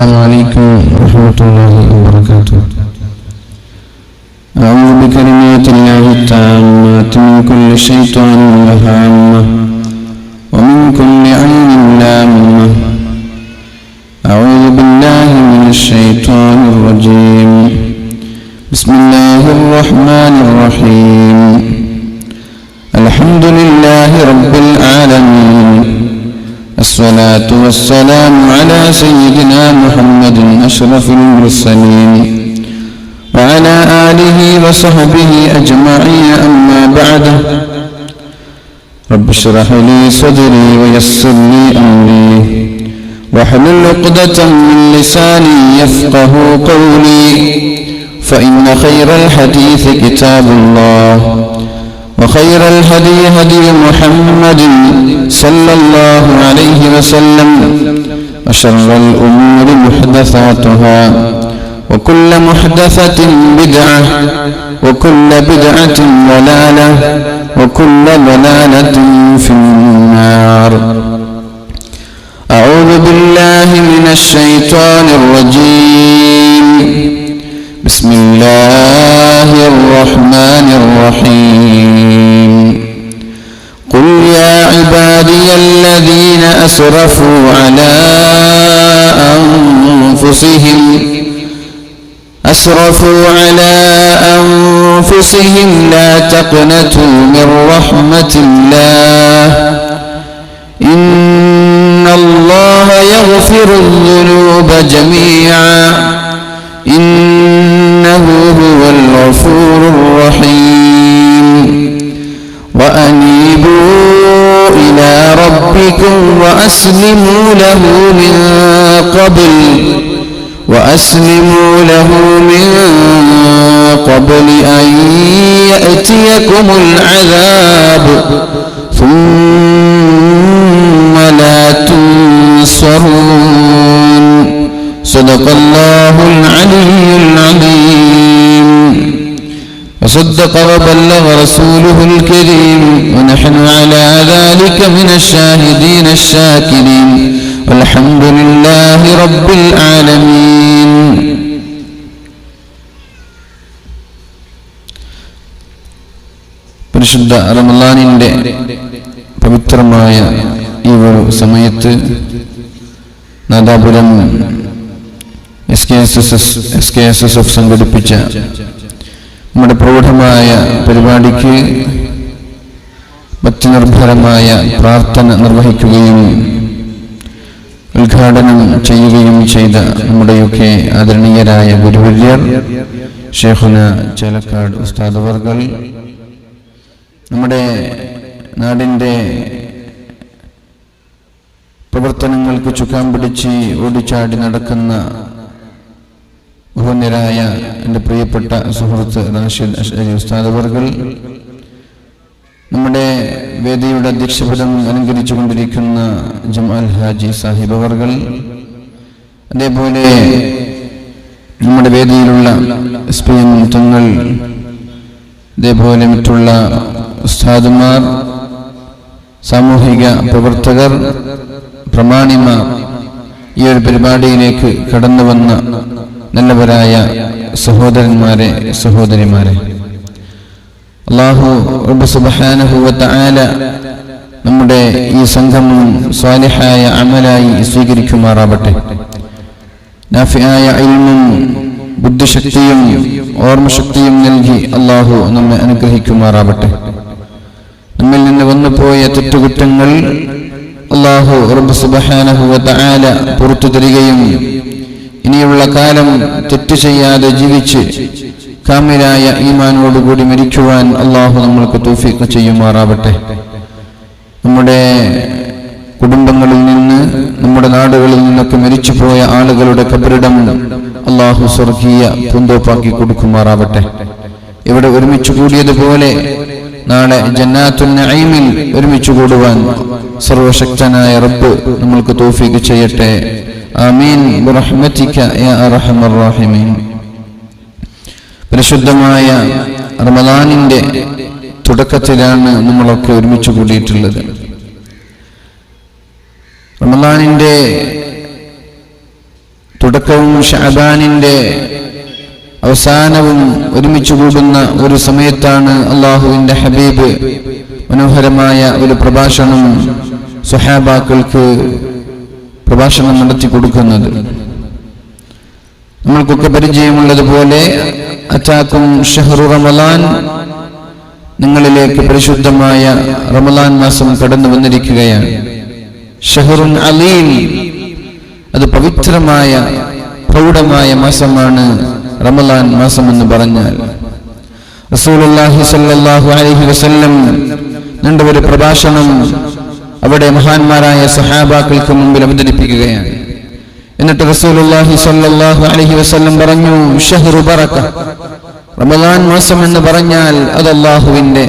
السلام عليكم ورحمة الله وبركاته. أعوذ بكلمات الله التامات من كل شيطان وهامة ومن كل عين لامة. أعوذ بالله من الشيطان الرجيم. بسم الله الرحمن الرحيم. الحمد لله رب العالمين. الصلاة والسلام على سيدنا محمد أشرف المرسلين وعلى آله وصحبه أجمعين. أما بعد، رب اشرح لي صدري ويسر لي أمري واحلل عقدة من لساني يفقه قولي. فإن خير الحديث كتاب الله وخير الهدي هدي محمد صلى الله عليه وسلم وشر الأمور محدثاتها وكل محدثة بدعة وكل بدعة ضلالة وكل ضلالة في النار. أعوذ بالله من الشيطان الرجيم. بسم الله الرحمن الرحيم. قل يا عبادي الذين أسرفوا على أنفسهم لا تقنطوا من رحمة الله إن الله يغفر الذنوب جميعا إنه هو الغفور الرحيم. وأنيبوا إلى ربكم وأسلموا له من قبل أن يأتيكم العذاب ثم لا تنصرون. صدق الله العلي العظيم وصدق وبلغ رسوله الكريم ونحن على ذلك من الشاهدين الشاكرين والحمد لله رب العالمين. പരിശുദ്ധ റമളാനിന്റെ പവിത്രമായ ഈ ഒരു സമയത്ത് നാദാപുരം SKSSF സംഘടിപ്പിച്ച നമ്മുടെ പ്രൗഢമായ പരിപാടിക്ക് ഭക്തിനിർഭരമായ പ്രാർത്ഥന നിർവഹിക്കുകയും ഉദ്ഘാടനം ചെയ്യുകയും ചെയ്ത നമ്മുടെയൊക്കെ ആദരണീയരായ ഗുരുവര്യർ ഷേഖുന ചേലക്കാട് ഉസ്താദ് അവർകൾ, നമ്മുടെ നാടിൻ്റെ പ്രവർത്തനങ്ങൾക്ക് ചുക്കാൻ പിടിച്ച് ഓടിച്ചാടി നടക്കുന്ന ബഹുമാന്യരായ എൻ്റെ പ്രിയപ്പെട്ട സുഹൃത്ത് റാഷിദ് അഷ്അരി ഉസ്താദ് അവർകൾ, നമ്മുടെ വേദിയുടെ അധ്യക്ഷപദം അലങ്കരിച്ചു കൊണ്ടിരിക്കുന്ന ജമാൽ ഹാജി സാഹിബ് അവർകൾ, അതേപോലെ നമ്മുടെ വേദിയിലുള്ള SPM തങ്ങൾ, അതേപോലെ മറ്റുള്ള ഉസ്താദുമാർ, സാമൂഹിക പ്രവർത്തകർ, പ്രമാണിമാർ, ഈ ഒരു പരിപാടിയിലേക്ക് കടന്നു വന്ന നല്ലവരായ സഹോദരന്മാരെ, സഹോദരിമാരെ, അല്ലാഹു റബ്ബ് സുബ്ഹാനഹു വ തആല നമ്മുടെ ഈ സംഗമം സ്വാലിഹായ അമലായി സ്വീകരിക്കുമാറാവട്ടെ. നാഫിയായ ഇൽമും ബുദ്ധിശക്തിയും ഓർമ്മശക്തിയും നൽകി അല്ലാഹു നമ്മെ അനുഗ്രഹിക്കുമാറാവട്ടെ. നമ്മിൽ നിന്ന് വന്നുപോയ തെറ്റുകുറ്റങ്ങൾ അല്ലാഹു റബ്ബ് സുബ്ഹാനഹു വ തആല പുറത്തു തരികയും ഇനിയുള്ള കാലം തെറ്റ് ചെയ്യാതെ ജീവിച്ച് കാമിലായ ഈമാനോടുകൂടി മരിക്കുവാൻ അല്ലാഹു നമ്മൾക്ക് തൗഫീഖ് ചെയ്യുമാറാവട്ടെ. നമ്മുടെ കുടുംബങ്ങളിൽ നിന്ന്, നമ്മുടെ നാടുകളിൽ നിന്നൊക്കെ മരിച്ചുപോയ ആളുകളുടെ ഖബറിടം അല്ലാഹു സ്വർഗീയ പൂന്തോപ്പാക്കി കൊടുക്കുമാറാവട്ടെ. ഇവിടെ ഒരുമിച്ച് കൂടിയതുപോലെ നാളെ ജന്നാത്തുൻ നഈമിൽ ഒരുമിച്ച് കൂടുവാൻ സർവശക്തനായ റബ്ബ് നമ്മൾക്ക് തൗഫീഖ് ചെയ്യട്ടെ. ആമീൻ ബിറഹ്മതിക യാ അർഹമർ റഹീമീൻ. പരിശുദ്ധമായ റമളാനിന്റെ തുടക്കത്തിലാണ് നമ്മളൊക്കെ ഒരുമിച്ച് കൂടിയിട്ടുള്ളത്. റമളാനിന്റെ തുടക്കവും ശഅബാനിന്റെ അവസാനവും ഒരുമിച്ച് കൂടുന്ന ഒരു സമയത്താണ് അല്ലാഹുവിന്റെ ഹബീബ് മനോഹരമായ ഒരു പ്രഭാഷണം സ്വഹാബാക്കൾക്ക് പ്രഭാഷണം നടത്തി കൊടുക്കുന്നത്. നമ്മൾക്കൊക്കെ പരിചയമുള്ളതുപോലെ അതാക്കും ഷഹ്റു റമളാൻ, നിങ്ങളിലേക്ക് പരിശുദ്ധമായ റമളാൻ മാസം കടന്നു വന്നിരിക്കുകയാണ്. ഷഹ്റുൻ അലീം, അത് പവിത്രമായ പ്രൗഢമായ മാസമാണ് റമളാൻ മാസം എന്ന് പറഞ്ഞാൽ. റസൂലുള്ളാഹി സ്വല്ലല്ലാഹു അലൈഹി വസല്ലം നീണ്ട ഒരു പ്രഭാഷണം അവിടെ മഹാന്മാരായ സഹാബാക്കൾക്ക് മുമ്പിൽ അവതരിപ്പിക്കുകയാണ്. എന്നിട്ട് റസൂലുള്ളാഹി സ്വല്ലല്ലാഹു അലൈഹി വസല്ലം പറഞ്ഞു, ഷഹ്റു ബറക, റമളാൻ മാസം എന്ന് പറഞ്ഞാൽ അത് അല്ലാഹുവിന്റെ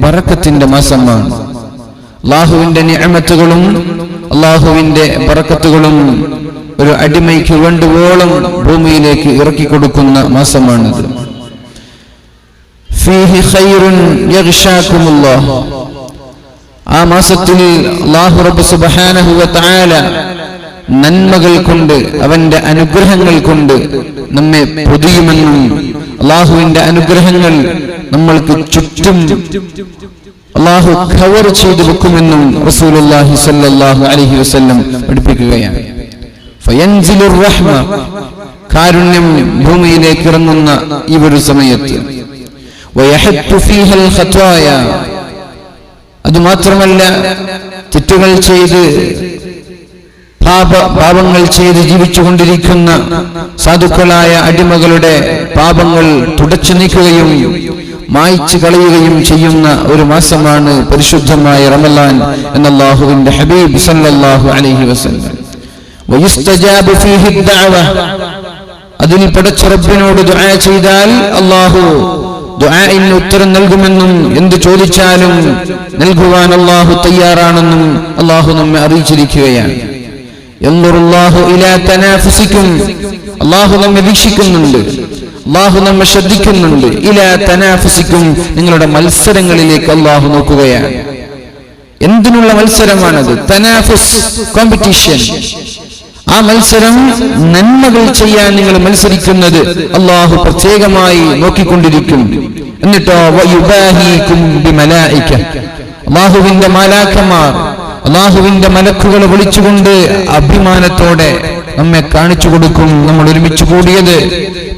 ബറക്കത്തിന്റെ മാസമാണ്. അല്ലാഹുവിന്റെ നിഅമത്തുകളും അല്ലാഹുവിന്റെ ബറക്കത്തുകളും ഒരു അടിമയ്ക്ക് വേണ്ടുവോളം ഭൂമിയിലേക്ക് ഇറക്കി കൊടുക്കുന്ന മാസമാണിത്. ഫീഹി ഖൈറുൻ യഗ്ശാകുമുല്ലാഹ്, ആ മാസത്തിൽ അല്ലാഹു റബ്ബ് സുബ്ഹാനഹു വ തആല നന്മകൾ കൊണ്ട്, അവന്റെ അനുഗ്രഹങ്ങൾ കൊണ്ട് നമ്മെ പൊതിയുമെന്നും അല്ലാഹുവിന്റെ അനുഗ്രഹങ്ങൾ നമ്മൾക്ക് ചുറ്റും അല്ലാഹു കവർ ചെയ്തു വെക്കുമെന്നും റസൂലുള്ളാഹി സ്വല്ലല്ലാഹു അലൈഹി വസല്ലം പഠിപ്പിക്കുകയാണ്. ഫയൻസിലുർ റഹ്മ, കാരുണ്യം ഭൂമിയിലേക്ക് ഇറങ്ങുന്ന ഈ ഒരു സമയത്ത്. വയഹത്തു ഫീഹൽ ഖത്വായ, അതുമാത്രമല്ല തെറ്റുകൾ ചെയ്ത് പാപങ്ങൾ ചെയ്ത് ജീവിച്ചുകൊണ്ടിരിക്കുന്ന സാധുക്കളായ അടിമകളുടെ പാപങ്ങൾ തുടച്ചു നീക്കുകയും മായ്ച്ചു കളയുകയും ചെയ്യുന്ന ഒരു മാസമാണ് പരിശുദ്ധമായ റമളാൻ എന്ന അല്ലാഹുവിന്റെ ഹബീബ് സല്ലല്ലാഹു അലൈഹി വസല്ലം. വയുസ്തജാബു ഫീഹി ദഅവ, അതിൽ പടച്ച റബ്ബിനോട് ദുആ ചെയ്താൽ അല്ലാഹു ദുആഇന് ഉത്തരം നൽകുമെന്നും എന്ത് ചോദിച്ചാലും നൽകുവാൻ അല്ലാഹു തയ്യാറാണെന്നും അല്ലാഹു നമ്മെ അറിയിച്ചിരിക്കുകയാണ്. യൻദുറുല്ലാഹു ഇലാ തനാഫുസിക്കും, അല്ലാഹു നമ്മെ വീക്ഷിക്കുന്നുണ്ട്, അല്ലാഹു നമ്മെ ശ്രദ്ധിക്കുന്നുണ്ട്. ഇലാ തനാഫുസിക്കും, നിങ്ങളുടെ മത്സരങ്ങളിലേക്ക് അല്ലാഹു നോക്കുകയാണ്. എന്തിനുള്ള മത്സരമാണത്? തനാഫുസ്, കോമ്പറ്റീഷൻ. ആ മത്സരം നന്മകൾ ചെയ്യാൻ നിങ്ങൾ മത്സരിക്കുന്നത് അല്ലാഹു പ്രത്യേകമായി നോക്കിക്കൊണ്ടിരിക്കും. എന്നിട്ടോ വയുബാഹികും ബിമലായിക, അല്ലാഹുവിന്റെ മാലാഖമാർ, അല്ലാഹുവിന്റെ മലക്കുകളെ വിളിച്ചുകൊണ്ട് അഭിമാനത്തോടെ നമ്മെ കാണിച്ചു കൊടുക്കും. നമ്മൾ ഒരുമിച്ച് കൂടിയത്,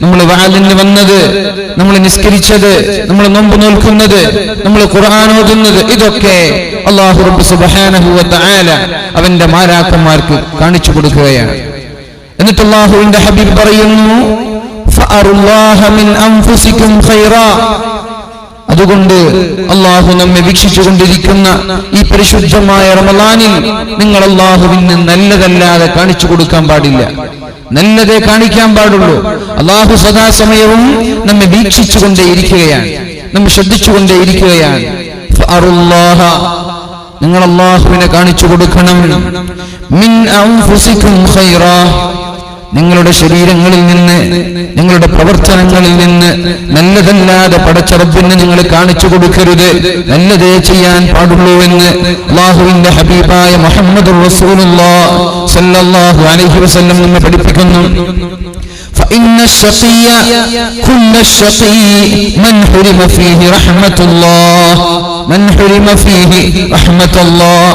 നമ്മൾ വഅലിന് വന്നത്, നമ്മൾ നിസ്കരിച്ചത്, നമ്മൾ നോമ്പ് നോൽക്കുന്നത്, നമ്മൾ ഖുർആൻ ഓതുന്നത്, ഇതൊക്കെ അല്ലാഹു റബ്ബ് സുബ്ഹാനഹു വ തആല അവന്റെ മാലാഖമാർക്ക് കാണിച്ചു കൊടുക്കുകയാണ്. എന്നിട്ട് അല്ലാഹുവിന്റെ ഹബീബ് പറയുന്നു, ഫഅറുല്ലാഹ മിൻ അൻഫുസികും ഖൈറാ, അതുകൊണ്ട് അല്ലാഹു നമ്മെ വീക്ഷിച്ചുകൊണ്ടിരിക്കുന്ന ഈ പരിശുദ്ധമായ റമളാനിൽ നിങ്ങൾ അല്ലാഹുവിന് നല്ലതല്ലാതെ കാണിച്ചു കൊടുക്കാൻ പാടില്ല, നല്ലതേ കാണിക്കാൻ പാടുള്ളൂ. അല്ലാഹു സദാസമയവും നമ്മെ വീക്ഷിച്ചുകൊണ്ടേയിരിക്കുകയാണ്, നമ്മെ ശ്രദ്ധിച്ചുകൊണ്ടേയിരിക്കുകയാണ്. ഫഅറുല്ലാഹ, നിങ്ങൾ അല്ലാഹുവിനെ കാണിച്ചു കൊടുക്കണം. മിൻ അൻഫുസികും ഖൈറാ, നിങ്ങളുടെ ശരീരങ്ങളിൽ നിന്ന്, നിങ്ങളുടെ പ്രവർത്തനങ്ങളിൽ നിന്ന് നല്ലതല്ലാതെ പടച്ച റബ്ബിനെ നിങ്ങൾ കാണിച്ചു കൊടുക്കരുത്, നല്ലതേ ചെയ്യാൻ പാടുള്ളൂ എന്ന് അല്ലാഹുവിന്റെ ഹബീബായ മുഹമ്മദുർ റസൂലുള്ളാഹി സ്വല്ലല്ലാഹു അലൈഹി വസല്ലം നമ്മെ പഠിപ്പിക്കുന്നു. فإن الشقي كل الشقي من حرم فيه رحمة الله، من حرم فيه رحمة الله.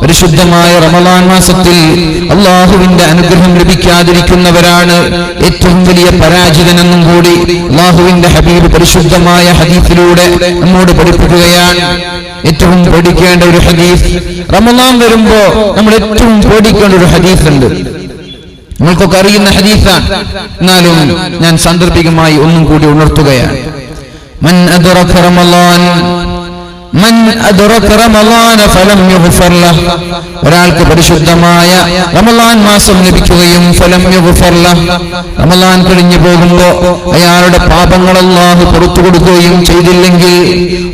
പരിശുദ്ധമായ റമളാൻ മാസത്തിൽ അല്ലാഹുവിന്റെ അനുഗ്രഹം ലഭിക്കാതിരിക്കുന്നവരാണ് ഏറ്റവും വലിയ പരാജിതനെന്നും കൂടി അല്ലാഹുവിന്റെ ഹബീബ് പരിശുദ്ധമായ ഹദീസിലൂടെ നമ്മോട് പഠിപ്പിക്കുകയാണ്. ഏറ്റവും പേടിക്കേണ്ട ഒരു ഹദീസ്, റമളാൻ വരുമ്പോ നമ്മൾ ഏറ്റവും പേടിക്കേണ്ട ഒരു ഹദീസ് ഉണ്ട്. നമ്മൾക്കൊക്കെ അറിയുന്ന ഹദീസാണ്, എന്നാലും ഞാൻ സാന്ദർഭികമായി ഒന്നും കൂടി ഉണർത്തുകയാണ്. മൻ അദ്റക റമളാൻ, മൻ അദ്റക റമളാന ഫലം യുഗ്ഫർ ലഹ്, ഒരാൾക്ക് പരിശുദ്ധമായ റമളാൻ മാസം ലഭിക്കുകയും ഫലം യുഗ്ഫർ ലഹ്, റമളാൻ കഴിഞ്ഞു പോകുമ്പോൾ അയാളുടെ പാപങ്ങൾ അല്ലാഹു പുറത്തു കൊടുക്കുകയും ചെയ്തില്ലെങ്കിൽ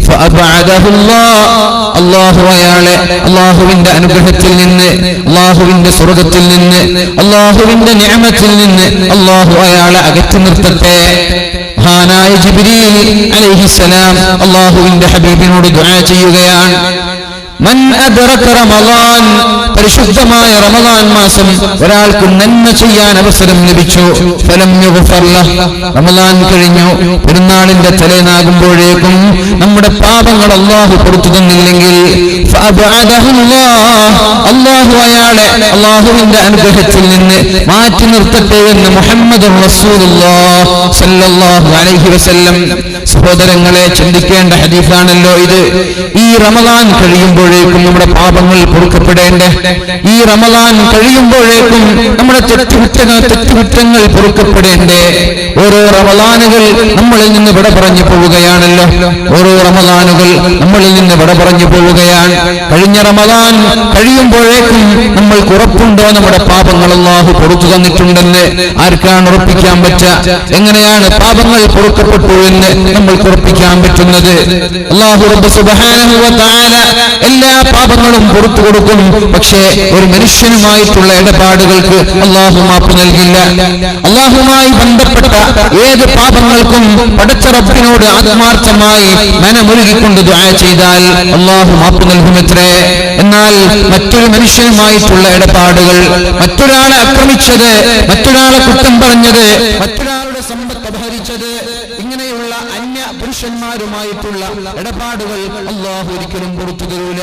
ഫഅബഅദഹുല്ലാഹ്, അല്ലാഹു അയാളെ അല്ലാഹുവിന്റെ അനുഗ്രഹത്തിൽ നിന്ന്, അല്ലാഹുവിന്റെ സ്വർഗ്ഗത്തിൽ നിന്ന്, അല്ലാഹുവിന്റെ നിഅമത്തിൽ നിന്ന് അല്ലാഹു അയാളെ അകറ്റി നിർത്തട്ടെ. മഹാനായ ജിബ്രീൽ അലൈഹിസ്സലാം അല്ലാഹുവിന്റെ ഹബീബിനോട് ദുആ ചെയ്യുകയാണ്. മൻ അദ്റക റമളാൻ, പരിശുദ്ധമായ റമളാൻ മാസം ഒരാൾക്ക് നന്മ ചെയ്യാൻ അവസരം ലഭിച്ചു. ഫലം യുഗ്ഫർ ലഹ്, റമളാൻ കഴിഞ്ഞു, പെരുന്നാളിന്റെ തലേന്നാകുമ്പോഴേക്കും നമ്മുടെ പാപങ്ങൾ അല്ലാഹു പുറത്തു തന്നില്ലെങ്കിൽ ഫഅബഅദഹു അല്ലാഹു അയാളെ അല്ലാഹുവിന്റെ അനുഗ്രഹത്തിൽ നിന്ന് മാറ്റി നിർത്തട്ടെ എന്ന് മുഹമ്മദ് റസൂലുള്ളാഹി സ്വല്ലല്ലാഹു അലൈഹി വസല്ലം. സഹോദരങ്ങളെ, ചിന്തിക്കേണ്ട ഹദീസാണല്ലോ ഇത്. ഈ റമളാൻ കഴിയുമ്പോഴേക്കും നമ്മുടെ പാപങ്ങൾ പൊറുക്കപ്പെടേണ്ടേ, ഈ റമളാൻ കഴിയുമ്പോഴേക്കും നമ്മുടെ തെറ്റുകുറ്റങ്ങൾ പൊറുക്കപ്പെടേണ്ടേ. ഓരോ റമളാനുകൾ നമ്മളിൽ നിന്ന് വിട പറഞ്ഞു പോവുകയാണല്ലോ, ഓരോ റമളാനുകൾ നമ്മളിൽ നിന്ന് വിട പറഞ്ഞു പോവുകയാണ്. കഴിഞ്ഞ റമളാൻ കഴിയുമ്പോഴേക്കും നമ്മൾക്ക് ഉറപ്പുണ്ടോ നമ്മുടെ പാപങ്ങൾ അല്ലാഹു പൊറുത്തു തന്നിട്ടുണ്ടെന്ന്? ആർക്കാണ് ഉറപ്പിക്കാൻ പറ്റുക? എങ്ങനെയാണ് പാപങ്ങൾ പൊറുക്കപ്പെട്ടു എന്ന് നമ്മൾക്ക് ഉറപ്പിക്കാൻ പറ്റുന്നത്? അല്ലാഹു റബ്ബ് സുബ്ഹാനഹു വ തആല എല്ലാ പാപങ്ങളും പുറത്തു കൊടുക്കും. പക്ഷേ ഒരു മനുഷ്യനുമായിട്ടുള്ള ഇടപാടുകൾക്ക് അല്ലാഹു മാപ്പ് നൽകില്ല. അല്ലാഹുമായി ബന്ധപ്പെട്ട ഏത് പാപങ്ങൾക്കും പടച്ച റബ്ബിനോട് ആത്മാർത്ഥമായി മനമൊരുകിക്കൊണ്ട് ദുആ ചെയ്താൽ അല്ലാഹു മാപ്പ് നൽകുമത്രേ. എന്നാൽ മറ്റൊരു മനുഷ്യനുമായിട്ടുള്ള ഇടപാടുകൾ, മറ്റൊരാളെ ആക്രമിച്ചത്, മറ്റൊരാളെ കുറ്റം പറഞ്ഞത്, മറ്റൊരാളുടെ സമ്പത്ത് അപഹരിച്ചത്, ഇങ്ങനെയുള്ള അന്യ പുരുഷന്മാരുമായിട്ടുള്ള ഇടപാടുകൾ അല്ലാഹു ഒരിക്കലും പുറത്തു തരൂല.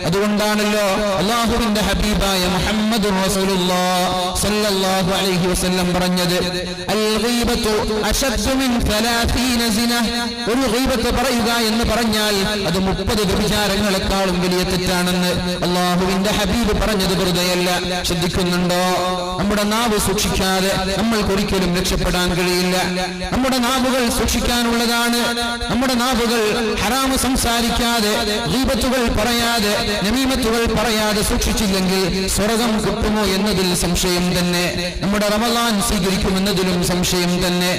അതുകൊണ്ടാണല്ലോ അല്ലാഹുവിന്റെ ഹബീബായ മുഹമ്മദുർ റസൂലുള്ളാഹി സ്വല്ലല്ലാഹു അലൈഹി വസല്ലം പറഞ്ഞത്, അൽ ഗീബത്തു അശദ്ദു മിൻ 30 സിന. ഒരു ഗീബത്ത് പറയുക എന്ന് പറഞ്ഞാൽ അത് 30 വ്യഭിചാരങ്ങളെക്കാളും വലിയ തെറ്റാണെന്ന് അല്ലാഹുവിന്റെ ഹബീബ് പറഞ്ഞത് വെറുതെയല്ല. ശ്രദ്ധിക്കുന്നുണ്ടോ? നമ്മുടെ നാവ് സൂക്ഷിക്കാതെ നമ്മൾക്ക് ഒരിക്കലും രക്ഷപ്പെടാൻ കഴിയില്ല. നമ്മുടെ നാവുകൾ സൂക്ഷിക്കാനുള്ളതാണ്. നമ്മുടെ നാവുകൾ ഹറാമ് സംസാരിക്കാതെ, ഗീബത്തുകൾ പറയാതെ, നമീമത്തുകൾ പറയാതെ സൂക്ഷിച്ചില്ലെങ്കിൽ സ്വർഗ്ഗം കിട്ടുമോ എന്നതിൽ സംശയം തന്നെ. നമ്മുടെ റമളാൻ സ്വീകരിക്കുമെന്നതിലും സംശയം തന്നെ.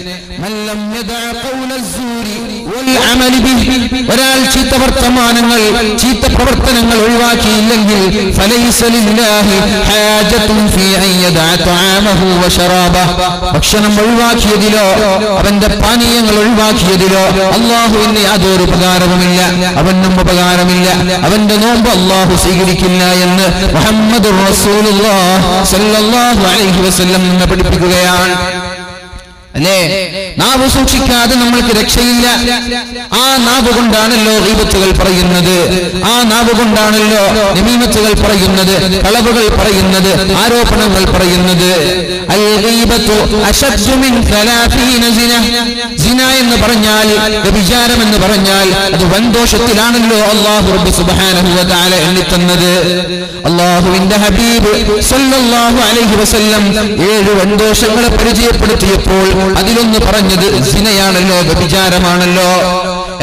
മല്ലം യദഅ ഖൗലസ്സൂരി വൽ അമലി ബിഹി, ഒരാൾ ചീത്ത വർത്തമാനങ്ങൾ, ചീത്ത പ്രവർത്തനങ്ങൾ ഒഴിവാക്കിയില്ലെങ്കിൽ ഫലൈസ ലില്ലാഹി ഹാജത്തുൻ ഫീ അൻ യദഅ തആമഹു വ ശറാബഹു, ഭക്ഷണം ഒഴിവാക്കിയതിലോ അവന്റെ പാനീയങ്ങൾ ഒഴിവാക്കിയതിലോ അല്ലാഹുവിന് യാതൊരു ഉപകാരവുമില്ല, അവനും ഉപകാരമില്ല. അവന്റെ നോമ്പ് അല്ലാഹു സ്വീകരിക്കില്ല എന്ന് മുഹമ്മദുർ റസൂലുള്ളാഹി സ്വല്ലല്ലാഹു അലൈഹി വസല്ലം നമ്മെ പഠിപ്പിക്കുകയാണ്. അല്ലേ? നാവ് സൂക്ഷിക്കാതെ നമ്മൾക്ക് രക്ഷയില്ല. ആ നാവ് കൊണ്ടാണല്ലോ ഗീബത്തുകൾ പറയുന്നത്, ആ നാവ് കൊണ്ടാണല്ലോ നമീമത്തുകൾ പറയുന്നത്, കളവുകൾ പറയുന്നത്, ആരോപണങ്ങൾ പറയുന്നത്. അൽ ഗീബത്തു അശദ്ദു മിൻ 30 സിന. സിന എന്ന് പറഞ്ഞാൽ, വ്യഭിചാരം എന്ന് പറഞ്ഞാൽ അത് വൻദോഷത്തിലാണല്ലോ അല്ലാഹു റബ്ബ് സുബ്ഹാനഹു വ തആല എണ്ണിത്തന്നത്. അല്ലാഹുവിന്റെ ഹബീബ് സ്വല്ലല്ലാഹു അലൈഹി വസല്ലം 7 വൻദോഷങ്ങളെ പരിചയപ്പെടുത്തിയപ്പോൾ അതിലൊന്ന് പറഞ്ഞത് സിനയാണല്ലോ, വ്യഭിചാരമാണല്ലോ.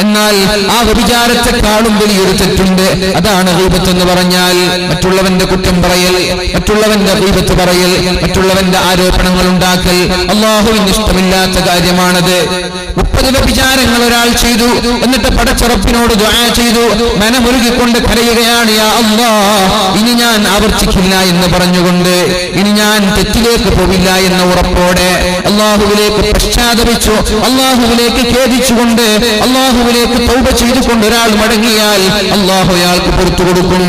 എന്നാൽ ആ വ്യഭിചാരത്തെക്കാളും വലിയൊരു തെറ്റുണ്ട്, അതാണ് ഗീബത്ത് എന്ന് പറഞ്ഞാൽ. മറ്റുള്ളവന്റെ കുറ്റം പറയൽ, മറ്റുള്ളവന്റെ ഗീബത്ത് പറയൽ, മറ്റുള്ളവന്റെ ആരോപണങ്ങൾ ഉണ്ടാക്കൽ അല്ലാഹുവിന് ഇഷ്ടമില്ലാത്ത കാര്യമാണത്. 30 വ്യഭിചാരങ്ങൾ ഒരാൾ ചെയ്തു, എന്നിട്ട് പടച്ച റബ്ബിനോട് ദുആ ചെയ്തു, മനമൊരുകിക്കൊണ്ട് കരയുകയാണ്, യാ അല്ലാഹ്, ഇനി ഞാൻ ആവർത്തിക്കില്ല എന്ന് പറഞ്ഞുകൊണ്ട്, ഇനി ഞാൻ തെറ്റിലേക്ക് പോവില്ല എന്ന ഉറപ്പോടെ അല്ലാഹുവിലേക്ക് പശ്ചാത്തപിച്ചു, അല്ലാഹുവിലേക്ക് ഖേദിച്ചുകൊണ്ട്, അല്ലാഹുവിലേക്ക് തൗബ ചെയ്തുകൊണ്ട് ഒരാൾ മടങ്ങിയാൽ അല്ലാഹു അയാൾക്ക് പുറത്തു കൊടുക്കും.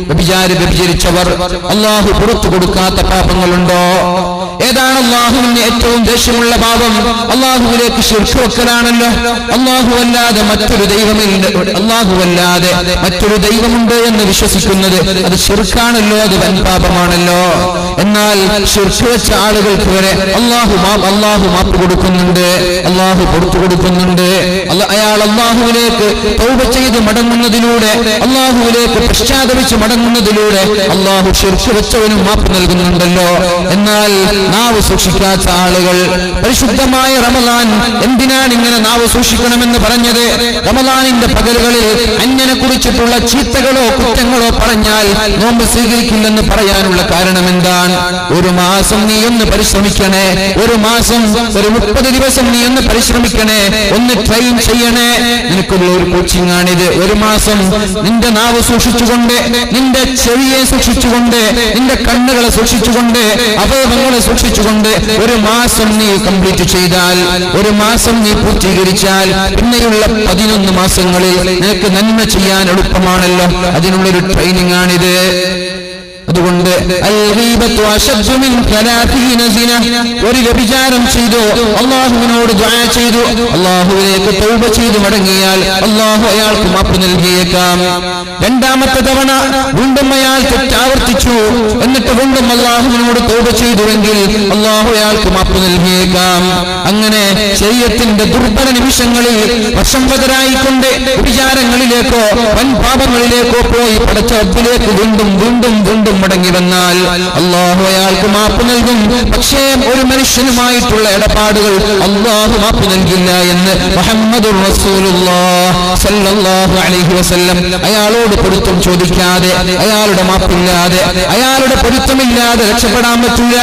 വ്യഭിചരിച്ചവർ അല്ലാഹു പുറത്തു കൊടുക്കാത്ത പാപങ്ങളുണ്ടോ? ഏതാണ് അല്ലാഹുവിന് ഏറ്റവും ദേഷ്യമുള്ള പാപം? അല്ലാഹുവിലേക്ക് ശിർക്ക് വെക്കലാണല്ലോ. അല്ലാഹുവല്ലാതെ മറ്റൊരു ദൈവമില്ല, അല്ലാഹുവല്ലാതെ മറ്റൊരു ദൈവമുണ്ട് എന്ന് വിശ്വസിക്കുന്നത് അത് ശിർക്കാണല്ലോ, അത് വൻ പാപമാണല്ലോ. എന്നാൽ ശിർക്ക് വെച്ച ആളുകൾക്ക് വരെ അല്ലാഹു മാപ്പ് കൊടുക്കുന്നുണ്ട്, അല്ലാഹു പുറത്തു കൊടുക്കുന്നുണ്ട്. അയാൾ അല്ലാഹുവിലേക്ക് തൗബ ചെയ്ത് മടങ്ങുന്നതിലൂടെ, അല്ലാഹുവിലേക്ക് പശ്ചാത്തപിച്ച് മടങ്ങുന്നതിലൂടെ അല്ലാഹു ശിർക്ക് വെച്ചവനും മാപ്പ് നൽകുന്നുണ്ടല്ലോ. എന്നാൽ നാവ് സൂക്ഷിക്കാത്ത ആളുകൾ, പരിശുദ്ധമായ റമളാൻ എന്തിനാണ് ഇങ്ങനെ നാവ് സൂക്ഷിക്കണമെന്ന് പറഞ്ഞത്? റമളാനിന്റെ പകലുകളിൽ അന്യനെ കുറിച്ചിട്ടുള്ള ചീത്തകളോ കുറ്റങ്ങളോ പറഞ്ഞാൽ നോമ്പ് സ്വീകരിക്കില്ലെന്ന് പറയാനുള്ള കാരണം എന്താണ്? ഒരു മാസം നീ ഒന്ന് പരിശ്രമിക്കണേ, ഒരു മാസം, ഒരു 30 ദിവസം നീ ഒന്ന് പരിശ്രമിക്കണേ, ഒന്ന് ട്രെയിൻ ചെയ്യണേ. നിനക്കുള്ള ഒരു കോച്ചിങ് ആണിത്. ഒരു മാസം നിന്റെ നാവ് സൂക്ഷിച്ചുകൊണ്ട്, നിന്റെ ചെവിയെ സൂക്ഷിച്ചുകൊണ്ട്, നിന്റെ കണ്ണുകളെ സൂക്ഷിച്ചുകൊണ്ട്, അവയവങ്ങളെ സൂക്ഷിച്ചുകൊണ്ട് ഒരു മാസം നീ കംപ്ലീറ്റ് ചെയ്താൽ, ഒരു മാസം നീ നീ പൂർത്തീകരിച്ചാൽ പിന്നെയുള്ള 11 മാസങ്ങളിൽ നിനക്ക് നന്മ ചെയ്യാൻ എളുപ്പമാണല്ലോ. അതിനുള്ളൊരു ട്രെയിനിങ് ആണിത്. അതുകൊണ്ട് ഒരു വ്യഭിചാരം ചെയ്തു, അള്ളാഹുവിനോട് ദുആ ചെയ്തു, അള്ളാഹുവിലേക്ക് തൗബ ചെയ്തു മടങ്ങിയാൽ അള്ളാഹു അയാൾക്ക് മാപ്പ് നൽകിയേക്കാം. രണ്ടാമത്തെ തവണ വീണ്ടും അയാൾ തെറ്റാവർത്തിച്ചു, എന്നിട്ട് വീണ്ടും അള്ളാഹുവിനോട് തൗബ ചെയ്തുവെങ്കിൽ അള്ളാഹു അയാൾക്ക് മാപ്പ് നൽകിയേക്കാം. അങ്ങനെ ശരീരത്തിന്റെ ദുർബല നിമിഷങ്ങളിൽ വശംവദരായിക്കൊണ്ട് വ്യഭിചാരങ്ങളിലേക്കോ വൻപാപങ്ങളിലേക്കോ പോയി പടച്ച റബ്ബിലേക്ക് വീണ്ടും വീണ്ടും വീണ്ടും മടങ്ങി വന്നാൽ അള്ളാഹു അയാൾക്ക് മാപ്പ് നൽകും. പക്ഷേ ഒരു മനുഷ്യനുമായിട്ടുള്ള ഇടപാടുകൾ അള്ളാഹു മാപ്പ് നൽകില്ല എന്ന് മുഹമ്മദുർ റസൂലുള്ളാഹി സ്വല്ലല്ലാഹു അലൈഹി വസല്ലം അയാളോട് പൊരുത്തം ചോദിക്കാതെ, അയാളുടെ മാപ്പില്ലാതെ, അയാളുടെ പൊരുത്തമില്ലാതെ രക്ഷപ്പെടാൻ പറ്റില്ല.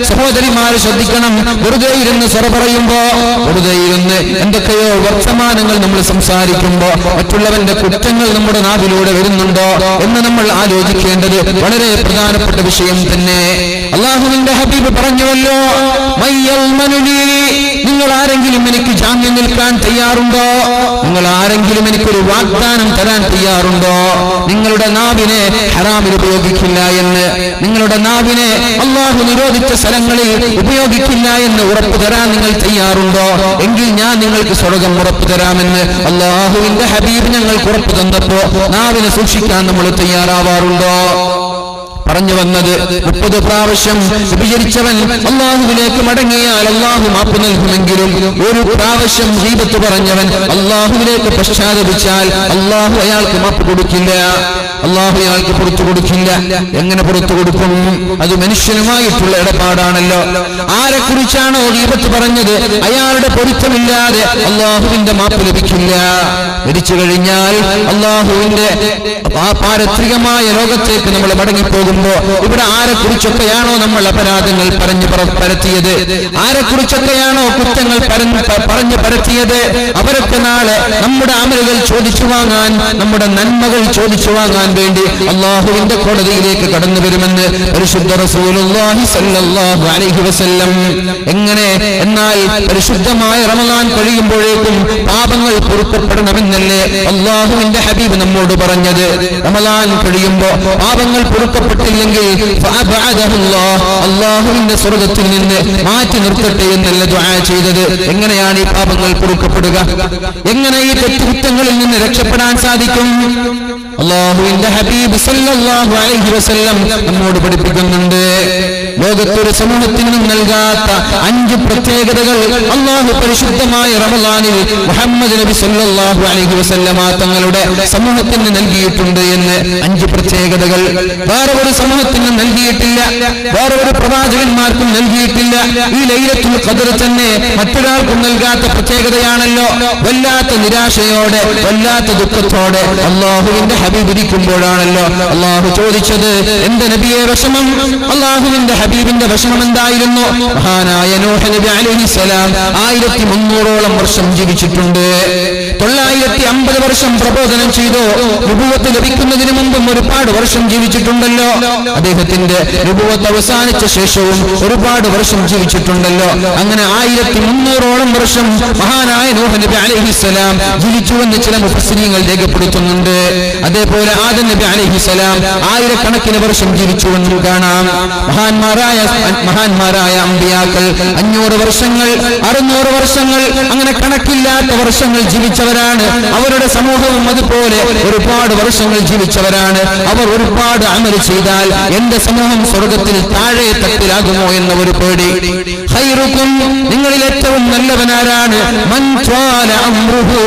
സഹോദരിമാര് ശ്രദ്ധിക്കണം. വെറുതെ ഇരുന്ന് സ്വറ പറയുമ്പോ, വെറുതെ ഇരുന്ന് എന്തൊക്കെയോ വർത്തമാനങ്ങൾ നമ്മൾ സംസാരിക്കുമ്പോ മറ്റുള്ളവന്റെ കുറ്റങ്ങൾ നമ്മുടെ നാവിലൂടെ വരുന്നുണ്ടോ എന്ന് നമ്മൾ ആലോചിക്കേണ്ടത് വളരെ പ്രധാനപ്പെട്ട വിഷയം തന്നെ. അല്ലാഹുവിന്റെ ഹബീബ് പറഞ്ഞുവല്ലോ, നിങ്ങൾ ആരെങ്കിലും എനിക്ക് ജാമ്യം നിൽക്കാൻ തയ്യാറുണ്ടോ? നിങ്ങൾ ആരെങ്കിലും എനിക്കൊരു വാഗ്ദാനം തരാൻ തയ്യാറുണ്ടോ? നിങ്ങളുടെ നാവിനെ ഹറാമിൽ ഉപയോഗിക്കില്ല എന്ന്, നിങ്ങളുടെ നാവിനെ അല്ലാഹു നിരോധിച്ച സ്ഥലങ്ങളിൽ ഉപയോഗിക്കില്ല എന്ന് ഉറപ്പു തരാൻ നിങ്ങൾ തയ്യാറുണ്ടോ? എങ്കിൽ ഞാൻ നിങ്ങൾക്ക് സ്വർഗ്ഗം ഉറപ്പു തരാമെന്ന് അല്ലാഹുവിന്റെ ഹബീബ് ഞങ്ങൾക്ക് ഉറപ്പു തന്നപ്പോ നാവിനെ സൂക്ഷിക്കാൻ നമ്മൾ തയ്യാറാവാറുണ്ടോ? പറഞ്ഞു വന്നത് 30 പ്രാവശ്യം വിഭജിച്ചവൻ അള്ളാഹുവിലേക്ക് മടങ്ങിയാൽ അള്ളാഹു മാപ്പ് നൽകുമെങ്കിലും ഒരു പ്രാവശ്യം ഗീബത്ത് പറഞ്ഞവൻ അള്ളാഹുവിലേക്ക് പശ്ചാത്തപിച്ചാൽ അള്ളാഹു അയാൾക്ക് മാപ്പ് കൊടുക്കില്ല, അള്ളാഹു അയാൾക്ക് പുറത്തു കൊടുക്കില്ല. എങ്ങനെ പുറത്തു കൊടുക്കും? അത് മനുഷ്യനുമായിട്ടുള്ള ഇടപാടാണല്ലോ. ആരെക്കുറിച്ചാണോ ഗീബത്ത് പറഞ്ഞത് അയാളുടെ പൊരുത്തമില്ലാതെ അള്ളാഹുവിന്റെ മാപ്പ് ലഭിക്കില്ല. മരിച്ചു കഴിഞ്ഞാൽ അള്ളാഹുവിന്റെ പാരത്രികമായ ലോകത്തേക്ക് നമ്മൾ മടങ്ങിപ്പോകും. ഇവിടെ ആരെക്കുറിച്ചൊക്കെയാണോ നമ്മൾ അപരാധങ്ങൾ പറഞ്ഞു പരത്തിയത്, ആരെക്കുറിച്ചൊക്കെയാണോ കുറ്റങ്ങൾ പറഞ്ഞു പരത്തിയത്, അവരൊക്കെ നാളെ നമ്മുടെ അമലുകൾ ചോദിച്ചു വാങ്ങാൻ, നമ്മുടെ നന്മകൾ ചോദിച്ചു വാങ്ങാൻ വേണ്ടി അള്ളാഹുവിന്റെ കോടതിയിലേക്ക് കടന്നു വരുമെന്ന് പരിശുദ്ധ റസൂലുള്ളാഹി സ്വല്ലല്ലാഹു അലൈഹി വസല്ലം. എങ്ങനെ? എന്നാൽ പരിശുദ്ധമായ റമളാൻ കഴിയുമ്പോഴേക്കും പാപങ്ങൾ പൊറുക്കപ്പെടണമെന്നല്ലേ അള്ളാഹുവിന്റെ ഹബീബ് നമ്മോട് പറഞ്ഞത്. റമളാൻ കഴിയുമ്പോ പാപങ്ങൾ പൊറുക്കപ്പെട്ടില്ലെങ്കിൽ അള്ളാഹുവിന്റെ സ്വർഗ്ഗത്തിൽ നിന്ന് മാറ്റി നിർത്തട്ടെ എന്നല്ല ദുആ ചെയ്തത്. എങ്ങനെയാണ് ഈ പാപങ്ങൾ പൊറുക്കപ്പെടുക? എങ്ങനെ ഈ തെറ്റുകുറ്റങ്ങളിൽ നിന്ന് രക്ഷപ്പെടാൻ സാധിക്കും? അള്ളാഹുവിന്റെ ഹബീബ് സല്ലല്ലാഹു അലൈഹി വസല്ലം നമ്മോട് പഠിപ്പിക്കുന്നുണ്ട്. ലോകത്തൊരു സമൂഹത്തിനും നൽകാത്ത 5 പ്രത്യേകതകൾ അള്ളാഹു പരിശുദ്ധമായ റമളാനിൽ മുഹമ്മദ് നബി സല്ലല്ലാഹു അലൈഹി വസല്ലമ തങ്ങളുടെ സമൂഹത്തിന് നൽകിയിട്ടുണ്ട് എന്ന്. 5 പ്രത്യേകതകൾ വേറെ ഒരു സമൂഹത്തിനും നൽകിയിട്ടില്ല, വേറെ ഒരു പ്രവാചകന്മാർക്കും നൽകിയിട്ടില്ല. ഈ ലൈലത്തുൽ ഖദ്ർ തന്നെ മറ്റൊരാൾക്കും നൽകാത്ത പ്രത്യേകതയാണല്ലോ. വല്ലാത്ത നിരാശയോടെ, വല്ലാത്ത ദുഃഖത്തോടെ അള്ളാഹുവിന്റെ ഹബീബ് ഇരിക്കുമ്പോഴാണല്ലോ അള്ളാഹു ചോദിച്ചത്, എന്റെ നബിയെ വിഷമം? അള്ളാഹുവിന്റെ ഹബീബിന്റെ വിഷമം എന്തായിരുന്നു? മഹാനായ നൂഹ് നബി അലൈഹിസ്സലാം 1300ഓളം വർഷം ജീവിച്ചിട്ടുണ്ട്. 950 വർഷം പ്രബോധനം ചെയ്തു. നുബുവത്ത് ലഭിക്കുന്നതിന് മുമ്പും ഒരുപാട് വർഷം ജീവിച്ചിട്ടുണ്ടല്ലോ. അദ്ദേഹത്തിന്റെ നുബുവത്ത് അവസാനിച്ച ശേഷവും ഒരുപാട് വർഷം ജീവിച്ചിട്ടുണ്ടല്ലോ. അങ്ങനെ 1300ഓളം വർഷം മഹാനായ നൂഹ് നബി അലൈഹിസ്സലാം ജീവിച്ചുവെന്ന് ചില മുഫസ്സിരീങ്ങൾ രേഖപ്പെടുത്തുന്നുണ്ട്. അതേപോലെ ആദം നബി അലൈഹിസ്സലാം ആയിരക്കണക്കിന് വർഷം ജീവിച്ചുവെന്നും കാണാം. മഹാന്മാരായ അമ്പിയാക്കൾ 500 വർഷങ്ങൾ, 600 വർഷങ്ങൾ, അങ്ങനെ കണക്കില്ലാത്ത വർഷങ്ങൾ ജീവിച്ചവരാണ്. അവരുടെ സമൂഹവും അതുപോലെ ഒരുപാട് വർഷങ്ങൾ ജീവിച്ചവരാണ്. അവർ ഒരുപാട് അമൽ ചെയ്താൽ എന്റെ സമൂഹം സ്വർഗ്ഗത്തിൽ താഴെ തട്ടിലാകുമോ എന്ന ഒരു പേടി. ഖൈറുക്കും, നിങ്ങളിൽ ഏറ്റവും നല്ലവനാരാണ്? മൻ ത്വാല അംറുഹു,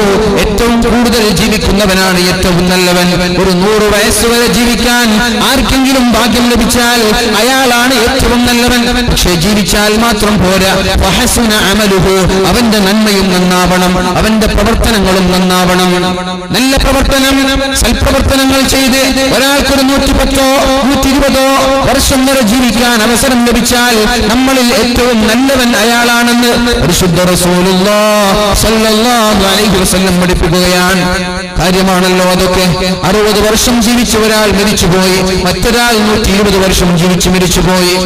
ഏറ്റവും കൂടുതൽ ജീവിക്കുന്നവനാണ് ഏറ്റവും നല്ലവൻ. ഒരു 100 വയസ്സ് വരെ ജീവിക്കാൻ ആർക്കെങ്കിലും ഭാഗ്യം ലഭിച്ചാൽ അയാളാണ് ഏറ്റവും നല്ലവൻ. പക്ഷേ ജീവിച്ചാൽ മാത്രം പോരാ. ഫഹസുന അമലുഹു, അവന്റെ നന്മയും നന്നാവണം, അവന്റെ പ്രവർത്തനങ്ങളും നന്നാവണം. നല്ല പ്രവർത്തനം, സൽപ്രവർത്തനങ്ങൾ ചെയ്ത് ഒരാൾക്കൊരു 110 120 വർഷം വരെ ജീവിക്കാൻ അവസരം ലഭിച്ചാൽ നമ്മളിൽ ഏറ്റവും നല്ലവൻ അയാളാണെന്ന് പരിശുദ്ധ റസൂലുള്ളാഹി സ്വല്ലല്ലാഹു അലൈഹി വസല്ലം പഠിപ്പിക്കുകയാണ്. കാര്യമാണല്ലോ അതൊക്കെ. 60 വർഷം ജീവിച്ച ഒരാൾ മരിച്ചുപോയി, മറ്റൊരാൾ 120 വർഷം ജീവിച്ച് മരിച്ചുപോയി.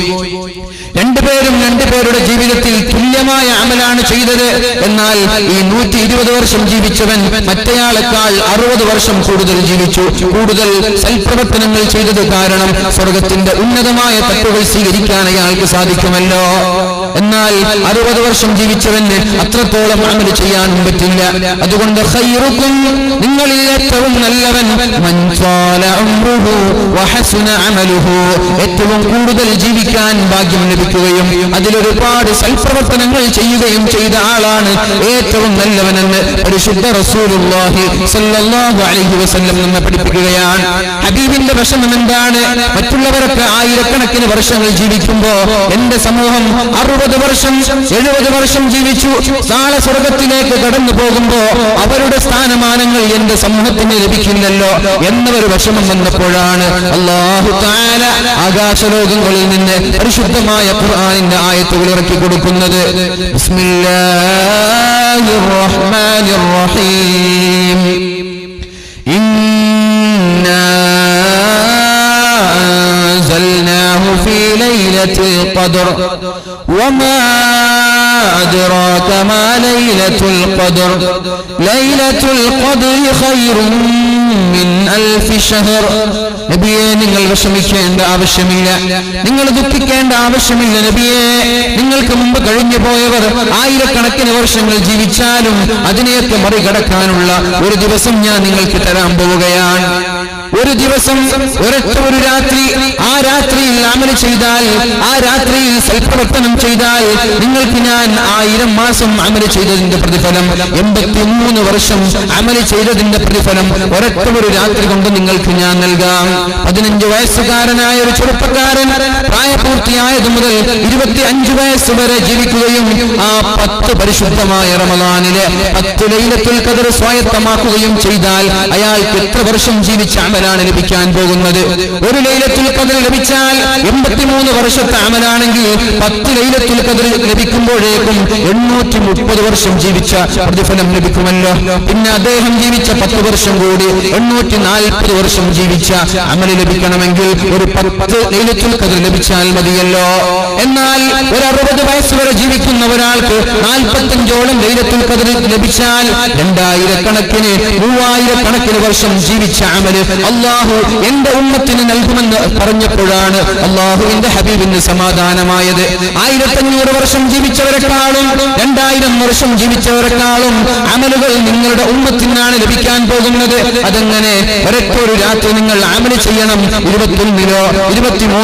രണ്ടുപേരുടെ ജീവിതത്തിൽ തുല്യമായ അമൽ അമലാണ് ചെയ്തത്. എന്നാൽ ഈ 120 വർഷം ജീവിച്ചവൻ മറ്റേയാളെക്കാൾ 60 വർഷം കൂടുതൽ ജീവിച്ചു, കൂടുതൽ സൽപ്രവർത്തനങ്ങൾ ചെയ്തത് കാരണം സ്വർഗത്തിന്റെ ഉന്നതമായ തത്വങ്ങൾ സ്വീകരിക്കാൻ അയാൾക്ക് സാധിക്കുമല്ലോ. എന്നാൽ 60 വർഷം ജീവിച്ചവന് അത്രത്തോളം അമൽ ചെയ്യാനും പറ്റില്ല. അതുകൊണ്ട് ഖൈറുക്കും, നിങ്ങളിൽ ഏറ്റവും നല്ലവൻ മൻ ത്വാല ഉംറുഹു വഹസുന അമലുഹു, ഏറ്റവും കൂടുതൽ ജീവിക്കാൻ ഭാഗ്യം ലഭിക്കുകയും അതിലൊരുപാട് സൽപ്രവർത്തനങ്ങൾ ചെയ്യുകയും ചെയ്ത ആളാണ് ഏറ്റവും നല്ലവനെന്ന് പരിശുദ്ധ റസൂലുള്ളാഹി സ്വല്ലല്ലാഹു അലൈഹി വസല്ലം നമ്മെ പഠിപ്പിക്കുകയാണ്. ഹബീബിന്റെ വിഷമം എന്താണ്? മറ്റുള്ളവരൊക്കെ ആയിരക്കണക്കിന് വർഷങ്ങൾ ജീവിക്കുമ്പോ എന്റെ സമൂഹം 60 വർഷം 70 വർഷം ജീവിച്ചു, നാളെ സ്വർഗത്തിലേക്ക് കടന്നു പോകുമ്പോ അവരുടെ സ്ഥാനമാനങ്ങൾ എന്റെ സമൂഹത്തിന് ലഭിക്കില്ലല്ലോ എന്നൊരു വിഷമം വന്നപ്പോഴാണ് അല്ലാഹു തആല ആകാശലോകങ്ങളിൽ നിന്ന് പരിശുദ്ധമായ ഖുർആനിന്റെ ആയത്തുകൾ ഇറക്കി കൊടുക്കുന്നത്. ബിസ്മില്ലാഹിർ റഹ്മാനിർ റഹീം. ഇന്നാ അൻസൽനാഹു ഫീ ലൈലത്തിൽ ഖദ്ർ വമാ അദ്റാക മാ ലൈലത്തുൽ ഖദ്ർ ലൈലത്തുൽ ഖദ്രി ഖൈറുൻ മിൻ അൽഫി ശഹർ. നബിയെ, നിങ്ങൾ വിഷമിക്കേണ്ട ആവശ്യമില്ല, നിങ്ങൾ ദുഃഖിക്കേണ്ട ആവശ്യമില്ല നബിയെ. നിങ്ങൾക്ക് മുമ്പ് കഴിഞ്ഞു പോയവർ ആയിരക്കണക്കിന് വർഷങ്ങൾ ജീവിച്ചാലും അതിനെയൊക്കെ മറികടക്കാനുള്ള ഒരു ദിവസം ഞാൻ നിങ്ങൾക്ക് തരാൻ പോവുകയാണ്. ഒരു ദിവസം, ഒരൊറ്റ ഒരു രാത്രി, ആ രാത്രിയിൽ അമൽ ചെയ്താൽ, ആ രാത്രിയിൽ സൽപ്രവർത്തനം ചെയ്താൽ നിങ്ങൾക്ക് ഞാൻ 1000 മാസം അമൽ ചെയ്തതിന്റെ പ്രതിഫലം, 83 വർഷം അമൽ ചെയ്തതിന്റെ പ്രതിഫലം ഒരൊറ്റ ഒരു രാത്രി കൊണ്ട് നിങ്ങൾക്ക് ഞാൻ നൽകാം. 15 വയസ്സുകാരനായ ഒരു ചെറുപ്പക്കാരൻ പ്രായപൂർത്തിയായത് മുതൽ 25 വയസ്സ് വരെ ജീവിക്കുകയും ആ 10 പരിശുദ്ധമായ റമളാനിലെ 10 ലൈലത്തുൽ ഖദ്ർ സ്വായത്തമാക്കുകയും ചെയ്താൽ അയാൾക്ക് എത്ര വർഷം ജീവിച്ച അമലാണ് ലഭിക്കാൻ പോകുന്നത്? ഒരു ലൈലത്തുൽ ഖദ്ർ ലഭിച്ചാൽ 83 വർഷത്തെ അമലാണെങ്കിൽ 10 ലൈലത്തുൽ ഖദ്ർ ലഭിക്കുമ്പോഴേക്കും 830 വർഷം ജീവിച്ച പ്രതിഫലം ലഭിക്കുമല്ലോ. പിന്നെ അദ്ദേഹം ജീവിച്ച 10 വർഷം കൂടി 840 വർഷം ജീവിച്ച അമൽ ലഭിക്കണമെങ്കിൽ ഒരു 10 ലൈലത്തുൽ ഖദ്ർ ലഭിച്ചാൽ മതിയല്ലോ. എന്നാൽ ഒരു 60 വയസ്സ് വരെ ജീവിക്കുന്ന ഒരാൾക്ക് 45ഓളം ലൈലത്തുൽ ഖദ്ർ ലഭിച്ചാൽ 2000 കണക്കിന് 3000 കണക്കിന് വർഷം ജീവിച്ച അമൽ അല്ലാഹു എന്റെ ഉമ്മത്തിന് നൽകുമെന്ന് പറഞ്ഞപ്പോഴാണ് അല്ലാഹുവിന്റെ ഹബീബിന് സമാധാനമായത്. 1500 വർഷം ജീവിച്ചവരെക്കാളും 2000 വർഷം ജീവിച്ചവരെക്കാളും അമലുകൾ നിങ്ങളുടെ ഉമ്മത്തിനാണ് ലഭിക്കാൻ പോകുന്നത്. അതെങ്ങനെ? ഒരൊറ്റൊരു രാത്രി നിങ്ങൾ അമൽ ചെയ്യണം. 21ലോ 23ലോ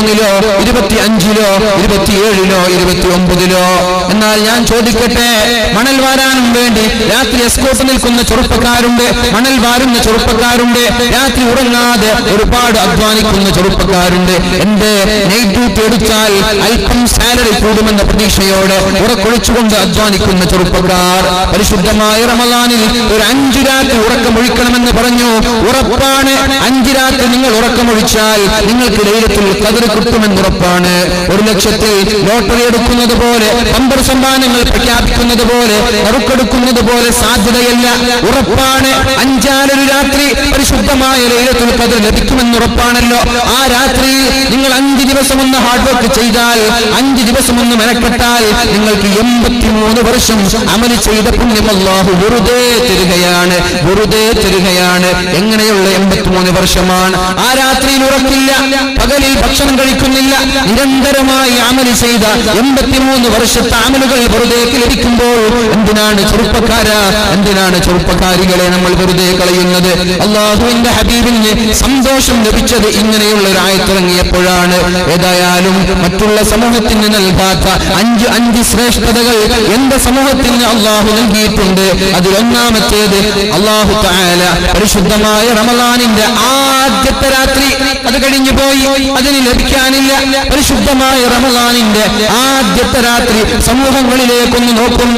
25ലോ 27ലോ 29ലോ. എന്നാൽ ഞാൻ ചോദിക്കട്ടെ, മണൽ വാരാനും വേണ്ടി രാത്രി എസ്കോട്ട് നിൽക്കുന്ന ചെറുപ്പക്കാരുണ്ട്, മണൽ വാരുന്ന ചെറുപ്പക്കാരുണ്ട്, രാത്രി ഉറങ്ങാതെ ഒരുപാട് അധ്വാനിക്കുന്ന ചെറുപ്പക്കാരുണ്ട്. എന്റെ നൈറ്റ് ഡ്യൂട്ടി എടുത്താൽ അല്പം സാലറി കൂടുമെന്ന പ്രതീക്ഷയോടെ ഉറക്കൊഴിച്ചുകൊണ്ട് അധ്വാനിക്കുന്ന ചെറുപ്പക്കാർ പരിശുദ്ധമായ റമളാനിൽ ഒരു 5 രാത്രി ഉറക്കമൊഴിക്കണമെന്ന് പറഞ്ഞു. ഉറപ്പാണ്, 5 രാത്രി നിങ്ങൾ ഉറക്കമൊഴിച്ചാൽ നിങ്ങൾക്ക് ലൈലത്തുൽ ഖദ്ർ കിട്ടുമെന്ന് ഉറപ്പാണ്. 1 ലക്ഷത്തിൽ ലോട്ടറി എടുക്കുന്നത് പോലെ, ബമ്പർ സമ്മാനങ്ങൾ പ്രഖ്യാപിക്കുന്നത് പോലെ, നറുക്കെടുക്കുന്നത് പോലെ സാധ്യതയല്ല. ഉറപ്പാണ്, 5 രാത്രി പരിശുദ്ധമായ ലൈലത്തുൽ ഖദ്ർ ലഭിക്കുമെന്ന് ഉറപ്പാണല്ലോ. ആ രാത്രിയിൽ നിങ്ങൾ 5 ദിവസം ഒന്ന് ഹാർഡ് വർക്ക് ചെയ്താൽ, 5 ദിവസം ഒന്ന് മെനക്കെട്ടാൽ നിങ്ങൾക്ക് 83 വർഷം അമൽ ചെയ്ത പുണ്യം അല്ലാഹു വെറുതെ തരികയാണ്, വെറുതെ തരികയാണ്. എങ്ങനെയുള്ള 83 വർഷമാണ്? ആ രാത്രിയിൽ ഉറക്കില്ല, പകലിൽ ഭക്ഷണം കഴിക്കുന്നില്ല, നിരന്തരമായി അമൽ ചെയ്ത 83 വർഷത്തെ അമലുകൾ വെറുതെ ലഭിക്കുമ്പോൾ എന്തിനാണ് ചെറുപ്പക്കാരാ, എന്തിനാണ് ചെറുപ്പക്കാരികളെ നമ്മൾ വെറുതെ കളയുന്നത്? അല്ലാഹുവിന്റെ ഹബീബിന് സന്തോഷം ലഭിച്ചത് ഇങ്ങനെയുള്ള ഒരു ആയത്തിറങ്ങിയപ്പോഴാണ്. ഏതായാലും മറ്റുള്ള സമൂഹത്തിന് നൽകാത്ത 5 ശ്രേഷ്ഠതകൾ എന്റെ സമൂഹത്തിന് അല്ലാഹു നൽകിയിട്ടുണ്ട്. അതിലൊന്നാമത്തേത് അല്ലാഹു തആല പരിശുദ്ധമായ റമളാനിന്റെ ആദ്യത്തെ രാത്രി അത് കഴിഞ്ഞു പോയി, അതിന് ലഭിക്കാനില്ല. പരിശുദ്ധമായ റമളാനിന്റെ ആദ്യത്തെ രാത്രി സമൂഹങ്ങളിലേക്കൊന്ന് നോക്കും.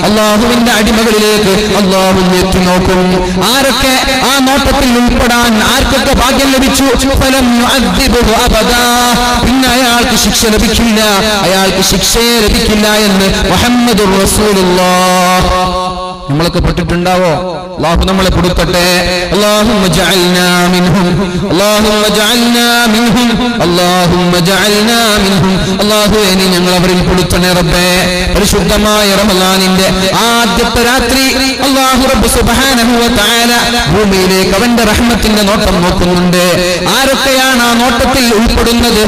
അല്ലാഹുവിന്റെ അടിമകളിലേക്ക് അല്ലാഹു എത്തി നോക്കും. ആരൊക്കെ ആ നോട്ടത്തിൽ ഉൾപ്പെടാൻ ആർക്കൊക്കെ ഭാഗ്യം ലഭിച്ചു? പിന്നെ അയാൾക്ക് ശിക്ഷ ലഭിക്കില്ല, അയാൾക്ക് ശിക്ഷയെ ലഭിക്കില്ല എന്ന് മുഹമ്മദുർ റസൂലുള്ളാഹ്. നമ്മളൊക്കെ പെട്ടിട്ടുണ്ടാവോ? അല്ലാഹു നമ്മളെ കൊടുക്കട്ടെ. അല്ലാഹുമ്മ ജഅൽനാ മിൻഹും, അല്ലാഹുമ്മ ജഅൽനാ മിൻഹും, അല്ലാഹുമ്മ ജഅൽനാ മിൻഹും. അല്ലാഹുവേ, നീ രക്ഷപ്പെടുത്തണേ റബ്ബേ. പരിശുദ്ധമായ റമളാനിന്റെ ആദ്യത്തെ രാത്രി അല്ലാഹു റബ്ബ് സുബ്ഹാനഹു വ തആല ഭൂമിയിലേക്ക് അവന്റെ റഹ്മത്തിന്റെ നോട്ടം നോക്കുന്നുണ്ട്. ആരൊക്കെയാണ് ആ നോട്ടത്തിൽ ഉൾപ്പെടുന്നത്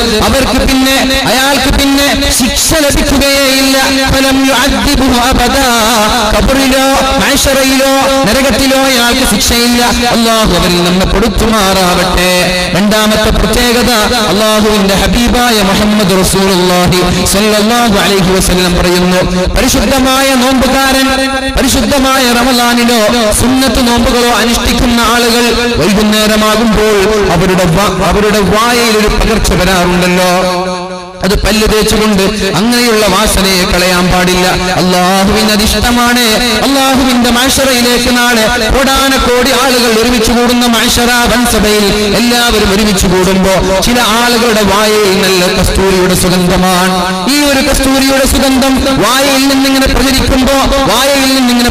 അയാൾക്ക് പിന്നെ ശിക്ഷ ലഭിക്കുകയില്ല. ഫലം യുഅദ്ദിബുഹു അബദാ. ഖബറിലോ മഹ്ശറയിലോ നരകത്തിലോ അയാൾക്ക് ശിക്ഷയില്ല. അല്ലാഹു അവരിൽ നമ്മെ പെടുത്തുമാറാവട്ടെ. രണ്ടാമത്തെ പ്രത്യേകത അല്ലാഹുവിന്റെ ഹബീബായ മുഹമ്മദ് റസൂലുള്ളാഹി സ്വല്ലല്ലാഹു അലൈഹി വസല്ലം പറയുന്നു, പരിശുദ്ധമായ നോമ്പുകാരൻ പരിശുദ്ധമായ റമളാനിലോ സുന്നത്ത് നോമ്പുകളോ അനുഷ്ഠിക്കുന്ന ആളുകൾ വൈകുന്നേരമാകുമ്പോൾ അവരുടെ വായയിൽ ഒരു പകർച്ച വരാറുണ്ടല്ലോ. അത് പല്ല് തേച്ചുകൊണ്ട് അങ്ങനെയുള്ള വാസനയെ കളയാൻ പാടില്ല. അള്ളാഹുവിന് അതിഷ്ടമാണ്. അള്ളാഹുവിന്റെ മഹ്ശറയിലേക്ക് നാളെ കോടാനക്കോടി ആളുകൾ ഒരുമിച്ച് കൂടുന്ന മഹ്ശറ വൻസഭയിൽ എല്ലാവരും ഒരുമിച്ച് കൂടുമ്പോ ചില ആളുകളുടെ വായയിൽ നല്ല കസ്തൂരിയുടെ സുഗന്ധമാണ്. ഈ ഒരു കസ്തൂരിയുടെ സുഗന്ധം വായയിൽ നിന്നിങ്ങനെ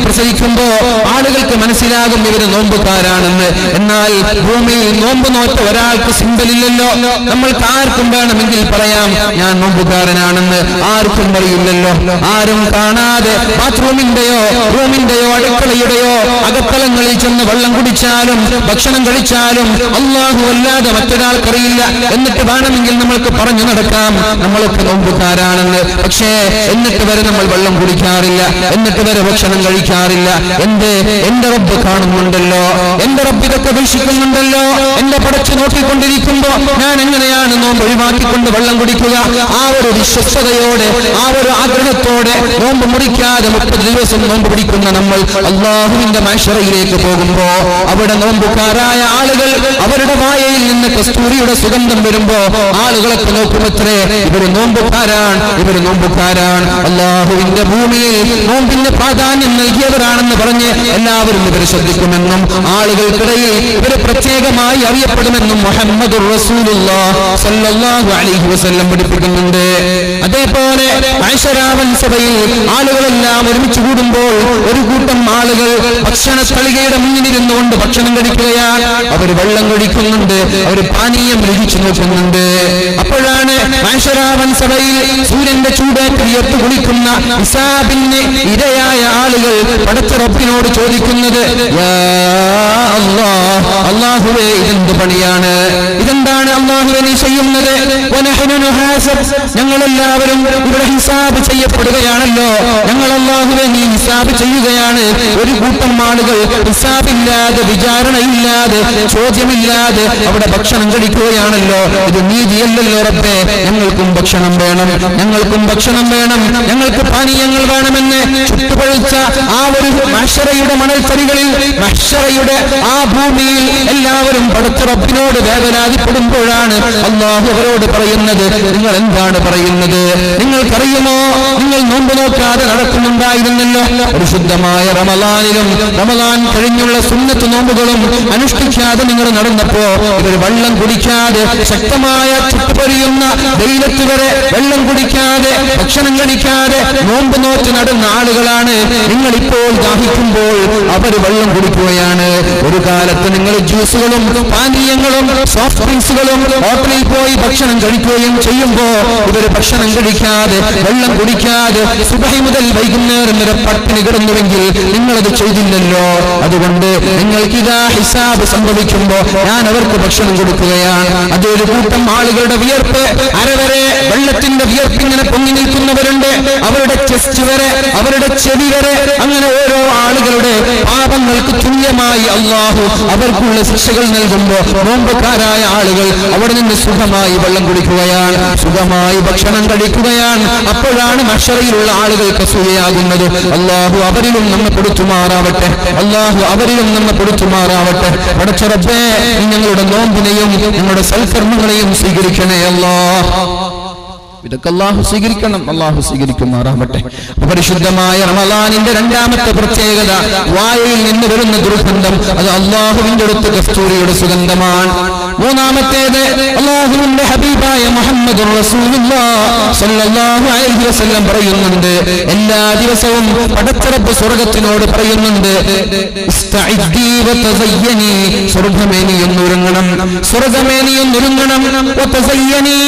പ്രസരിക്കുമ്പോ ആളുകൾക്ക് മനസ്സിലാകും ഇവര് നോമ്പുകാരാണെന്ന്. എന്നാൽ ഭൂമിയിൽ നോമ്പ് നോറ്റ ഒരാൾക്ക് സിമ്പലില്ലല്ലോ. നമ്മൾക്ക് ആർക്കും വേണമെങ്കിൽ പറയാം ഞാൻ നോമ്പുകാരനാണെന്ന്. ആർക്കും അറിയില്ലല്ലോ. ആരും കാണാതെ ബാത്റൂമിന്റെയോ റൂമിന്റെയോ അടുക്കളയുടെയോ അകത്തലങ്ങളിൽ ചെന്ന് വെള്ളം കുടിച്ചാലും ഭക്ഷണം കഴിച്ചാലും അല്ലാഹു അല്ലാതെ മറ്റൊരാൾക്കറിയില്ല. എന്നിട്ട് വേണമെങ്കിൽ നമ്മൾക്ക് പറഞ്ഞു നടക്കാം നമ്മളൊക്കെ നോമ്പുകാരാണെന്ന്. പക്ഷേ എന്നിട്ട് വരെ നമ്മൾ വെള്ളം കുടിക്കാറില്ല, എന്നിട്ട് വരെ ഭക്ഷണം കഴിക്കാറില്ല. എന്റെ റബ്ബ് കാണുന്നുണ്ടല്ലോ, എന്റെ റബ്ബ് ഇതൊക്കെ വീക്ഷിക്കുന്നുണ്ടല്ലോ. എന്റെ പടച്ചു നോക്കിക്കൊണ്ടിരിക്കുമ്പോ ഞാൻ എങ്ങനെയാണ് നോമ്പ് ഒഴിവാക്കിക്കൊണ്ട് വെള്ളം കുടിക്കുക? ആ ഒരു വിശ്വസ്തയോടെ, ആ ഒരു ആഗ്രഹത്തോടെ നോമ്പ് മുറിക്കാതെ 30 ദിവസം നോമ്പ് പിടിക്കുന്ന നമ്മൾ അല്ലാഹുവിന്റെ മഹ്ശറയിലേക്ക് പോകുമ്പോ അവിടെ നോമ്പുകാരായ ആളുകൾ അവരുടെ വായയിൽ നിന്ന് കസ്തൂരിയുടെ സുഗന്ധം വരുമ്പോ ആളുകളൊക്കെ നോക്കുമത്രേ ഇവര് നോമ്പുകാരാണ്. അല്ലാഹുവിന്റെ ഭൂമിയിൽ നോമ്പിന്റെ പ്രാധാന്യം നൽകിയവരാണെന്ന് പറഞ്ഞ് എല്ലാവരും ഇവരെ ശ്രദ്ധിക്കുമെന്നും ആളുകൾക്കിടയിൽ ഇവര് പ്രത്യേകമായി അറിയപ്പെടുമെന്നും മുഹമ്മദുർ റസൂലുള്ളാഹി സ്വല്ലല്ലാഹു അലൈഹി വസല്ലം പഠിപ്പിക്കുന്നുണ്ട്. അതേപോലെ മഹ്ശറാവൻ സഭയിൽ ആളുകളെല്ലാം ഒരുമിച്ച് കൂടുമ്പോൾ ഒരു കൂട്ടം ആളുകൾ ഭക്ഷണ തളികയുടെ മുന്നിലിരുന്നു കൊണ്ട് ഭക്ഷണം കഴിക്കുകയാണ്. അവർ വെള്ളം കഴിക്കുന്നുണ്ട്, അവർ പാനീയം രുചിച്ചു നോക്കുന്നുണ്ട്. അപ്പോഴാണ് മഹ്ശറാവൻ സഭയിൽ സൂര്യന്റെ ചൂടേറ്റ് വിയർത്ത് കുളിക്കുന്ന ഹിസാബിന് ഇരയായ ആളുകൾ പടച്ച റബ്ബിനോട് ചോദിക്കുന്നത്, യാ അല്ലാഹ്, അല്ലാഹുവേ ഇതെന്ത് പണിയാണ്? ഇതെന്താണ് അല്ലാഹുവേ നീ ചെയ്യുന്നത്? ഞങ്ങളെല്ലാവരും ഇവിടെ ഹിസാബ് ചെയ്യപ്പെടുകയാണല്ലോ. ഞങ്ങൾ അല്ലാഹുവേ നീ ഹിസാബ് ചെയ്യുകയാണ്. ഒരു കൂട്ടം ആളുകൾ ഹിസാബില്ലാതെ, വിചാരണയില്ലാതെ, ചോദ്യമില്ലാതെ അവിടെ ഭക്ഷണം കഴിക്കുകയാണല്ലോ. ഇത് നീതിയല്ലല്ലോ റബ്ബേ. ഞങ്ങൾക്കും ഭക്ഷണം വേണം, ഞങ്ങൾക്ക് പാനീയങ്ങൾ വേണമെന്ന് ചുട്ടുപഴുത്ത ആ ഒരു മഹ്ശറയുടെ മണൽത്തരികളിൽ, മഹ്ശറയുടെ ആ ഭൂമിയിൽ എല്ലാവരും പടച്ച റബ്ബിനോട് വേവലാതിപ്പെടുമ്പോഴാണ് അല്ലാഹു അവരോട് പറയുന്നത്, നിങ്ങൾ എന്താണ് പറയുന്നത്? നിങ്ങൾക്കറിയുമോ നിങ്ങൾ നോമ്പ് നോക്കാതെ നടക്കുന്നുണ്ടായിരുന്നല്ലോ. പരിശുദ്ധമായ റമളാനിലും റമളാൻ കഴിഞ്ഞുള്ള സുന്നത്ത് നോമ്പുകളും അനുഷ്ഠിക്കാതെ നിങ്ങൾ നടന്നപ്പോ ഇവർ വെള്ളം കുടിക്കാതെ, ശക്തമായ ചുട്ടുപൊരിയുന്ന വെയിലത്ത് വരെ വെള്ളം കുടിക്കാതെ, ഭക്ഷണം കഴിക്കാതെ നോമ്പ് നോറ്റ് നടന്ന ആളുകളാണ്. നിങ്ങളിപ്പോൾ ദാഹിക്കുമ്പോൾ അവർ വെള്ളം കുടിക്കുകയാണ്. ഒരു കാലത്ത് നിങ്ങൾ ജ്യൂസുകളും പാനീയങ്ങളും സോഫ്റ്റ് ഡ്രിങ്ക്സുകളും ഹോട്ടലിൽ പോയി ഭക്ഷണം കഴിക്കുകയും ചെയ്യുമ്പോ ഇവര് ഭക്ഷണം കഴിക്കാതെ, വെള്ളം കുടിക്കാതെ സുബഹി മുതൽ വൈകുന്നേരം വരെ പട്ടിണി കിടന്നുവെങ്കിൽ നിങ്ങളത് ചെയ്തില്ലല്ലോ. അതുകൊണ്ട് നിങ്ങൾക്കിതാ ഹിസാബ് സംഭവിക്കുമ്പോ ഞാൻ അവർക്ക് ഭക്ഷണം കൊടുക്കുകയാണ്. അതൊരു കൂട്ടം ആളുകളുടെ വിയർപ്പ്, അരവരെ വെള്ളത്തിന്റെ വിയർപ്പിങ്ങനെ പൊങ്ങി നിൽക്കുന്നവരുണ്ട്. അവരുടെ ചെസ്റ്റ് വരെ, അവരുടെ ചെവി വരെ, അങ്ങനെ ഓരോ ആളുകളുടെ പാപങ്ങൾക്ക് തുല്യമായി അല്ലാഹു അവർക്കുള്ള ശിക്ഷകൾ നൽകുമ്പോ നോമ്പുകാരായ ആളുകൾ അവിടെ നിന്ന് സുഖമായി വെള്ളം കുടിക്കുകയാണ്, സുഖമായി ഭക്ഷണം കഴിക്കുകയാണ്. അപ്പോഴാണ് മഹ്ശറയിലുള്ള ആളുകൾക്ക് അസൂയയാകുന്നത്. അല്ലാഹു അവരിലും നമ്മെ പെടുത്തുമാറാവട്ടെ, അല്ലാഹു അവരിലും നമ്മെ പെടുത്തുമാറാവട്ടെ. പടച്ച റബ്ബേ, ഞങ്ങളുടെ നോമ്പിനെയും ഞങ്ങളുടെ സൽക്കർമ്മങ്ങളെയും സ്വീകരിക്കണേ അല്ലാഹ്. ഇതൊക്കെ അല്ലാഹു സ്വീകരിക്കണം, അല്ലാഹു സ്വീകരിക്കുമാറാവട്ടെ. പരിശുദ്ധമായ റമളാനിന്റെ രണ്ടാമത്തെ പ്രത്യേകത വായയിൽ നിന്ന് വരുന്ന ദുർഗന്ധം, അത് അല്ലാഹുവിന്റെ അടുത്ത് കസ്തൂരിയുടെ സുഗന്ധമാണ്. മൂന്നാമത്തേത് അല്ലാഹുവിന്റെ ഹബീബായ മുഹമ്മദുർ റസൂലുള്ളാഹി സ്വല്ലല്ലാഹു അലൈഹി വസല്ലം പറയുന്നുണ്ട്, എല്ലാ ദിവസവും പടച്ച റബ്ബ് സ്വർഗ്ഗത്തിനോട് പറയുന്നുണ്ട്, ഇസ്തഇദ്ദി വതസയ്യനി, സ്വർഗ്ഗമേ നീ ഒന്നൊരുങ്ങണം, സ്വർഗ്ഗമേ നീ ഒന്നൊരുങ്ങണം, വതസയ്യനി,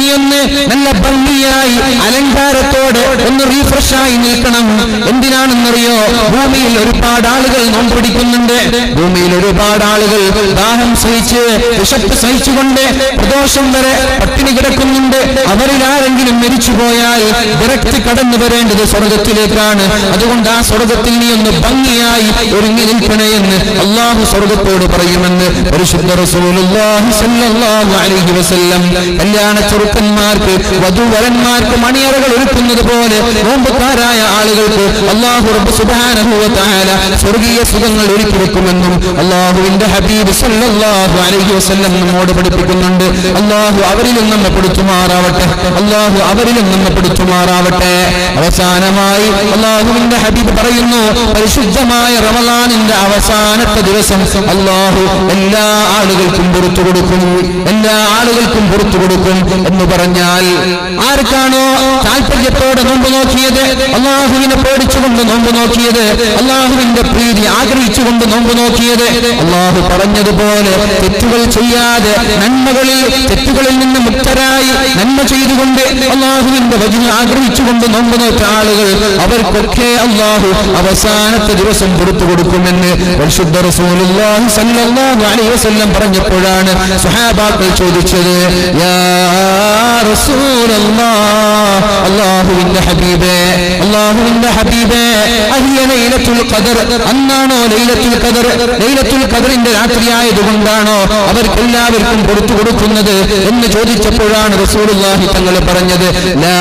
നീ ഒന്ന് നല്ല ഭംഗിയായി അലങ്കാരത്തോടെ ആരോഗ്യത്തോടെ ഒന്ന് റീഫ്രഷായി നിൽക്കണം. എന്തിനാണെന്നറിയോ? ഭൂമിയിൽ ഒരുപാട് ആളുകൾ നോമ്പ് പിടിക്കുന്നുണ്ട്. ഭൂമിയിൽ ഒരുപാട് ആളുകൾ ദാഹം സഹിച്ച് വിശപ്പ് സഹിച്ചുകൊണ്ട് പ്രദോഷം വരെ പട്ടിണി കിടക്കുന്നുണ്ട്. അവരിൽ ആരെങ്കിലും മരിച്ചുപോയാൽ ഡയറക്റ്റ് കടന്നു വരേണ്ടത് സ്വർഗത്തിലേക്കാണ്. അതുകൊണ്ട് ആ സ്വർഗത്തിൽ നീ ഒന്ന് ഭംഗിയായി ഒരുങ്ങി നിൽക്കണേ എന്ന് അള്ളാഹു സ്വർഗത്തോട് പറയുമെന്ന് പരിശുദ്ധ റസൂലുള്ളാഹി സ്വല്ലല്ലാഹു അലൈഹി വസല്ലം കല്യാണ ചെറുക്കന്മാർക്ക് വധുവരന്മാർക്ക് മണിയറകൾ ഒരുക്കുന്നത് പോലെ നോമ്പുകാരായ ആളുകൾക്ക് അള്ളാഹു റബ്ബ് സുബ്ഹാനഹു വ തആല സ്വർഗീയ സുഖങ്ങൾ ഒരുക്കി വെക്കുമെന്നും അള്ളാഹുവിന്റെ ഹബീബ് സ്വല്ലല്ലാഹു അലൈഹി വസല്ലം നമ്മോട് പഠിപ്പിക്കുന്നുണ്ട്. അള്ളാഹു അവരിലും നമ്മെ പെടുത്തുമാറാവട്ടെ. അള്ളാഹു അവരിലും നമ്മെ പെടുത്തുമാറാവട്ടെ. അവസാനമായി അള്ളാഹുവിന്റെ ഹബീബ് പറയുന്നു, പരിശുദ്ധമായ റമളാനിന്റെ അവസാനത്തെ ദിവസം അള്ളാഹു എല്ലാ ആളുകൾക്കും പുറത്തു കൊടുക്കും. എല്ലാ ആളുകൾക്കും പുറത്തു കൊടുക്കും എന്ന് പറഞ്ഞാൽ ആർക്കാണോ താല്പര്യത്തോടെ നോമ്പ് നോക്കിയത്, അള്ളാഹുവിനെ പേടിച്ചുകൊണ്ട് നോമ്പ് നോക്കിയത്, അള്ളാഹുവിന്റെ പ്രീതി ആഗ്രഹിച്ചുകൊണ്ട് നോമ്പ് നോക്കിയത്, അള്ളാഹു പറഞ്ഞതുപോലെ തെറ്റുകൾ ചെയ്യാതെ തെറ്റുകളിൽ നിന്ന് മുക്തരായി നന്മ ചെയ്തുകൊണ്ട് അള്ളാഹുവിന്റെ വചനം ആഗ്രഹിച്ചുകൊണ്ട് നോമ്പ് നോറ്റ ആളുകൾ, അവർക്കൊക്കെ അള്ളാഹു അവസാനത്തെ ദിവസം പുറത്തു കൊടുക്കുമെന്ന് പരിശുദ്ധ റസൂലുള്ളാഹി സ്വല്ലല്ലാഹു അലൈഹി വസല്ലം പറഞ്ഞപ്പോഴാണ് സ്വഹാബാക്കൾ ചോദിച്ചത്, യാ റസൂലല്ലാഹ്, അല്ലാഹുവിന്റെ ഹബീബേ, അല്ലാഹുവിന്റെ ഹബീബേ, അഹിയ ലൈലത്തുൽ ഖദർ, അന്നാണോ ലൈലത്തുൽ ഖദർ? ലൈലത്തുൽ ഖദറിന്റെ രാത്രിയായതുകൊണ്ടാണോ അവർക്കെല്ലാവർക്കും പുറത്തു കൊടുക്കുന്നത് എന്ന് ചോദിച്ചപ്പോഴാണ് റസൂലുള്ളാഹി തങ്ങൾ പറഞ്ഞത്, ലാ,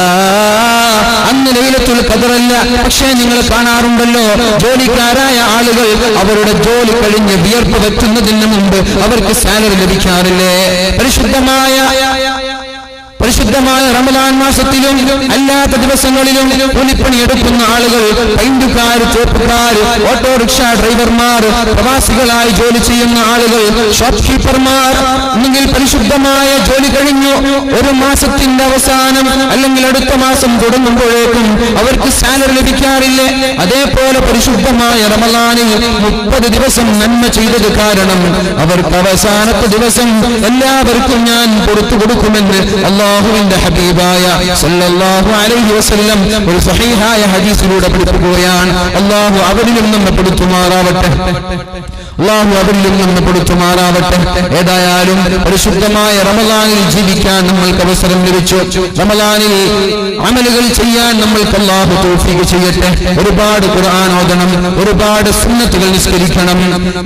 അന്ന് ലൈലത്തുൽ ഖദറല്ല. പക്ഷേ നിങ്ങൾ കാണാറുണ്ടല്ലോ, ജോലിക്കാരായ ആളുകൾ അവരുടെ ജോലി കഴിഞ്ഞ് വിയർപ്പ് വെക്കുന്നതിന് മുമ്പ് അവർക്ക് സാലറി ലഭിക്കാറില്ലേ? പരിശുദ്ധമായ റമളാൻ മാസത്തിലും അല്ലാത്ത ദിവസങ്ങളിലും കൂലിപ്പണി എടുക്കുന്ന ആളുകൾ, പെയിന്റുകാർ, ചോപ്പുകാർ, ഓട്ടോറിക്ഷ ഡ്രൈവർമാർ, പ്രവാസികളായി ജോലി ചെയ്യുന്ന ആളുകൾ, ഷോപ്പ് കീപ്പർമാർ, അല്ലെങ്കിൽ പരിശുദ്ധമായ ജോലി കഴിഞ്ഞു ഒരു മാസത്തിന്റെ അവസാനം അല്ലെങ്കിൽ അടുത്ത മാസം തുടങ്ങുമ്പോഴേക്കും അവർക്ക് സാലറി ലഭിക്കാറില്ലേ? അതേപോലെ പരിശുദ്ധമായ റമളാനിൽ 30 ദിവസം നന്മ ചെയ്തത് കാരണം അവർക്ക് അവസാനത്തെ ദിവസം എല്ലാവർക്കും ഞാൻ പുറത്തു കൊടുക്കുമെന്ന് അല്ലാഹുവിന്റെ ഹബീബായ സല്ലല്ലാഹു അലൈഹി വസല്ലം ഒരു സഹീഹായ ഹദീസിലൂടെ പഠിപ്പിക്കുകയാണ്. അല്ലാഹു അവരിലും നമ്മെ പെടുത്തുമാറാവട്ടെ. അല്ലാഹു അവരിലും നമ്മെ പെടുത്തുമാറാവട്ടെ. ഏതായാലും പരിശുദ്ധമായ റമളാനിൽ ജീവിക്കാൻ നമ്മൾക്ക് അവസരം ലഭിച്ചു. റമളാനിൽ അമലുകൾ ചെയ്യാൻ നമ്മൾക്ക് അല്ലാഹു തൗഫീഖ് ചെയ്യട്ടെ. ഒരുപാട് ഖുർആൻ ഓതണം, ഒരുപാട് സുന്നത്തുകൾ നിസ്കരിക്കണം.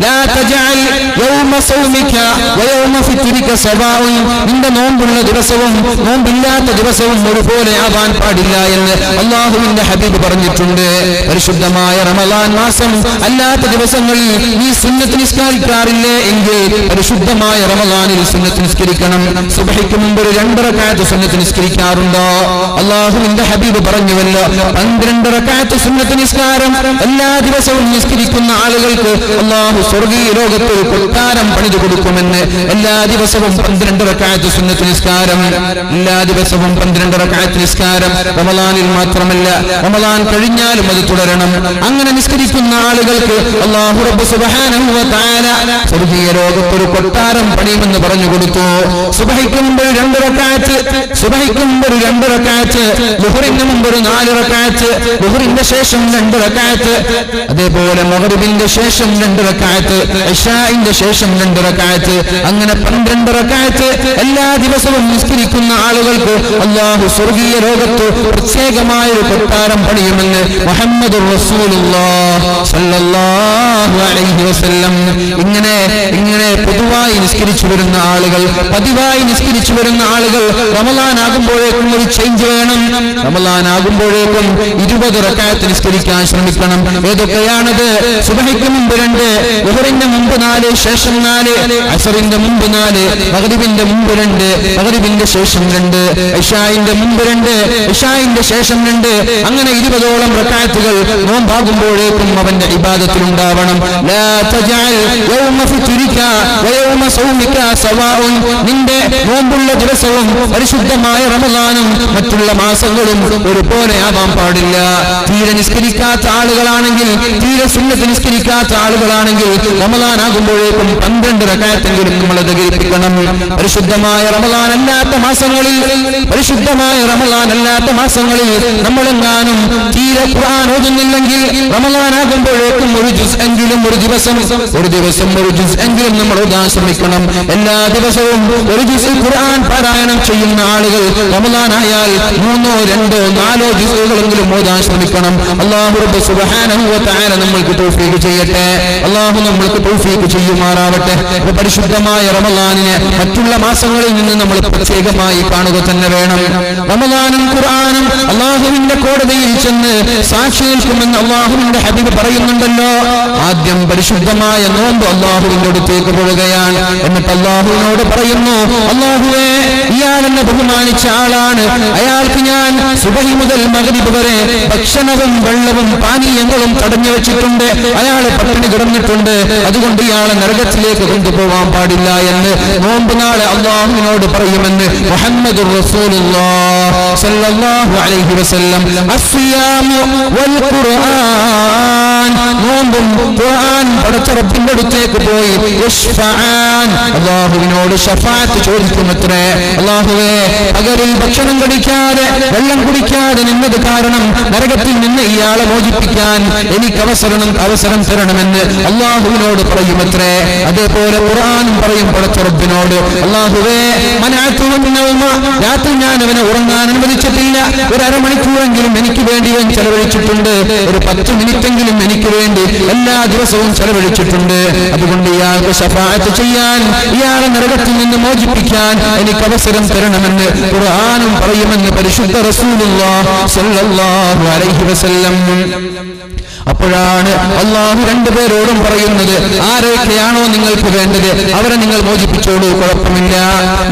ലാ തജഅൽ യൗമ സൗമിക വയൗമ ഫിത്രിക സവാഉൻ, നിന്റെ നോമ്പുള്ള ദിവസവും നോമ്പില്ലാത്ത ദിവസവും ഒരുപോലെ ആവാൻ പാടില്ല എന്ന് അല്ലാഹുവിന്റെ ഹബീബ് പറഞ്ഞിട്ടുണ്ട്. പരിശുദ്ധമായ റമളാൻ മാസം അല്ലാത്ത ദിവസങ്ങളിൽ നീ സുന്നത്ത് നിസ്കരിക്കാറില്ലേ എങ്കിൽ പരിശുദ്ധമായ റമളാനിൽ സുന്നത്ത് നിസ്കരിക്കണം. സുബ്ഹിക്ക് മുമ്പ് 2 റക്അത്ത് സുന്നത്ത് നിസ്കരിക്കാറുണ്ടോ? അല്ലാഹുവിന്റെ ഹബീബ് പറഞ്ഞുവല്ലോ, 12 റക്അത്ത് സുന്നത്ത് നിസ്കാരം എല്ലാ ദിവസവും നിസ്കരിക്കുന്ന ആളുകൾക്ക് അല്ലാഹു സ്വർഗീയ ലോകത്ത് ഒരു കൊട്ടാരം പണിതു കൊടുക്കുമെന്ന്. എല്ലാ ദിവസവും 12 റക്അത്ത് സുന്നത്ത് നിസ്കാരം, എല്ലാ ദിവസവും 12 റക്അത്ത് നിസ്കാരം. റമളാനിൽ മാത്രമല്ല, റമളാൻ കഴിഞ്ഞാലും അത് തുടരണം. അങ്ങനെ നിസ്കരിക്കുന്ന ആളുകൾക്ക് അല്ലാഹു റബ്ബ് സുബ്ഹാനഹു വ തആല സ്വർഗീയ ലോകത്ത് ഒരു കൊട്ടാരം പണിയുമെന്ന് പറഞ്ഞു കൊടുത്തു. സുബ്ഹിക്ക് മുമ്പ് 2 റക്അത്ത്, സുബ്ഹിക്ക് മുമ്പ് 2 റക്അത്ത്, ളുഹറിന് മുമ്പ് 4 റക്അത്ത്, ളുഹറിന്റെ ശേഷം 2 റക്അത്ത്, അതേപോലെ മഗ്രിബിന്റെ ശേഷം 2 റക്അത്ത്, ഇശാഇന്റെ ശേഷം 2 റക്അത്ത്, അങ്ങനെ 12 റക്അത്ത് എല്ലാ ദിവസവും നിസ്കരിക്കുന്ന ആളുകൾക്ക് അല്ലാഹു സ്വർഗീയ ലോകത്ത് പ്രത്യേകമായ ഒരു കൊട്ടാരം പണിയുമെന്ന് മുഹമ്മദുർ റസൂലുള്ളാഹി സ്വല്ലല്ലാഹു അലൈഹി വസല്ലം. ഇങ്ങനെ പൊതുവായി നിസ്കരിച്ചു വരുന്ന ആളുകൾ, പതിവായി നിസ്കരിച്ചു വരുന്ന ആളുകൾ റമളാൻ ആകുമ്പോഴേക്കും ഒരു ചേഞ്ച് വേണം. റമളാൻ ആകുമ്പോഴേക്കും 20 റക്അത്ത് നിസ്കരിക്കാൻ ശ്രമിക്കണം. ഏതൊക്കെയാണത്? സുബ്ഹിക്ക് മുമ്പ് 2, ളുഹറിന്റെ മുമ്പ് 4, ശേഷം 4, അസ്റിന്റെ മുമ്പ് 4, മഗ്രിബിന്റെ മുമ്പ് 2, മഗ്രിബിന്റെ ശേഷം 2, ഇശാഇന്റെ മുമ്പ് 2, ഇശാഇന്റെ ശേഷം 2, അങ്ങനെ 20ഓളം റക്അത്തുകൾ നോമ്പാകുമ്പോഴേക്കും അവന്റെ ഇബാദത്തിൽ ഉണ്ടാവണം. ലാ തജഅൽ യൗമ ഫിത്രിക വയൗമ സൗമിക സവാഉൻ. നിന്റെ നോമ്പുള്ള ദിവസവും പരിശുദ്ധമായ റമളാനും മറ്റുള്ള മാസങ്ങളും ഒരുപോലെ ആവാൻ പാടില്ല. തീരെ നിസ്കരിക്കാത്ത ആളുകളാണെങ്കിൽ, തീരെ സുന്നത്ത് നിസ്കരിക്കാത്ത ആളുകളാണെങ്കിൽ റമളാൻ ആകുമ്പോഴേക്കും 12 റക്അത്തെങ്കിലും നമ്മൾ ദഹിപ്പിക്കണം. പരിശുദ്ധമായ റമളാൻ അല്ലാത്ത മാസങ്ങളിൽ നമ്മളെങ്ങാനും തീരെ ഖുർആൻ ഓതുന്നില്ലെങ്കിൽ റമളാൻ ആകുമ്പോഴേക്കും ഒരു ജുസ് എങ്കിലും ഒരു ദിവസം ഒരു ജുസ് എങ്കിലും നമ്മൾ ഓതാൻ ശ്രമിക്കണം. എല്ലാ ദിവസവും ഒരു ജുസ് ഖുർആൻ പാരായണം ചെയ്യുന്ന ആളുകൾ റമളാൻ ആയാൽ 3, 2, 4 ജുസുകളെങ്കിലും ഓതാൻ ശ്രമിക്കണം. അല്ലാഹു റബ്ബ് സുബ്ഹാനഹു വ തആല നമ്മൾക്ക് തൗഫീഖ് ചെയ്യട്ടെ. അല്ലാഹു നമ്മൾക്ക് തൗഫീഖ് ചെയ്യുമാറാവട്ടെ. പരിശുദ്ധമായ റമളാനിനെ മറ്റുള്ള മാസങ്ങളിൽ നിന്ന് നമ്മൾ പ്രത്യേകമായി കാണുക തന്നെ വേണം. റമളാനും ഖുർആനും അല്ലാഹുവിന്റെ കോടതിയിൽ ചെന്ന് സാക്ഷി നിൽക്കുമെന്ന് അല്ലാഹുവിന്റെ ഹബീബ് പറയുന്നുണ്ടല്ലോ. ആദ്യം പരിശുദ്ധമായ നോമ്പ് അല്ലാഹുവിന്റെ അടുത്തേക്ക് പോവുകയാണ്. എന്നിട്ട് അല്ലാഹുവിനോട് പറയുന്നു, അല്ലാഹുവേ, ഇയാൾ എന്നെ ബഹുമാനിച്ച ആളാണ്, അയാൾക്ക് ഞാൻ സുബഹി മുതൽ മഗ്രിബ് വരെ ഭക്ഷണവും വെള്ളവും പാനീയങ്ങളും തടഞ്ഞു വെച്ചിട്ടുണ്ട്, അയാളെ പട്ടിണി കിടന്നിട്ടുണ്ട്, അതുകൊണ്ട് ഇയാളെ നരകത്തിലേക്ക് കൊണ്ടുപോകാൻ പാടില്ല എന്ന് നോമ്പ് നാളെ അല്ലാഹുവിനോട് പറയുമെന്ന് മുഹമ്മദുർ റസൂലുള്ളാഹി സ്വല്ലല്ലാഹു അലൈഹി വസല്ലം. അസ്സിയാമു വൽ ഖുർആൻ, നോമ്പും ഖുർആൻ പടച്ച റബ്ബിന്റെ അടുത്തേക്ക് പോയി യശ്ഫഅൻ, അല്ലാഹുവിനോട് ശഫാഅത്ത് ചോദിക്കുമത്രേ. അല്ലാഹുവേ, പകലിൽ ഭക്ഷണം കഴിക്കാതെ വെള്ളം കുടിക്കാതെ നിന്നത് കാരണം നരകത്തിൽ നിന്ന് ഇയാളെ മോചിപ്പിക്കാൻ എനിക്ക് അവസരം തരണമെന്ന് അല്ലാഹുവിനോട് പറയുമത്രേ. അതേപോലെ ഖുർആനും പറയും പടച്ച റബ്ബിനോട്, അല്ലാഹുവേ, രാത്രി ഞാൻ അവനെ ഉറങ്ങാൻ അനുവദിച്ചിട്ടില്ല, ഒരു അരമണിക്കൂറെങ്കിലും എനിക്ക് വേണ്ടി അവൻ ചെലവഴിച്ചിട്ടുണ്ട്, ഒരു 10 മിനിറ്റെങ്കിലും എനിക്ക് വേണ്ടി എല്ലാ ദിവസവും ചെലവഴിച്ചിട്ടുണ്ട്, അതുകൊണ്ട് ഇയാൾക്ക് ശഫാഅത്ത് ചെയ്യാൻ, ഇയാളെ നരകത്തിൽ നിന്ന് മോചിപ്പിക്കാൻ എനിക്ക് അവസരം തരണമെന്ന് ഖുർആനും പറയുമെന്ന് പരിശുദ്ധ റസൂലുള്ളാഹി സ്വല്ലല്ലാഹു അലൈഹി വസല്ലം. അപ്പോഴാണ് അല്ലാഹു 2 പേരോടും പറയുന്നത്, ആരൊക്കെയാണോ നിങ്ങൾക്ക് വേണ്ടത് അവരെ നിങ്ങൾ മോചിപ്പിച്ചോളൂ, കുഴപ്പമില്ല.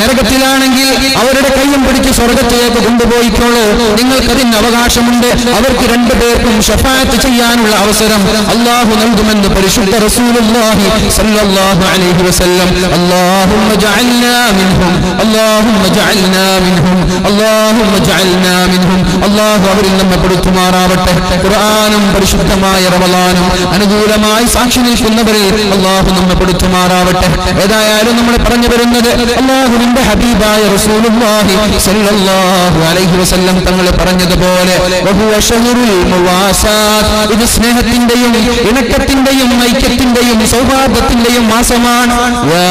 നരകത്തിലാണെങ്കിൽ അവരുടെ കയ്യും പിടിച്ച് സ്വർഗത്തിലേക്ക് കൊണ്ടുപോയിക്കോളൂ, നിങ്ങൾക്കതിന് അവകാശമുണ്ട്. അവർക്ക് 2 പേർക്കും ശഫാഅത്ത് ചെയ്യാനുള്ള അവസരം അല്ലാഹു നൽകുമെന്ന് പരിശുദ്ധ റസൂലുള്ളാഹി സ്വല്ലല്ലാഹു അലൈഹി വസല്ലം. അല്ലാഹുമ്മ ജഅൽനാ മിൻഹും, അല്ലാഹുമ്മ ജഅൽനാ മിൻഹും, അല്ലാഹുമ്മ ജഅൽനാ മിൻഹും. അല്ലാഹു അവരിൽ നമ്മെ പെടുത്തുമാറാവട്ടെ. ഖുർആനും പരിശുദ്ധമായ റമളാനും അനുകൂലമായി സാക്ഷി നിൽക്കുന്നവരിൽ അല്ലാഹു നമ്മെ പെടുത്തുമാറാവട്ടെ. ഏതായാലും നമ്മൾ പറഞ്ഞു വരുന്നത് അല്ലാഹുവിന്റെ ഹബീബായ റസൂലുള്ളാഹി സ്വല്ലല്ലാഹു അലൈഹി വസല്ലം തങ്ങൾ പറഞ്ഞതുപോലെ വഹുവ ശഹറുൽ മുവാസാത്ത്, ഇത് സ്നേഹത്തിന്റെയും ഇണക്കത്തിന്റെയും ഐക്യത്തിന്റെയും സൗഹാർദ്ദത്തിന്റെയും മാസമാണ്. യാ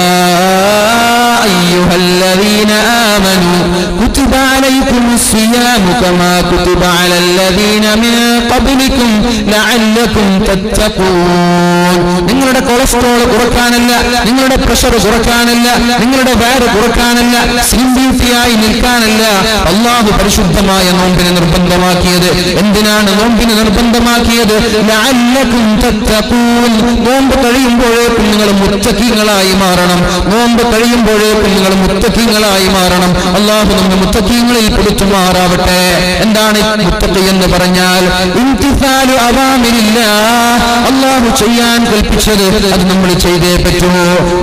അയ്യുഹല്ലദീന ആമനൂ കുതിബ അലൈക്കുമുസ് സിയാമു കമാ കുതിബ അലല്ലദീന മിൻ ഖബ്ലിക്കും ലഅല്ലകും തത്തഖൂൻ. നിങ്ങളുടെ കൊളസ്ട്രോൾ കുറയ്ക്കാനല്ല, നിങ്ങളുടെ പ്രഷർ കുറയ്ക്കാനല്ല, നിങ്ങളുടെ വയറ് കുറയ്ക്കാനല്ല, സ്ലിം ബ്യൂട്ടിയായി നിൽക്കാനല്ല അല്ലാഹു പരിശുദ്ധമായ നോമ്പിനെ നിർബന്ധമാക്കിയത്. എന്തിനാണ് നോമ്പിനെ നിർബന്ധമാക്കിയത്? ലഅല്ലകും തത്തഖൂൻ. നോമ്പ് കഴിയുമ്പോഴേക്കും നിങ്ങൾ മുത്തഖീങ്ങളായി മാറണം. നോമ്പ് കഴിയുമ്പോഴേക്കും നിങ്ങൾ മുത്തഖീങ്ങളായി മാറണം. അല്ലാഹു നമ്മെ മുത്തഖീങ്ങളിൽ പെടുത്തുമാറാവട്ടെ. എന്താണ് മുത്തഖി എന്ന് പറഞ്ഞാൽ? ഇംതിസാലു അവാമിരില്ലാഹ്, അല്ലാഹു ചെയ്യാൻ കൽപ്പിച്ചത് അത് നമ്മൾ ചെയ്തേ പറ്റൂ.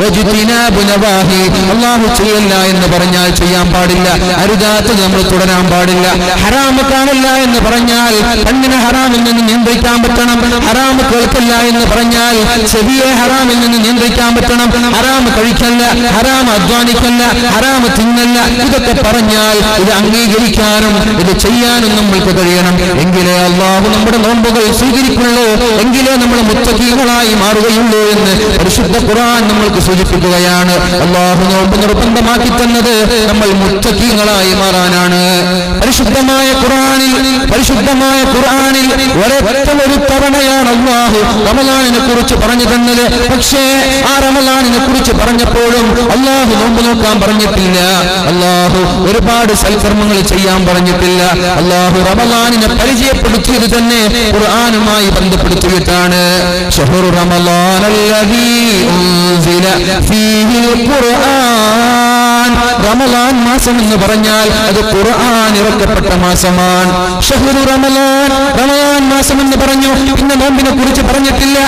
വജ്തിനാബു നവാഹി, അല്ലാഹു ചെയ്യല്ല എന്ന് പറഞ്ഞാൽ ചെയ്യാൻ പാടില്ല, അരുതാത്തത് നമ്മൾ തുടരാൻ പാടില്ല. ഹറാമ് കാണില്ല എന്ന് പറഞ്ഞാൽ കണ്ണിനെ ഹറാമിൽ നിന്ന് നിയന്ത്രിക്കാൻ പറ്റണം. ഹറാമ് കേൾക്കില്ല എന്ന് പറഞ്ഞാൽ ചെവിയെ ഹറാമിൽ നിന്ന് നിയന്ത്രിക്കാൻ പറ്റണം. ഹറാമ് കഴിക്കല്ല, ഹറാമ് അധ്വാനിക്കല്ല, ഹറാമ് തിന്നല്ല, ഇതൊക്കെ പറഞ്ഞാൽ ഇത് അംഗീകരിക്കാനും ഇത് ചെയ്യാനും നമ്മൾക്ക് കഴിയണം. എങ്കിലേ അല്ലാഹു നമ്മുടെ നോമ്പുകൾ സ്വീകരിക്കുള്ളൂ, എങ്കിലേ നമ്മൾ മുത്തഖീങ്ങളായി മാറുകയുള്ളൂ എന്ന് പരിശുദ്ധ ഖുർആൻ നമ്മൾക്ക് സൂചിപ്പിക്കുകയാണ്. അല്ലാഹു നോമ്പ് നിർബന്ധമാക്കി തന്നത് നമ്മൾ മുത്തഖീങ്ങളായി മാറാനാണ്. പരിശുദ്ധമായ ഖുർആനിൽ ഒരു തവണയാണ് അല്ലാഹു റമളാനിനെ കുറിച്ച് പറഞ്ഞു തന്നത്. പക്ഷേ ആ റമളാനിനെ കുറിച്ച് പറഞ്ഞപ്പോഴും അല്ലാഹു നോമ്പ് നോക്കാൻ പറഞ്ഞിട്ടില്ല, അല്ലാഹു ഒരുപാട് സൽക്കർമ്മങ്ങൾ ചെയ്യാൻ പറഞ്ഞിട്ടില്ല. അല്ലാഹു റമളാനിനെ പരിചയപ്പെടുത്തിയത് തന്നെ ഖുർആനുമായി ബന്ധപ്പെടുത്തിയിട്ടാണ്. ശഹ്റു റമളാനല്ലദീ ഉൻസില ഫീഹിൽ ഖുർആൻ. റമളാൻ മാസം എന്ന് പറഞ്ഞാൽ അത് ഖുർആൻ ഇറക്കപ്പെട്ട മാസമാണ്. ഷഹ്റു റമളാൻ, റമളാൻ മാസം എന്ന് പറഞ്ഞു. പിന്നെ നോമ്പിനെ കുറിച്ച് പറഞ്ഞിട്ടില്ല,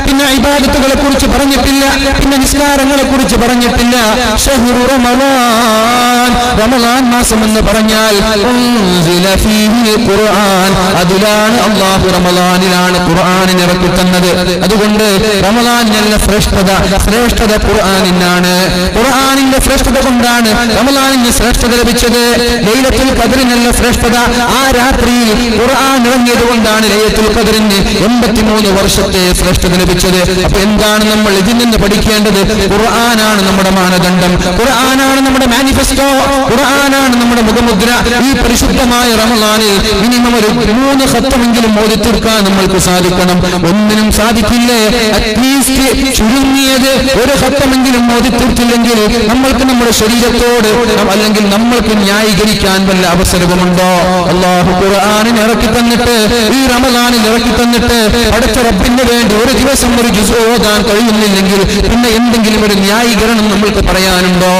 പിന്നെ ഇബാദത്തുകളെ കുറിച്ച് പറഞ്ഞിട്ടില്ല, പിന്നെ നിസ്കാരങ്ങളെ കുറിച്ച് പറഞ്ഞിട്ടില്ല. ഷഹ്റു റമളാൻ, റമളാൻ മാസം എന്ന് പറഞ്ഞാൽ ഉൻസില ഫീഹി ഖുർആൻ, അതിലാണ് അല്ലാഹു റമളാനിലാണ് ഖുർആനിനെ ഇറക്കി തന്നത്. അതുകൊണ്ട് റമളാനിനുള്ള ശ്രേഷ്ഠത ഖുർആനിനാണ്. ഖുർആനിന്റെ ശ്രേഷ്ഠത കൊണ്ടാണ് റമളാനിന് ശ്രേഷ്ഠത ലഭിച്ചത്. ലൈലത്തുൽ ഖദ്റിനുള്ള ശ്രേഷ്ഠത ആ രാത്രിയിൽ ഖുർആൻ ഇറങ്ങിയത് കൊണ്ടാണ് ലൈലത്തുൽ ഖദ്റിന് 83 വർഷത്തെ ശ്രേഷ്ഠത ലഭിച്ചത്. അപ്പൊ എന്താണ് നമ്മൾ ഇതിൽ നിന്ന് പഠിക്കേണ്ടത്? ഖുർആനാണ് നമ്മുടെ മാനദണ്ഡം, ഖുർആനാണ് നമ്മുടെ മാനിഫെസ്റ്റോ, ഖുർആനാണ് നമ്മുടെ മുഖമുദ്ര. ഈ പരിശുദ്ധമായ റമളാനിൽ മിനിമം ഒരു 3 ഖത്തമെങ്കിലും ഓതി തീർക്കാൻ നമ്മൾക്ക് സാധിക്കണം. ഒന്നിനും സാധിക്കില്ലേ? അറ്റ്ലീസ്റ്റ് ചുരുങ്ങിയത് ഒരു ഖത്തമെങ്കിലും ഓതി തീർത്തില്ലെങ്കിൽ നമ്മൾക്ക് നമ്മുടെ ശരീരത്തോട് അല്ലെങ്കിൽ നമ്മൾക്ക് ന്യായീകരിക്കാൻ വല്ല അവസരവുമുണ്ടോ? അല്ലാഹു ഖുർആനിനെ ഇറക്കി തന്നിട്ട്, ഈ റമളാനിൽ ഇറക്കി തന്നിട്ട് പടച്ച റബ്ബിന് വേണ്ടി ഒരു ദിവസം ഒരു ജുസ് ഓതാൻ കഴിയുന്നില്ലെങ്കിൽ പിന്നെ എന്തെങ്കിലും ഒരു ന്യായീകരണം നമ്മൾക്ക് പറയാനുണ്ടോ?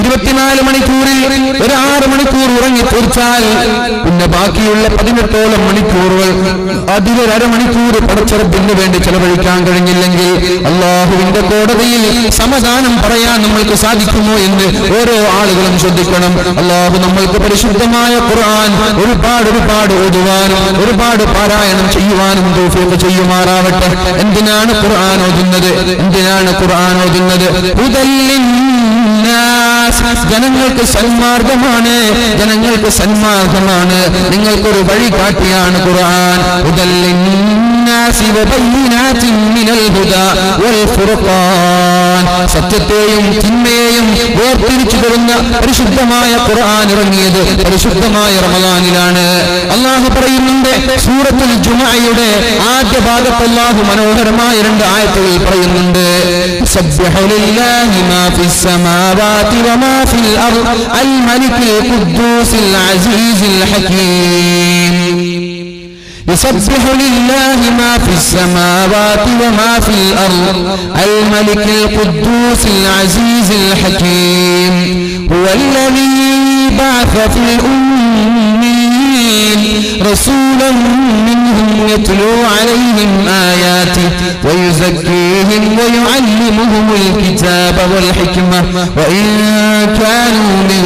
24 മണിക്കൂറിൽ ഒരു 6 മണിക്കൂർ ഉറങ്ങി തീർച്ചാൽ പിന്നെ ബാക്കിയുള്ള 18ഓളം മണിക്കൂറുകൾ അതിലൊരു അരമണിക്കൂർ പടച്ച റബ്ബിന് വേണ്ടി ചെലവഴിക്കാൻ കഴിഞ്ഞില്ലെങ്കിൽ അല്ലാഹുവിന്റെ കോടതിയിൽ സമാധാനം പറയാൻ നമ്മൾക്ക് സാധിക്കുമോ എന്ന് ഓരോ ആളുകളും ശ്രദ്ധിക്കണം. അല്ലാഹു നമ്മൾക്ക് പരിശുദ്ധമായ ഖുർആൻ ഒരുപാട് ഓതുവാനും ഒരുപാട് പാരായണം ചെയ്യുവാനും തൗഫീഖ് ചെയ്യുമാറാവട്ടെ. എന്തിനാണ് ഖുർആൻ ഓതുന്നത്? ജനങ്ങൾക്ക് സന്മാർഗമാണ്, നിങ്ങൾക്കൊരു വഴി കാട്ടിയാണ് ഖുർആൻ. സത്യത്തെയും തിന്മയെയും വേർതിരിച്ചു തരുന്ന പരിശുദ്ധമായ ഖുർആൻ ഇറങ്ങിയത് പരിശുദ്ധമായ റമളാനിലാണ്. അല്ലാഹു പറയുന്നുണ്ട് സൂറത്തുൽ ജുമുഅയുടെ ആദ്യ ഭാഗത്ത് അല്ലാഹു മനോഹരമായ 2 ആയത്തുകൾ പറയുന്നുണ്ട്. സബ്ബിഹു ലില്ലാഹി മാ ഫിസ് സമാവാതി വമാ ഫിൽ അർദ് അൽ മലിക്കിൽ ഖുദ്ദൂസിൽ അസീസിൽ ഹകീം. يسبح لله ما في السماوات وما في الأرض الملك القدوس العزيز الحكيم هو الذي بعث في الأمين رسولا منهم يتلو عليهم آياته ويزكيهم ويعلمهم الكتاب والحكمة وإن كانوا من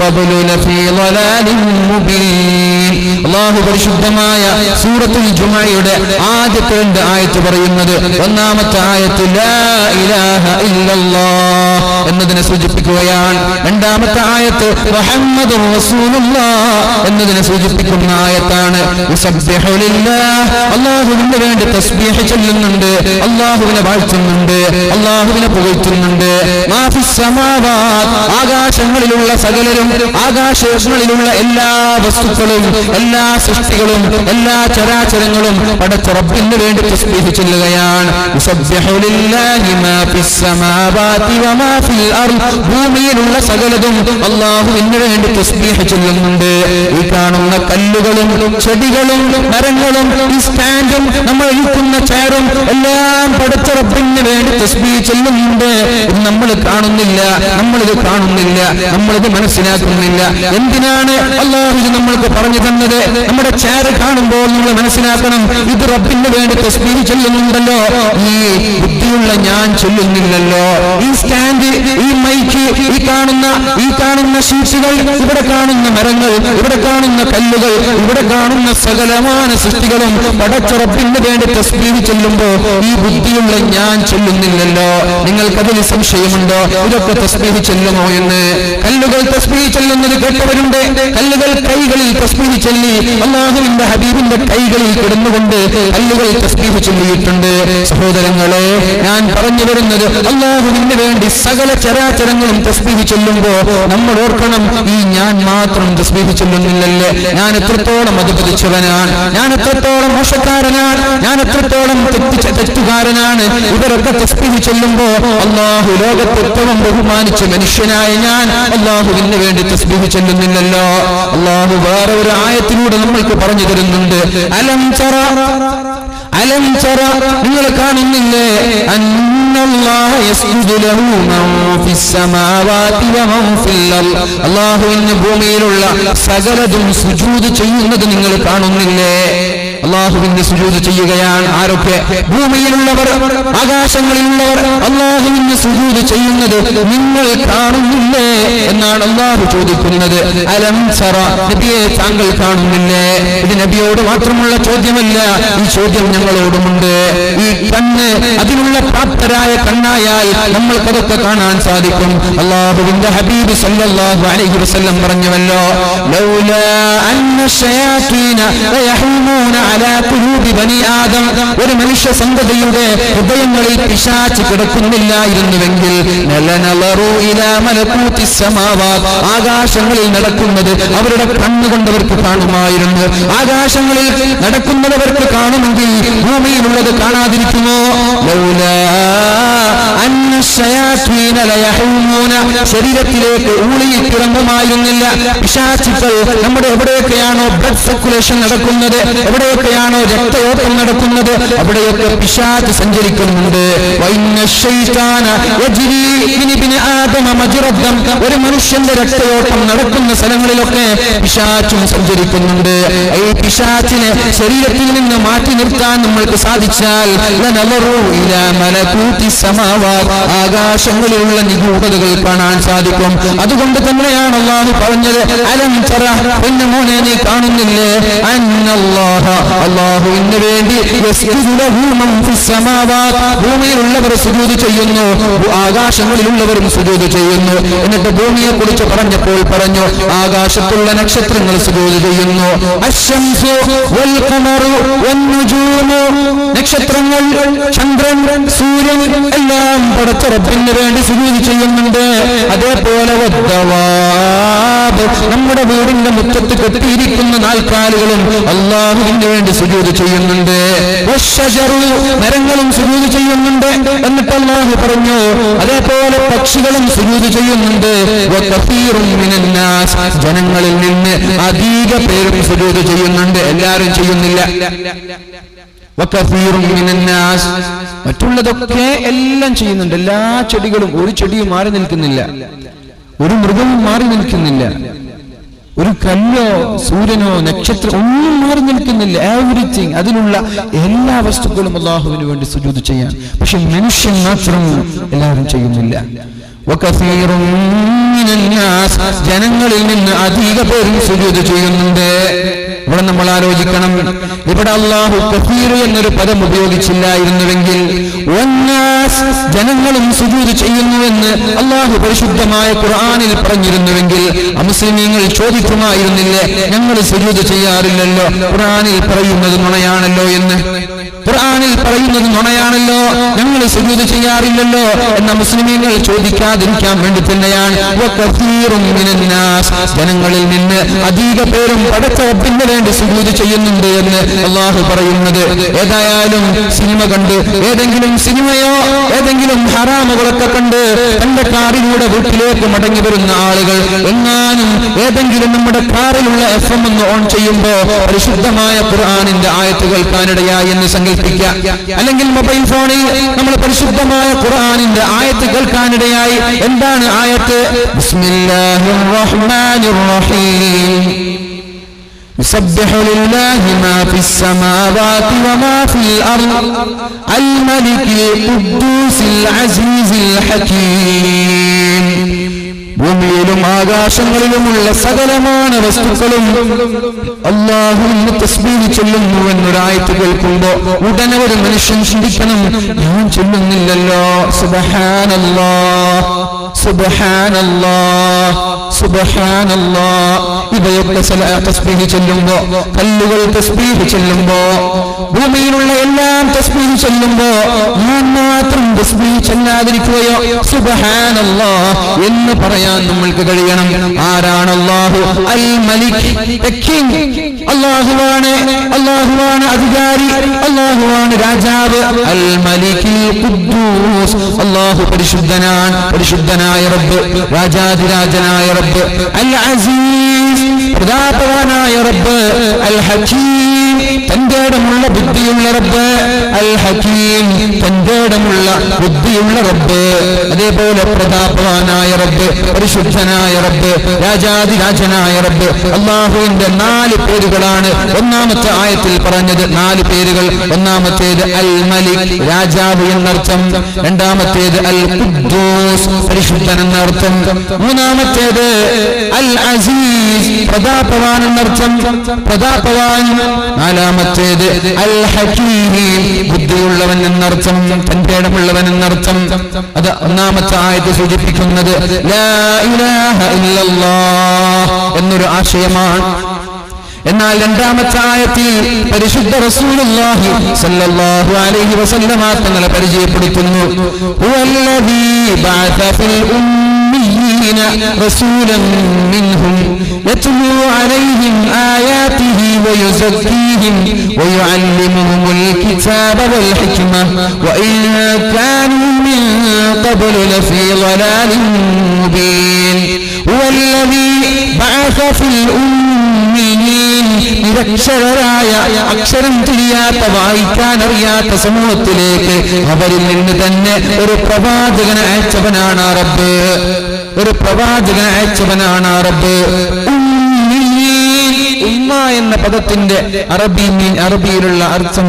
قبل لفي ضلال مبين. الله പരിശുദ്ധമായ സൂറത്തുൽ ജുമുഅയുടെ ആദ്യത്തെ 2 ആയത്ത് പറയുന്നത്, ഒന്നാമത്തെ ആയത്ത് ലാ ഇലാഹ ഇല്ലല്ലാഹ് എന്നതിനെ സൂചിപ്പിക്കുകയാണ്. രണ്ടാമത്തെ ആയത്ത് മുഹമ്മദുർ റസൂലുള്ളാഹ് എന്നതിനെ സൂചിപ്പിക്കുന്ന ആയത്താണ്. യുസബ്ബിഹു ലില്ലാഹ്, അല്ലാഹുവിന് വേണ്ടി തസ്ബീഹ് ചൊല്ലുന്നുണ്ട്, അല്ലാഹുവിനെ വാഴ്ത്തുന്നുണ്ട്, അല്ലാഹുവിനെ പുകഴ്ത്തുന്നുണ്ട്. മാ ഫിസ് സമാവാത്, ആകാശങ്ങളിലുള്ള സകലരും, ആകാശങ്ങളിലുള്ള എല്ലാ വസ്തുക്കളും, എല്ലാ സൃഷ്ടികളും, എല്ലാ ചരാചരങ്ങളും പടച്ച റബ്ബിന് വേണ്ടി തസ്ബീഹ് ചൊല്ലുകയാണ്. യുസബ്ബിഹു ലില്ലാഹി മാ ഫിസ് സമാവാതി വമാ ഫിൽ അർദ്, ഭൂമിയിലുള്ള സകലതും അല്ലാഹുവിന് വേണ്ടി തസ്ബീഹ് ചൊല്ലുന്നുണ്ട്. ഈ കാണുന്ന കല്ലുകളും ചെടികളും മരങ്ങളും ഈ സ്റ്റാൻഡും നമ്മൾ ഇരിക്കുന്ന ചെയറും എല്ലാം പടച്ച റബ്ബിന് വേണ്ടി തസ്ബീഹ് ചൊല്ലുന്നുണ്ട്. ഇത് നമ്മൾ കാണുന്നില്ല, നമ്മളിത് മനസ്സിലാക്കുന്നില്ല. എന്തിനാണ് അല്ലാഹു ഇത് നമ്മൾക്ക് പറഞ്ഞു തന്നത്? നമ്മുടെ ചെയർ കാണുമ്പോൾ നമ്മൾ മനസ്സിലാക്കണം, ഇത് റബ്ബിന് വേണ്ടി തസ്ബീഹ് ചൊല്ലുന്നുണ്ടല്ലോ. ഈ ബുദ്ധിയുള്ള ഞാൻ ചൊല്ലുന്നില്ലല്ലോ. ഈ സ്റ്റാൻഡ്, ഈ മൈക്ക്, ഈ കാണുന്ന ഷീറ്റുകൾ, ഇവിടെ കാണുന്ന മരങ്ങൾ, ഇവിടെ കാണുന്ന കല്ലുകൾ, ഇവിടെ കാണുന്ന സകലമായ സൃഷ്ടികളും പടച്ച റബ്ബിന് വേണ്ടി തസ്ബീഹ് ചൊല്ലുമ്പോ ഈ ബുദ്ധിയുള്ള ഞാൻ ചൊല്ലുന്നില്ലല്ലോ. നിങ്ങൾക്കതിൽ സംശയമുണ്ടോ? ഇതൊക്കെ തസ്ബീഹ് ചൊല്ലുമോ എന്ന്? കല്ലുകൾ തസ്ബീഹ് ചൊല്ലുന്നത് കേട്ടവരുണ്ട്. കല്ലുകൾ കൈകളിൽ തസ്ബീഹ് ചൊല്ലി അല്ലാഹുവിന്റെ ഹബീബിന്റെ കൈകളിൽ കിടന്നുകൊണ്ട് കല്ലുകൾ തസ്ബീഹ് ചൊല്ലിയിട്ടുണ്ട്. സഹോദരങ്ങളെ, ഞാൻ പറഞ്ഞു വരുന്നത് അല്ലാഹുവിന് വേണ്ടി സകല ചരാചരങ്ങളും തസ്ബീഹ് ചൊല്ലുമ്പോ നമ്മൾ ഓർക്കണം, ഈ ഞാൻ മാത്രം തസ്ബീഹ് ചൊല്ലുന്നില്ലല്ലേ. ഞാൻ എത്രത്തോളം അധപതിച്ചവനാണ്, ഞാൻ എത്രത്തോളം മോശക്കാരനാണ്, ഞാൻ എത്രത്തോളം തെറ്റുകാരനാണ്. ഇവരൊക്കെ തസ്ബീഹ് ചൊല്ലുമ്പോ അല്ലാഹു ലോകത്ത് ഏറ്റവും ബഹുമാനിച്ച മനുഷ്യനായ ഞാൻ അല്ലാഹുവിന് വേണ്ടി തസ്ബീഹ് ചൊല്ലുന്നില്ലല്ലോ. അല്ലാഹു വേറെ ഒരു ആയത്തിലൂടെ നമ്മൾക്ക് പറഞ്ഞു തരുന്നുണ്ട്. അലം ചറ, നിങ്ങൾ കാണുന്നില്ലേ? അന്ന ഇന്നല്ലാഹ യസ്ജുദു ലഹു മൻ ഫിസ് സമാവാതി വമൻ ഫിൽ അർദ്. അല്ലാഹുവിന് ഭൂമിയിലുള്ള സകലതും സുജൂദ് ചെയ്യുന്നത് നിങ്ങൾ കാണുന്നില്ലേ? അല്ലാഹുവിന് സുജൂദ് ചെയ്യുകയാണ്. ആരൊക്കെ? ഭൂമിയിലുള്ളവർ, ആകാശങ്ങളിലുള്ളവർ അല്ലാഹുവിന് സുജൂദ് ചെയ്യുന്നത് നിങ്ങൾ കാണുന്നില്ലേ എന്നാണ് അല്ലാഹു ചോദിക്കുന്നത്. അലം സറ, നബിയെ താങ്കൾ കാണുന്നില്ലേ? ഇത് നബിയോട് മാത്രമുള്ള ചോദ്യമല്ല, ഈ ചോദ്യം ഞങ്ങളോടുമുണ്ട്. ഈ കണ്ണ് അതിനുള്ള പ്രാപ്തരായ കണ്ണായാൽ നമ്മൾക്കതൊക്കെ കാണാൻ സാധിക്കും. അല്ലാഹുവിന്റെ ഹബീബ് സല്ലല്ലാഹു അലൈഹി വസല്ലം പറഞ്ഞുവല്ലോ, ലൗലാ അന്ന ശയാതീന ലയഹൂമൂന അലാ ഖുലൂബി ബനി ആദം. ഒരു മനുഷ്യ സന്തതിയുടെ ഹൃദയങ്ങളിൽ പിശാച് കിടക്കുന്നില്ലായിരുന്നുവെങ്കിൽ ലനളറു ഇലാ മലകൂതിസ് സമാവാത്, ആകാശങ്ങളിൽ നടക്കുന്നത് അവരുടെ കണ്ണുകൊണ്ടവർക്ക് കാണുമായിരുന്നു. ആകാശങ്ങളിൽ നടക്കുന്നവർക്ക് കാണുമെങ്കിൽ ഭൂമിയിലുള്ളത് കാണാതിരിക്കുമോ? ലൗലാ അന്ന ശയാതീന ലയഹൂമൂന, ശരീരത്തിലേക്ക് ഊളിയിട്ടിറങ്ങുമായിരുന്നില്ല പിശാചുക്കൾ. നമ്മുടെ എവിടെയൊക്കെയാണോ ബ്ലഡ് സർക്കുലേഷൻ നടക്കുന്നത്, എവിടെയൊക്കെയാണോ രക്തയോട്ടം നടക്കുന്നത്, അവിടെയൊക്കെ പിശാച് സഞ്ചരിക്കുന്നുണ്ട്. ഒരു മനുഷ്യന്റെ രക്തയോട്ടം നടക്കുന്ന സ്ഥലങ്ങളിലൊക്കെ പിശാചും സഞ്ചരിക്കുന്നുണ്ട്. ഈ പിശാചിനെ ശരീരത്തിൽ നിന്ന് മാറ്റി നിർത്താൻ നമ്മൾക്ക് സാധിച്ചാൽ ആകാശങ്ങളിലുള്ള നിഗൂഢതകൾ കാണാൻ സാധിക്കും. അതുകൊണ്ട് തന്നെയാണ് അല്ലാഹു പറഞ്ഞത്, അലം തറ, പിന്നെ മോനെ നീ കാണുന്നില്ലേ, അന്നല്ലാഹ, അല്ലാഹുവിന് വേണ്ടി യസ്ജുദു ലഹു മൻ ഫിസ് സമാവാത്, ഭൂമിയിലുള്ളവർ സുജൂദ് ചെയ്യുന്നു, ആകാശങ്ങളിലുള്ളവരും സുജൂദ് ചെയ്യുന്നു. എന്നിട്ട് ഭൂമിയെ കുറിച്ച് പറഞ്ഞപ്പോൾ പറഞ്ഞു, ആകാശത്തുള്ള നക്ഷത്രങ്ങൾ സുജൂദ് ചെയ്യുന്നു. അശ്ശംസു വൽ ഖമറു വൻ നുജൂമു, നക്ഷത്രങ്ങൾ, ചന്ദ്രൻ, സൂര്യൻ എല്ലാം പടച്ച റബ്ബിന് വേണ്ടി സുജൂദ് ചെയ്യുന്നുണ്ട്. അതേപോലെ വദ്ദവാബ്, നമ്മുടെ വീടിന്റെ മുറ്റത്ത് കെട്ടിയിരിക്കുന്ന നാൽക്കാലികളും അല്ലാഹുവിന് വേണ്ടി സുജൂദ് ചെയ്യുന്നുണ്ട്. വശജറു, മരങ്ങളും സുജൂദ് ചെയ്യുന്നുണ്ട്. എന്നിട്ട് അല്ലാഹു പറഞ്ഞു, അതേപോലെ പക്ഷികളും സുജൂദ് ചെയ്യുന്നുണ്ട്. വകഫീറുൻ മിനന്നാസ്, ജനങ്ങളിൽ നിന്ന് അധിക പേരും സുജൂദ് ചെയ്യുന്നുണ്ട്. എല്ലാവരും ചെയ്യുന്നില്ല. വകഫീറുൻ മിനന്നാസ്, മറ്റുള്ളതൊക്കെ എല്ലാം ചെയ്യുന്നുണ്ട്. എല്ലാ ചെടികളും, ഒരു ചെടിയും മാറി നിൽക്കുന്നില്ല, ഒരു മൃഗവും മാറി നിൽക്കുന്നില്ല, ഒരു കല്ലോ സൂര്യനോ നക്ഷത്രം ഒന്നും മാറി നിൽക്കുന്നില്ല. എവരിത്തിങ്, അതിലുള്ള എല്ലാ വസ്തുക്കളും അല്ലാഹുവിന് വേണ്ടി സുജൂദ് ചെയ്യാൻ. പക്ഷെ മനുഷ്യൻ മാത്രം എല്ലാവരും ചെയ്യുന്നില്ല. വകഫീറുൻ മിനന്നാസ്, ജനങ്ങളിൽ നിന്ന് അധിക പേരും സുജൂദ് ചെയ്യുന്നുണ്ട്. ഇവിടെ നമ്മൾ ആലോചിക്കണം, ഇവിടെ അല്ലാഹു കഫീർ എന്നൊരു പദം ഉപയോഗിച്ചില്ലായിരുന്നുവെങ്കിൽ വന്നാസ്, ജനങ്ങളും സുജൂദ് ചെയ്യുന്നുവെന്ന് അല്ലാഹു പരിശുദ്ധമായ ഖുർആനിൽ പറഞ്ഞിരുന്നുവെങ്കിൽ മുസ്ലിമീങ്ങൾ ചോദിക്കുമായിരുന്നില്ലേ, ഞങ്ങൾ സുജൂദ് ചെയ്യാറില്ലല്ലോ, ഖുർആനിൽ പറയുന്നത് നുണയാണല്ലോ എന്ന്. ഖുർആനിൽ പറയുന്നത് നുണയാണല്ലോ, ഞങ്ങൾ സുജൂദ് ചെയ്യാറില്ലല്ലോ എന്ന മുസ്ലിമീങ്ങൾ ചോദിക്കാതിരിക്കാൻ വേണ്ടി തന്നെയാണ് വകഫീറുൻ മിനന്നാസ്, ജനങ്ങളിൽ നിന്ന് അധിക പേരും പടച്ച റബ്ബിന് വേണ്ടി സുജൂദ് ചെയ്യുന്നുണ്ട് എന്ന് അല്ലാഹു പറയുന്നത്. ഏതായാലും സിനിമ കണ്ട്, ഏതെങ്കിലും സിനിമയോ ഏതെങ്കിലും ഹറാമുകളൊക്കെ കണ്ട് തന്റെ കാറിലൂടെ വീട്ടിലേക്ക് മടങ്ങി വരുന്ന ആളുകൾ എങ്ങാനും ഏതെങ്കിലും നമ്മുടെ കാറിലുള്ള FM ഒന്ന് ഓൺ ചെയ്യുമ്പോ പരിശുദ്ധമായ ഖുർആനിന്റെ ആയത്ത് കേൾക്കാനിടയായി എന്ന് സങ്കല്പിക്കുക. അല്ലെങ്കിൽ മൊബൈൽ ഫോണിൽ നമ്മൾ പരിശുദ്ധമായ ഖുർആനിന്റെ ആയത്ത് കേൾക്കാനിടയായി. എന്താണ് ആയത്ത്? ബിസ്മില്ലാഹിർ റഹ്മാനിർ റഹീം, يسبح لله ما في السماوات وما في الأرض الملك القدوس العزيز الحكيم. ഭൂമിയിലും ആകാശങ്ങളിലുമുള്ള സകലമായ വസ്തുക്കളും അല്ലാഹുവിനെ തസ്ബീഹ് ചൊല്ലുന്നു എന്നൊരായത്ത് കേൾക്കുമ്പോ ഉടനെ ഒരു മനുഷ്യൻ ചിന്തിക്കണം, ഞാൻ ചൊല്ലുന്നില്ലല്ലോ, സുബ്ഹാനല്ലാഹ് സുബ്ഹാനല്ലാഹ് സുബ്ഹാനല്ലാഹ്. ഇവയൊക്കെ തസ്ബീഹ് ചൊല്ലുമ്പോ, കല്ലുകൾ തസ്ബീഹ് ചൊല്ലുമ്പോ, ഭൂമിയിലുള്ള എല്ലാം തസ്ബീഹ് ചൊല്ലുമ്പോ ഞാൻ മാത്രം തസ്ബീഹ് ചൊല്ലാതിരിക്കുകയോ സുബ്ഹാനല്ലാഹ് എന്ന് പറയാൻ നമ്മൾക്ക് കഴിയണം. ആരാണ് അല്ലാഹു? അൽ മലിക്, കിങ്. അല്ലാഹുവാണ് അധികാരി, അല്ലാഹുവാണ് രാജാവ്. അൽ മലിക്കിൽ ഖുദ്ദൂസ്, അല്ലാഹു പരിശുദ്ധനാണ്, പരിശുദ്ധനായ റബ്ബ്, രാജാധിരാജനായ റബ്ബ്. അൽ അസീസ്, പ്രതാപവാനായ റബ്ബ്. അൽ ഹകീം, തന്റെ ഇടമുള്ള ബുദ്ധിയുള്ള റബ്ബ്, അൽ ഹകീം തന്റെ ഇടമുള്ള ബുദ്ധിയുള്ള റബ്ബ്, അതേപോലെ പ്രതാപവാനായ റബ്ബ്, പരിശുദ്ധനായ റബ്ബ്, രാജാതിരാജനായ റബ്ബ്. അല്ലാഹുവിന്റെ 4 പേരുകളാണ് ഒന്നാമത്തെ ആയത്തിൽ പറഞ്ഞത്. 4 പേരുകൾ. ഒന്നാമത്തേത് അൽ മലിക് രാജാവ് എന്നർത്ഥം, രണ്ടാമത്തേത് അൽ ഖുദ്ദൂസ് പരിശുദ്ധൻ എന്നർത്ഥം, മൂന്നാമത്തേത് അൽ അസീസ് പ്രതാപവാൻ എന്നർത്ഥം, പ്രതാപവാൻ, നാലാമത്തേത് അൽ ഹകീം ബുദ്ധിയുള്ളവൻ എന്നർത്ഥം, തന്റെ ഇടമുള്ളവൻ എന്നർത്ഥം. അത് ഒന്നാമത്തെ ആയത്ത് സൂചിപ്പിക്കുന്നത് ലാ ഇലാഹ ഇല്ലല്ലാഹ് എന്നൊരു ആശയമാണ്. എന്നാൽ രണ്ടാമത്തെ ആയത്തിൽ പരിശുദ്ധ റസൂലുള്ളാഹി സ്വല്ലല്ലാഹു അലൈഹി വസല്ലമ തങ്ങളെ പരിചയപ്പെടുത്തുന്നു. ഹുവല്ലദീ ബഅസ ഫിൽ ഉമ്മീന റസൂലൻ മിൻഹും യത്ലൂ അലൈഹിം ആയാതിഹി വയുസക്കീഹിം വയുഅല്ലിമുഹുൽ കിതാബ വൽ ഹിക്മ വഇൻ കാനൂ മിൻ ഖബ്ലു ലഫീ ളലാലിൻ മുബീൻ. ഹുവല്ലദീ ബഅസ ഫിൽ നിരക്ഷരരായ അക്ഷരം തിരിയാത്ത വായിക്കാൻ അറിയാത്ത സമൂഹത്തിലേക്ക് അവരിൽ നിന്ന് തന്നെ ഒരു പ്രവാചകനെ അയച്ചവനാണ് റബ്ബ്, ഒരു പ്രവാചകനെ അയച്ചവനാണ് റബ്ബ്. ഉമ്മ എന്ന പദത്തിന്റെ അറബിയിലുള്ള അർത്ഥം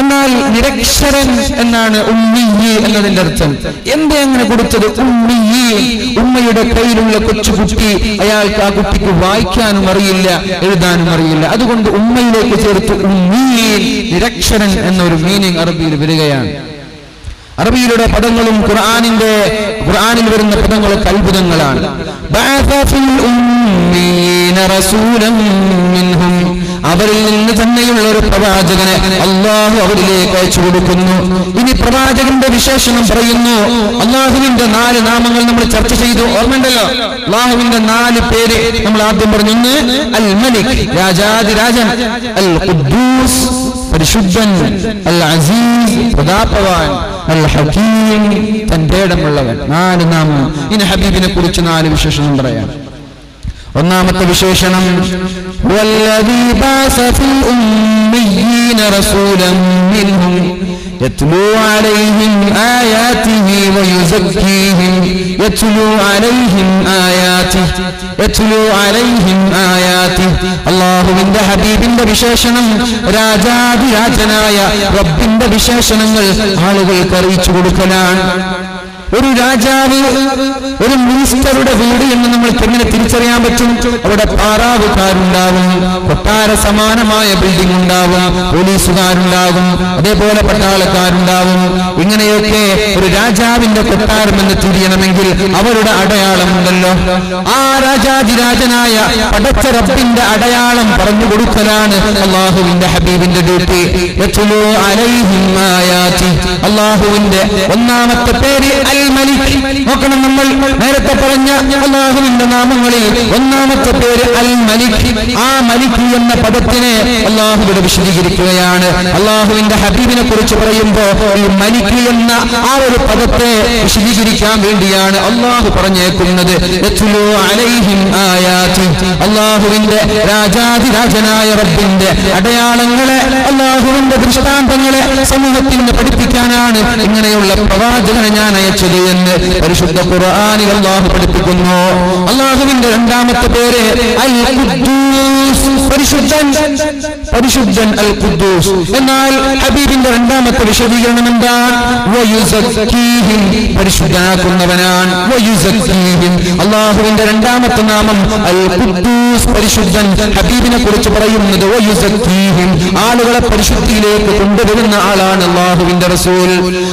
എന്നാൽ നിരക്ഷരൻ എന്നാണ് ഉമ്മി എന്നതിന്റെ അർത്ഥം. എന്തേ അങ്ങനെ കൊടുത്തത്? ഉമ്മയുടെ കയ്യിലുള്ള കൊച്ചുകുട്ടി, അയാൾക്ക് ആ കുട്ടിക്ക് വായിക്കാനും അറിയില്ല എഴുതാനും അറിയില്ല, അതുകൊണ്ട് ഉമ്മയിലേക്ക് ചേർത്ത് ഉമ്മി നിരക്ഷരൻ എന്നൊരു മീനിങ് അറബിയിൽ വരികയാണ്. അറബിയിലുള്ള പദങ്ങളും ഖുർആനിൽ വരുന്ന പദങ്ങളൊക്കെ അത്ഭുതങ്ങളാണ്. അവരിൽ നിന്ന് തന്നെയുള്ള ഒരു പ്രവാചകനെ അള്ളാഹു അവരിലേക്ക് അയച്ചു കൊടുക്കുന്നു. ഇനി പ്രവാചകന്റെ വിശേഷണം പറയുന്നു. അള്ളാഹുവിന്റെ 4 നാമങ്ങൾ നമ്മൾ ചർച്ച ചെയ്തു, ഓർമ്മയുണ്ടല്ലോ? അള്ളാഹുവിന്റെ 4 പേര് നമ്മൾ ആദ്യം പറഞ്ഞു. അൽ മലിക് രാജാതിരാജൻ, അൽ ഖുദ്ദൂസ് പരിശുദ്ധൻ, അൽ അസീസ് പ്രതാപവാൻ, അൽ ഹകീം തന്റെ ഇടമുള്ളവൻ. 4 നാമം. ഇനി ഹബീബിനെ കുറിച്ച് 4 വിശേഷണം പറയാം. ഒന്നാമത്തെ വിശേഷണം വല്ലദീ ബഅസ ഫിൽ ഉമ്മീന റസൂലൻ മിൻഹും യത്ലൂ അലൈഹിം ആയാതിഹി വയുസക്കീഹിം യത്ലൂ അലൈഹിം ആയാതിഹി. അല്ലാഹുവിന്റെ ഹബീബിന്റെ വിശേഷണം, രാജാതിരാജനായ റബ്ബിന്റെ വിശേഷണങ്ങൾ ആളുകൾക്ക് അറിയിച്ചു കൊടുക്കലാണ്. ഒരു രാജാവ്, ഒരു മിനിസ്റ്ററുടെ വീട് എന്ന് നമ്മൾക്ക് എങ്ങനെ തിരിച്ചറിയാൻ പറ്റും? അവിടെ പാറാവുകാരുണ്ടാവും, കൊട്ടാര സമാനമായ ബിൽഡിംഗ് ഉണ്ടാവും, പോലീസുകാരുണ്ടാകും, അതേപോലെ പട്ടാളക്കാരുണ്ടാവും. ഇങ്ങനെയൊക്കെ ഒരു രാജാവിന്റെ കൊട്ടാരം എന്ന് തിരിയണമെങ്കിൽ അവരുടെ അടയാളമുണ്ടല്ലോ. ആ രാജാതിരാജനായ പടച്ച റബ്ബിന്റെ അടയാളം പറഞ്ഞു കൊടുക്കലാണ് അള്ളാഹുവിന്റെ ഹബീബിന്റെ ഡ്യൂട്ടി. യത്ലൂ അലൈഹിം ആയാതി. അള്ളാഹുവിന്റെ ഒന്നാമത്തെ പേര് അൽ മലിക്. നോക്കണം, നമ്മൾ നേരത്തെ പറഞ്ഞ അല്ലാഹുവിന്റെ നാമങ്ങളിൽ ഒന്നാമത്തെ പേര് അൽ മലിക്. ആ മലിക് എന്ന പദത്തിനെ അല്ലാഹുവിടെ വിശദീകരിക്കുകയാണ്. അല്ലാഹുവിന്റെ ഹബീബിനെ കുറിച്ച് പറയുമ്പോൾ ഈ മലിക് എന്ന ആ ഒരു പദത്തെ വിശദീകരിക്കാൻ വേണ്ടിയാണ് അല്ലാഹു പറഞ്ഞേക്കുന്നത്. യത്ലൂ അലൈഹിം ആയാതി. അല്ലാഹുവിന്റെ രാജാതിരാജനായ റബ്ബിന്റെ അടയാളങ്ങളെ, അല്ലാഹുവിന്റെ ദൃഷ്ടാന്തങ്ങളെ സമൂഹത്തിന് പഠിപ്പിക്കാനാണ് ഇങ്ങനെയുള്ള പ്രവാചകനെ ഞാൻ അയച്ചത് എന്ന് പരിശുദ്ധ ഖുർആനിൽ അല്ലാഹു പഠിപ്പിക്കുന്നു. അല്ലാഹുവിന്റെ രണ്ടാമത്തെ പേര് അൽ ഖുദ്ദൂസ് പരിശുദ്ധൻ അൽ ഖുദ്ദൂസ്. എന്നാൽ ഹബീബിന്റെ രണ്ടാമത്തെ വിശദീകരണം എന്താണ്? വയുസക്കീഹിം പരിശുദ്ധനാക്കുന്നവനാണ്. വയുസക്കീഹിം അല്ലാഹുവിന്റെ രണ്ടാമത്തെ നാമം അൽ ഖുദ്ദൂസ് പരിശുദ്ധൻ. ഹബീബിനെ കുറിച്ച് പറയുന്നത് വയുസക്കീഹിം ആളുകളെ പരിശുദ്ധിയിലേക്ക് കൊണ്ടുവരുന്ന ആളാണ് അല്ലാഹുവിന്റെ റസൂൽ.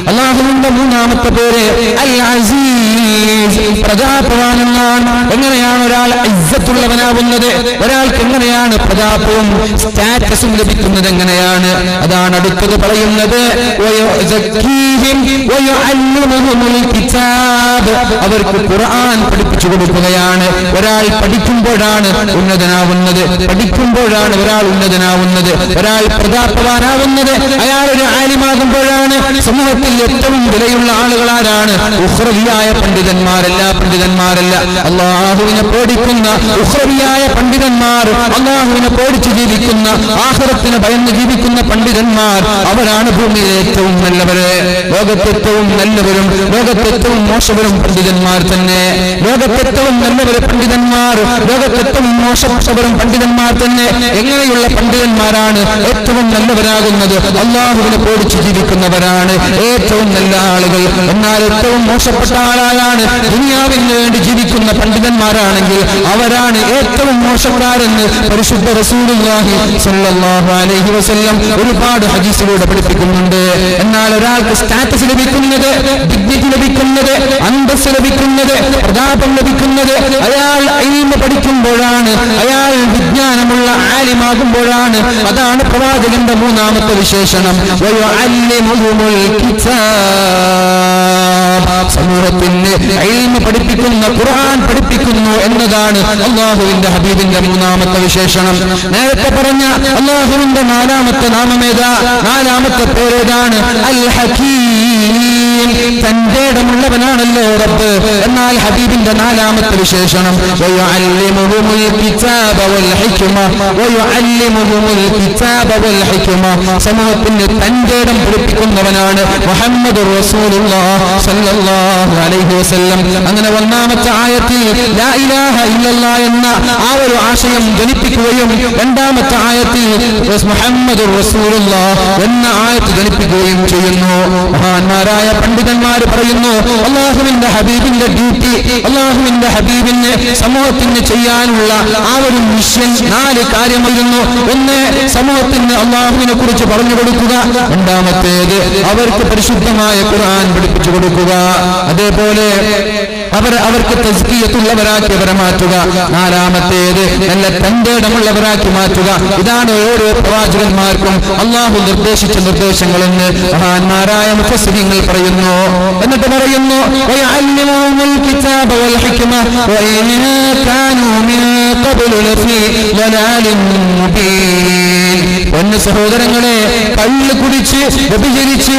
അല്ലാഹുവിന്റെ മൂന്നാമത്തെ പേര് അൽ അസീസ് പ്രതാപവാൻ എന്നാണ്. എങ്ങനെയാണ് ഒരാൾ ഇസ്സത്തുള്ളവനാവുന്നത്? ഒരാൾക്ക് എങ്ങനെയാണ് പ്രതാപവും സ്റ്റാറ്റസ് സ്റ്റാറ്റസും ലഭിക്കുന്നത് എങ്ങനെയാണ്? അതാണ് അടുത്തത് പറയുന്നത്, അവർക്ക് ഖുർആൻ പഠിപ്പിച്ചു കൊടുക്കുകയാണ്. ഒരാൾ പഠിക്കുമ്പോഴാണ് ഉന്നതനാവുന്നത്, പഠിക്കുമ്പോഴാണ് ഒരാൾ ഉന്നതനാവുന്നത്, ഒരാൾ പ്രതാപവാനാവുന്നത്. അയാൾ ഒരു ആലിമാകുമ്പോഴാണ്. സമൂഹത്തിൽ ഏറ്റവും വിലയുള്ള ആളുകളാരാണ്? ഉഖ്റവിയായ പണ്ഡിതന്മാരല്ല, പണ്ഡിതന്മാരല്ല, അല്ലാഹുവിനെ പേടിക്കുന്ന ഉഖ്റവിയായ പണ്ഡിതന്മാർ, അല്ലാഹുവിനെ പേടിച്ച് ജീവിക്കുന്ന, ആഖിറത്തിനെ ഭയന്ന് ജീവിക്കുന്ന പണ്ഡിതന്മാർ. അവരാണ് ഭൂമിയിലെ ഏറ്റവും നല്ലവര്. ലോകത്തേറ്റവും നല്ലവരും ലോകത്തേറ്റവും മോശവരും പണ്ഡിതന്മാർ തന്നെ. ലോകത്തേറ്റവും നല്ലവര് പണ്ഡിതന്മാർ, ലോകത്തേറ്റവും മോശപ്പെട്ടവരും പണ്ഡിതന്മാർ തന്നെ. എങ്ങനെയുള്ള പണ്ഡിതന്മാരാണ് ഏറ്റവും നല്ലവരാകുന്നത്? അല്ലാഹുവിനെ പേടിച്ച് ജീവിക്കുന്നവരാണ് ഏറ്റവും നല്ല ആളുകൾ. എന്നാൽ ഏറ്റവും മോശപ്പെട്ട ആളാണ് ദുനിയാവിന് വേണ്ടി ജീവിക്കുന്ന പണ്ഡിതന്മാരാണെങ്കിൽ അവരാണ് ഏറ്റവും മോശക്കാരെന്ന് പരിശുദ്ധ റസൂലുള്ളാഹി സ്വല്ലല്ലാഹു അലൈഹി വസല്ലം ഒരുപാട് ഹദീസിലൂടെ പഠിപ്പിക്കുന്നുണ്ട്. എന്നാൽ ഒരാൾക്ക് സ്റ്റാറ്റസ് ലഭിക്കുന്നത്, ഡിഗ്നിറ്റി ലഭിക്കുന്നത്, അന്തസ്സ് ലഭിക്കുന്നത്, പ്രതാപം ലഭിക്കുന്നത് അയാൾ ഇൽമ പഠിക്കുമ്പോഴാണ്, അയാൾ വിജ്ഞാനമുള്ള ആലിമാകുമ്പോഴാണ്. അതാണ് പ്രവാചകന്റെ മൂന്നാമത്തെ വിശേഷണം, വയുഅല്ലിമുഹുൽ കിതാബ്. സമൂഹത്തിന് ഇൽമ പഠിപ്പിക്കുന്ന, ഖുർആൻ പഠിപ്പിക്കുന്നു എന്നതാണ് അല്ലാഹുവിന്റെ ഹബീബിന്റെ മൂന്നാമത്തെ വിശേഷണം. നേരത്തെ പറഞ്ഞ അല്ലാഹുവിന്റെ നാലാമത്തെ നാമമേതാ? നാലാമത്തെ പേരേതാണ്? അൽ ഹകീം. തന്റെ ഇടമുള്ളവനാണല്ലോ റബ്ബ്. എന്നാൽ ഹബീബിന്റെ നാലാമത്തെ വിശേഷണം വയുഅല്ലിമുഹുൽ കിതാബ വൽ ഹിക്മ, വയുഅല്ലിമുഹുൽ കിതാബ വൽ ഹിക്മ. സമൂഹത്തിന് തന്റെ ഇടം പഠിപ്പിക്കുന്നവനാണ് മുഹമ്മദുർ റസൂലുള്ളാഹി സ്വല്ലല്ലാഹു അലൈഹി വസല്ലം. അങ്ങനെ ഒന്നാമത്തെ ആയത്തിൽ ലാ ഇലാഹ ഇല്ലല്ലാഹ് എന്ന ആ ഒരു ആശയം ധ്വനിപ്പിക്കുകയും രണ്ടാമത്തെ ആയത്തിൽ മുഹമ്മദുർ റസൂലുള്ളാഹി എന്ന ആയത്ത് ധ്വനിപ്പിക്കുകയും ചെയ്യുന്നു. മഹാന്മാരായ പണ്ഡിതന്മാർ പറയുന്നു, അല്ലാഹുവിന്റെ ഹബീബിന്റെ ഡ്യൂട്ടി, അല്ലാഹുവിന്റെ ഹബീബിന് സമൂഹത്തിന് ചെയ്യാനുള്ള ആ ഒരു മിഷൻ 4 കാര്യമായിരുന്നു. ഒന്ന്, സമൂഹത്തിന് അല്ലാഹുവിനെ കുറിച്ച് പറഞ്ഞു കൊടുക്കുക. രണ്ടാമത്തേത്, അവർക്ക് പരിശുദ്ധമായ ഖുർആൻ പഠിപ്പിച്ചു കൊടുക്കുക. അതേപോലെ അവർക്ക് തസ്കിയത്തുള്ളവരാക്കി അവരെ മാറ്റുക. നാലാമത്തേത്, നല്ല തന്റെ ഇടമുള്ളവരാക്കി മാറ്റുക. ഇതാണ് ഓരോ പ്രവാചകന്മാർക്കും അല്ലാഹു നിർദ്ദേശിച്ച നിർദ്ദേശങ്ങളെന്ന് മഹാന്മാരായ മുഫസ്സിരീങ്ങൾ പറയുന്നു. എന്നിട്ട് പറയുന്നു, വയഅല്ലിമുഹുൽ കിതാബ വൽ ഹിക്മ വഇൻ കാനൂ മിൻ ഖബ്ലു ലഫീ ളലാലിൻ മുബീൻ. ഒന്ന് സഹോദരങ്ങളെ, കള്ള് കുടിച്ച് വ്യഭിചരിച്ച്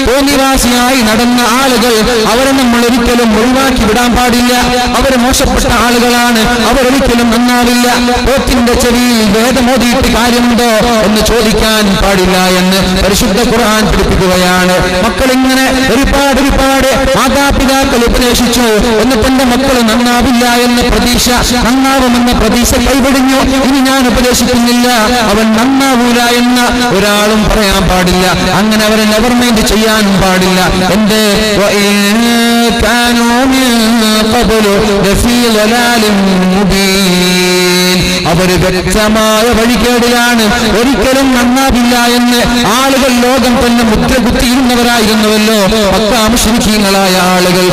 തോന്നിവാസിയായി നടന്ന ആളുകൾ, അവരെ നമ്മൾ ഒരിക്കലും ഒഴിവാക്കി വിടാൻ പാടില്ല. അവർ മോശപ്പെട്ട ആളുകളാണ്, അവരൊരിക്കലും നന്നാവില്ല. പോത്തിന്റെ ചെവിയിൽ വേദമോദിയിട്ട് കാര്യമുണ്ടോ എന്ന് ചോദിക്കാൻ പാടില്ല എന്ന് പരിശുദ്ധ ഖുർആൻ പഠിപ്പിക്കുകയാണ്. മക്കളിങ്ങനെ ഒരുപാട് മാതാപിതാക്കൾ ഉപദേശിച്ചു, എന്നിട്ട് എന്റെ മക്കൾ നന്നാവില്ല എന്ന പ്രതീക്ഷ, നന്നാവുമെന്ന പ്രതീക്ഷ കൈവിടിഞ്ഞു, ഇനി ഞാൻ ഉപദേശിക്കുന്നില്ല, അവൻ നന്നാവൂല എന്ന ഒരാളും പറയാൻ പാടില്ല. അങ്ങനെ അവരെ നെവർ മൈൻഡ് ചെയ്യാനും പാടില്ല. എന്റെ അവര് വ്യക്തമായ വഴികേടിലാണ്, ഒരിക്കലും നന്നാവില്ല എന്ന് ആളുകൾ ലോകം തന്നെ മുദ്രകുത്തിയിരുന്നവരായിരുന്നുവല്ലോ മക്കാ മുശ്രിക്കീങ്ങളായ ആളുകൾ.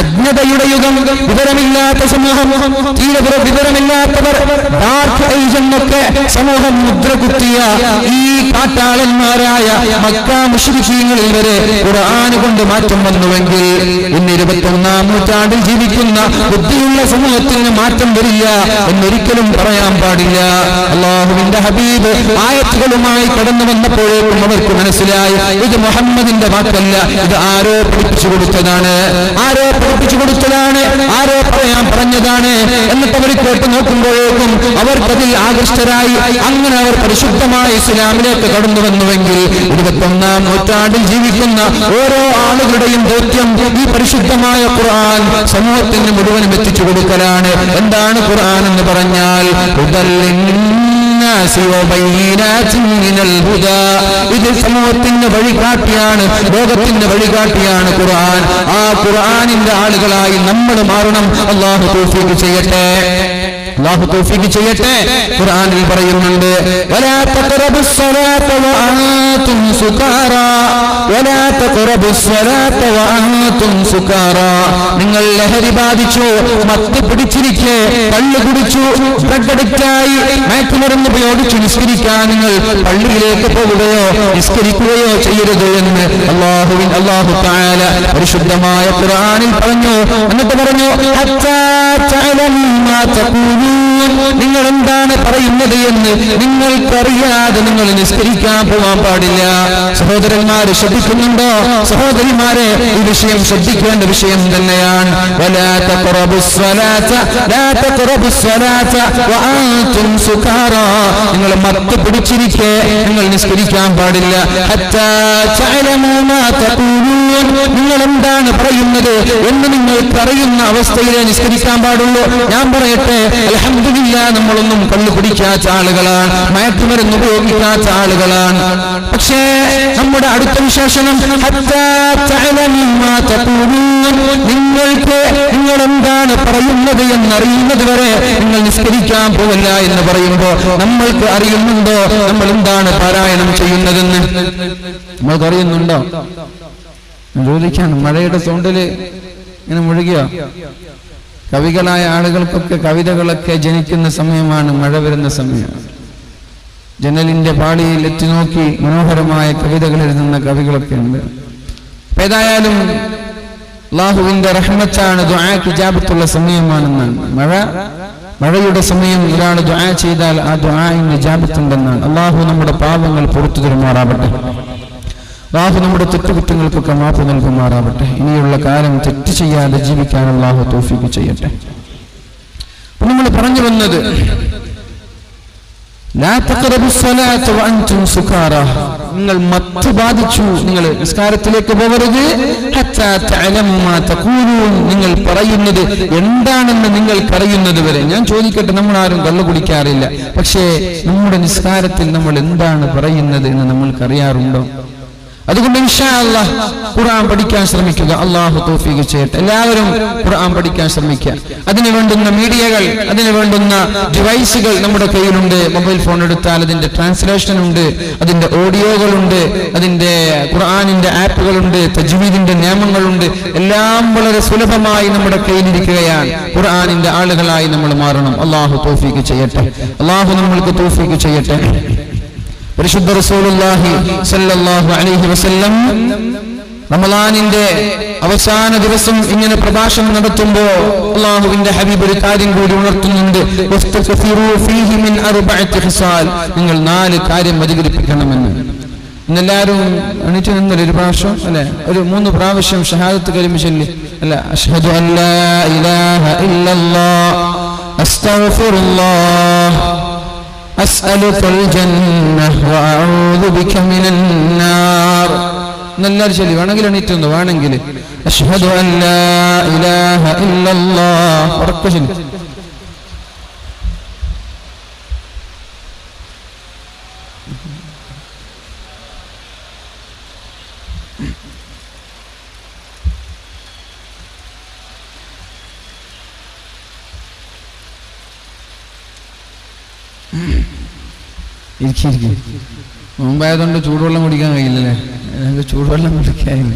അജ്ഞതയുടെ യുഗം, വിവരമില്ലാത്ത സമൂഹം, തീരെ വിവരമില്ലാത്തവർ, ഡാർക്ക് ഏജ് എന്നൊക്കെ സമൂഹം മുദ്രകുത്തിയ ഈ കാട്ടാളന്മാരായ മക്കാ മുശ്രിക്കീങ്ങളിൽ വരെ ഖുർആൻ കൊണ്ട് മാറ്റം വന്നുവെങ്കിൽ ഇന്ന് 21-ാം നൂറ്റാണ്ടിൽ ജീവിക്കുന്ന ബുദ്ധിയുള്ള സമൂഹത്തിന് മാറ്റം വരില്ല എന്നൊരിക്കലും പറയാൻ പാടില്ല. അല്ലാഹുവിന്റെ ഹബീബ് ആയത്തുകളുമായി കടന്നു വന്നപ്പോഴേക്കും അവർക്ക് മനസ്സിലായി, ഇത് മുഹമ്മദിന്റെ വാക്കല്ല, ഇത് ആരോ പഠിപ്പിച്ചു കൊടുത്തതാണ്, ആരോ പഠിപ്പിച്ചു കൊടുത്തതാണ്, ആരോ പറയാൻ പറഞ്ഞതാണ്. എന്നിട്ട് അവർ കേട്ട് നോക്കുമ്പോഴേക്കും അവർക്കതിൽ ആകൃഷ്ടരായി. അങ്ങനെ അവർ പരിശുദ്ധമായ ഇസ്ലാമിലേക്ക് കടന്നു വന്നുവെങ്കിൽ 21-ാം നൂറ്റാണ്ടിൽ ജീവിക്കുന്ന ഓരോ ആളുകളുടെയും ദൗത്യം ഈ പരിശുദ്ധമായ ഖുർആൻ സമൂഹത്തിന് മുഴുവനും എത്തിച്ചു കൊടുക്കലാണ്. എന്താണ് ഖുർആൻ എന്ന് പറഞ്ഞാൽ? ഇത് സമൂഹത്തിന്റെ വഴികാട്ടിയാണ്, ലോകത്തിന്റെ വഴികാട്ടിയാണ് ഖുർആൻ. ആ ഖുർആനിന്റെ ആളുകളായി നമ്മൾ മാറണം. അല്ലാഹു തൗഫീഖ് ചെയ്യട്ടെ. അല്ലാഹു തൗഫീഖ് ചെയ്യട്ടെ. ഖുർആനിൽ പറയുന്നുണ്ട്, വലാ തഖറബുസ് സ്വലാത്ത വഅൻതും സുകാറാ വലാ തഖറബുസ് സ്വലാത്ത വഅൻതും സുകാറാ. നിങ്ങൾ ലഹരി ബാധിച്ചു, മത്ത് പിടിച്ചിരിക്കെ, കള്ളു കുടിച്ചു, ഡ്രഗ് അഡിക്റ്റായി, മയക്കുമരുന്ന് ഉപയോഗിച്ച് നിസ്കരിക്കാൻ നിങ്ങൾ പള്ളിയിലേക്ക് പോവുകയോ നിസ്കരിക്കുകയോ ചെയ്യരുത് എന്ന് അല്ലാഹു തആല പരിശുദ്ധമായ ഖുർആനിൽ പറഞ്ഞു. എന്നിട്ട് പറഞ്ഞു, ഹത്താ തഅലമൂ മാ തഖൂലൂൻ. നിങ്ങൾ എന്താണ് പറയുന്നത് എന്ന് നിങ്ങൾക്കറിയാതെ നിങ്ങൾ നിസ്കരിക്കാൻ പോകാൻ പാടില്ല. സഹോദരന്മാര് ശ്രദ്ധിക്കുന്നുണ്ടോ? സഹോദരിമാരെ, ഈ വിഷയം ശ്രദ്ധിക്കേണ്ട വിഷയം തന്നെയാണ്. വലാ തഖറബുസ് സ്വലാത്ത ലാ തഖറബുസ് സ്വലാത്ത വഅൻതും സുകാറാ. നിങ്ങൾ മത്ത് പിടിച്ചിരിക്കെ നിങ്ങൾ നിസ്കരിക്കാൻ പാടില്ല. ഹത്താ തഅലമൂ മാ തഖൂലൂൻ. നിങ്ങൾ എന്താണ് പറയുന്നത് എന്ന് നിങ്ങൾക്കറിയുന്ന അവസ്ഥയിലെ നിസ്കരിക്കാൻ പാടുള്ളൂ. ഞാൻ പറയട്ടെ, അൽഹംദുലില്ലാ, നമ്മളൊന്നും കള്ളു കുടിക്കാത്ത ആളുകളാണ്, മയക്കുമരുന്ന് ഉപയോഗിക്കാത്ത ആളുകളാണ്. പക്ഷേ നമ്മുടെ അടുത്ത വിശേഷണം ഹത്താ തഅലമൂ മാ തഖൂലൂൻ. നിങ്ങൾക്ക് നിങ്ങൾ എന്താണ് പറയുന്നത് എന്നറിയുന്നത് വരെ നിങ്ങൾ നിസ്കരിക്കാൻ പോവില്ല എന്ന് പറയുമ്പോൾ നമ്മൾക്ക് അറിയുന്നുണ്ടോ നമ്മൾ എന്താണ് പാരായണം ചെയ്യുന്നതെന്ന്? നമ്മൾക്ക് അറിയുന്നുണ്ടോ? ചോദിക്കാണ്. മഴയുടെ സൗണ്ടില് ഇങ്ങനെ മുഴുകിയ കവികളായ ആളുകൾക്കൊക്കെ കവിതകളൊക്കെ ജനിക്കുന്ന സമയമാണ്, മഴ വരുന്ന സമയം. ജനലിന്റെ പാളിയിൽ എത്തി നോക്കി മനോഹരമായ കവിതകൾ എഴുതുന്ന കവികളൊക്കെ ഉണ്ട്. ഏതായാലും അല്ലാഹുവിന്റെ റഹ്മത്താണ്, ദുആക്ക് ഇജാബത്തുള്ള സമയമാണെന്നാണ്. മഴയുടെ സമയം ഒരാൾ ദുആ ചെയ്താൽ ആ ദുആഇന് ഇജാബത്തുണ്ടെന്നാണ്. അല്ലാഹു നമ്മുടെ പാപങ്ങൾ പുറത്തു തരുമാറാവട്ടെ. അല്ലാഹു നമ്മുടെ തെറ്റുകുറ്റങ്ങൾക്കൊക്കെ മാപ്പ് നൽകുമാറാവട്ടെ. ഇനിയുള്ള കാലം തെറ്റ് ചെയ്യാതെ ജീവിക്കാൻ അല്ലാഹു തൗഫീഖ് ചെയ്യട്ടെ. നമ്മൾ പറഞ്ഞു വന്നത്, ലാ തഖറബുസ് സ്വലാത്ത വഅൻതും സുകാറാ. നിങ്ങൾ മത്ത് ബാധിച്ചു, നിങ്ങൾ നിസ്കാരത്തിലേക്ക് പോകരുത്. ഹത്താ തഅലമൂ മാ തഖൂലൂൻ. നിങ്ങൾ പറയുന്നത് എന്താണെന്ന് നിങ്ങൾക്കറിയുന്നത് വരെ. ഞാൻ ചോദിക്കട്ടെ, നമ്മൾ ആരും കള്ളു കുടിക്കാറില്ല, പക്ഷേ നമ്മുടെ നിസ്കാരത്തിൽ നമ്മൾ എന്താണ് പറയുന്നത് എന്ന് നമ്മൾക്കറിയാറുണ്ടോ? അതുകൊണ്ട് ഇൻഷാ അല്ലാഹ് ഖുർആൻ പഠിക്കാൻ ശ്രമിക്കുക. അല്ലാഹു തൗഫീഖ് ചെയ്യട്ടെ. എല്ലാവരും ഖുർആൻ പഠിക്കാൻ ശ്രമിക്കുക. അതിന് വേണ്ടുന്ന മീഡിയകൾ, അതിന് വേണ്ടുന്ന ഡിവൈസുകൾ നമ്മുടെ കയ്യിലുണ്ട്. മൊബൈൽ ഫോൺ എടുത്താൽ അതിന്റെ ട്രാൻസ്ലേഷൻ ഉണ്ട്, അതിന്റെ ഓഡിയോകളുണ്ട്, അതിന്റെ ഖുർആനിന്റെ ആപ്പുകളുണ്ട്, തജ്വീദിന്റെ നിയമങ്ങളുണ്ട്. എല്ലാം വളരെ സുലഭമായി നമ്മുടെ കയ്യിലിരിക്കുകയാണ്. ഖുർആനിന്റെ ആളുകളായി നമ്മൾ മാറണം. അല്ലാഹു തൗഫീഖ് ചെയ്യട്ടെ. അല്ലാഹു നമ്മൾക്ക് തൗഫീഖ് ചെയ്യട്ടെ. പരിശുദ്ധ റസൂലുള്ളാഹി സ്വല്ലല്ലാഹു അലൈഹി വസല്ലം റമളാനിന്റെ അവസാന ദിവസം ഇങ്ങനെ പ്രഭാഷണം നടത്തുമ്പോൾ അല്ലാഹുവിന്റെ ഹബീബ് ഒരു കാര്യം കൂടി ഉണർത്തുന്നുണ്ട്. വസ്തഗ്ഫിറൂ ഫീഹി മിൻ അർബഅത്തി ഖിസാൽ. നിങ്ങൾ 4 കാര്യം അധികരിപ്പിക്കണമെന്ന്. ഇന്നെല്ലാവരും എണീറ്റ് നിന്നൊരു പ്രാവശ്യം അല്ലെ, ഒരു 3 പ്രാവശ്യം ഷഹാദത്ത് കലിമ ചൊല്ലി അല്ല, അഷ്ഹദു അല്ലാ ഇലാഹ ഇല്ലല്ലാഹ് അസ്തഗ്ഫിറുല്ലാഹ് അസ്അലുകൽ ജന്നഹ വഅഊദു ബിക മിനൻ നാർ. എല്ലാവരും ചൊല്ലി. വേണമെങ്കിൽ എണീറ്റുന്നു, വേണമെങ്കിൽ അഷ്ഹദു അല്ലാ ഇലാഹ ഇല്ലല്ലാഹ് ഉറക്കെ ചൊല്ലി. ഇരിക്കും. മുമ്പായതുകൊണ്ട് ചൂടുവെള്ളം കുടിക്കാൻ കഴിയില്ലല്ലേ? ഞങ്ങൾക്ക് ചൂടുവെള്ളം കുടിക്കാനില്ല.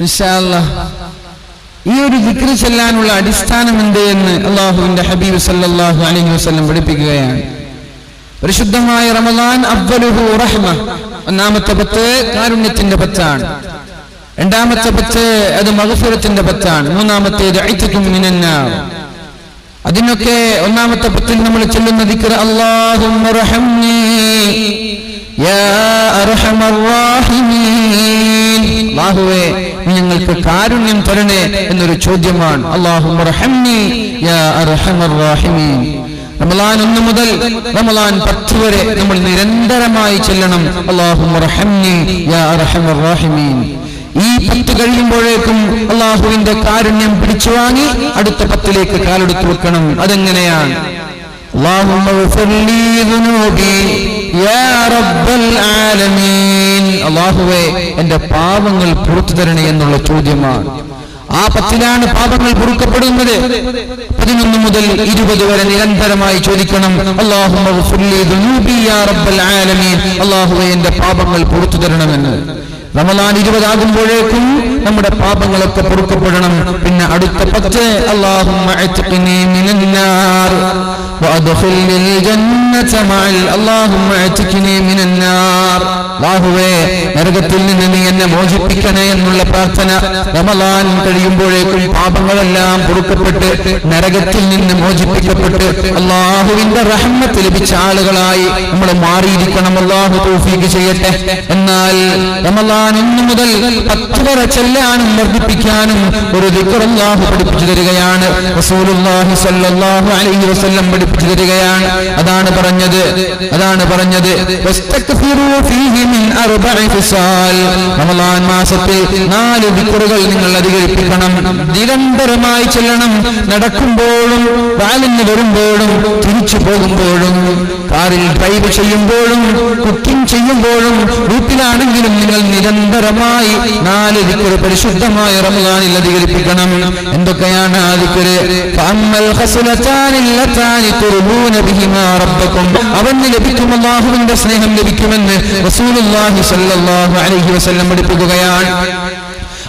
ഇൻഷാ അല്ലാഹ് ഈ ഒരു ദിക്ർ ചൊല്ലാനുള്ള അടിസ്ഥാനം എന്ത് എന്ന് അല്ലാഹുവിന്റെ ഹബീബ് സല്ലല്ലാഹു അലൈഹി വസല്ലം പഠിപ്പിക്കുകയാണ്. പരിശുദ്ധമായ റമളാൻ അവ്വലുഹു റഹ്മ. ഒന്നാമത്തെ 10 കാരുണ്യത്തിന്റെ 10 രണ്ടാമത്തെ 10 അത് മഗ്ഫിറത്തിന്റെ 10 മൂന്നാമത്തേത് ഇത്ഖും മിനൻ നാർ. അതിനൊക്കെ ഒന്നാമത്തെ 10 നമ്മൾ ചൊല്ലുന്ന ദിക്ർ അല്ലാഹുമ്മ റഹംനി യാ അർഹമർ റഹീമീൻ. അല്ലാഹുവേ, നീ ഞങ്ങൾക്ക് കാരുണ്യം തരണേ എന്നൊരു ചോദ്യമാണ്. അല്ലാഹുമ്മ റഹംനി യാ അർഹമർ റഹീമീൻ. റമളാൻ 1 മുതൽ റമളാൻ 10 വരെ നമ്മൾ നിരന്തരമായി ചൊല്ലണം അല്ലാഹുമ്മ റഹംനി യാ അർഹമർ റഹീമീൻ. ഈ 10 കഴിയുമ്പോഴേക്കും അല്ലാഹുവിന്റെ കാരുണ്യം പിടിച്ചു വാങ്ങി അടുത്ത 10ലേക്ക് കാലെടുത്ത് വെക്കണം. അതെങ്ങനെയാണ്? അല്ലാഹുമ്മ ഗ്ഫിർലി ദുനൂബി യാ റബ്ബൽ ആലമീൻ. അല്ലാഹുവേ, എന്റെ പാപങ്ങൾ പുറത്തു തരണേ എന്നുള്ള ചോദ്യമാണ്. ആ 10ലാണ് പാപങ്ങൾ പൊറുക്കപ്പെടുന്നത്. 11 മുതൽ 20 വരെ നിരന്തരമായി ചോദിക്കണം, അല്ലാഹുമ്മ ഗ്ഫിർലി ദുനൂബി യാ റബ്ബൽ ആലമീൻ, അല്ലാഹുവേ എന്റെ പാപങ്ങൾ പുറത്തു തരണമെന്ന്. റമളാൻ 20 ആകുമ്പോഴേക്കും നമ്മുടെ പാപങ്ങളൊക്കെ പൊറുക്കപ്പെടണം. പിന്നെ അടുത്ത 10 അല്ലാഹുമ്മ അത്ഖിനി മിനന്നാർ വഅദ്ഖിൽനിൽ ജന്നത മഅൽ അല്ലാഹുമ്മ അത്ഖിനി മിനന്നാർ, അല്ലാഹുവേ നരകത്തിൽ നിന്ന് നീ എന്നെ മോചിപ്പിക്കണേ എന്നുള്ള പ്രാർത്ഥന. റമളാൻ കഴിയുമ്പോഴേക്കും പാപങ്ങളെല്ലാം പൊറുക്കപ്പെട്ട് നരകത്തിൽ നിന്ന് മോചിപ്പിക്കപ്പെട്ട് അല്ലാഹുവിന്റെ റഹ്മത്ത് ലഭിച്ച ആളുകളായി നമ്മൾ മാറിയിരിക്കണം. അല്ലാഹു തൗഫീഖ് ചെയ്യട്ടെ. എന്നാൽ റമളാൻ 1 മുതൽ 10 വരെ ചെല്ലാനും വർദ്ധിപ്പിക്കാനും ഒരു ദിക്ർ അല്ലാഹു പഠിപ്പിച്ചു തരികയാണ്. റസൂലുള്ളാഹി സ്വല്ലല്ലാഹു അലൈഹി വസല്ലം പഠിപ്പിച്ചു തരികയാണ്. അതാണ് പറഞ്ഞത് വസ്തഗ്ഫിറൂ ഫീഹി മിൻ 4 ഫിസാൽ. റമളാൻ മാസത്തിൽ 4 ദിക്റുകൾ നിങ്ങൾ അധികരിപ്പിക്കണം, നിരന്തരമായി ചെല്ലണം. നടക്കുമ്പോഴും വാലിന് വരുമ്പോഴും തിരിച്ചു പോകുമ്പോഴും കാറിൽ ഡ്രൈവ് ചെയ്യുമ്പോഴും കുക്കിംഗ് ചെയ്യുമ്പോഴും വീട്ടിലാണെങ്കിലും നിങ്ങൾ നിരന്തരമായി 4 ദിക്ർ പരിശുദ്ധമായ റമളാനിൽ അധികരിപ്പിക്കണം. എന്തൊക്കെയാണ് ആ ദിക്ർ? ഫഅമ്മൽ ഖസ്ലതാനി ലതാനി തുർബൂന ബിഹിമാ റബ്ബക്കും, അവന് ലഭിക്കും അല്ലാഹുവിന്റെ സ്നേഹം ലഭിക്കുമെന്ന് റസൂലുള്ളാഹി സ്വല്ലല്ലാഹു അലൈഹി വസല്ലം പഠിപ്പിക്കുകയാണ്.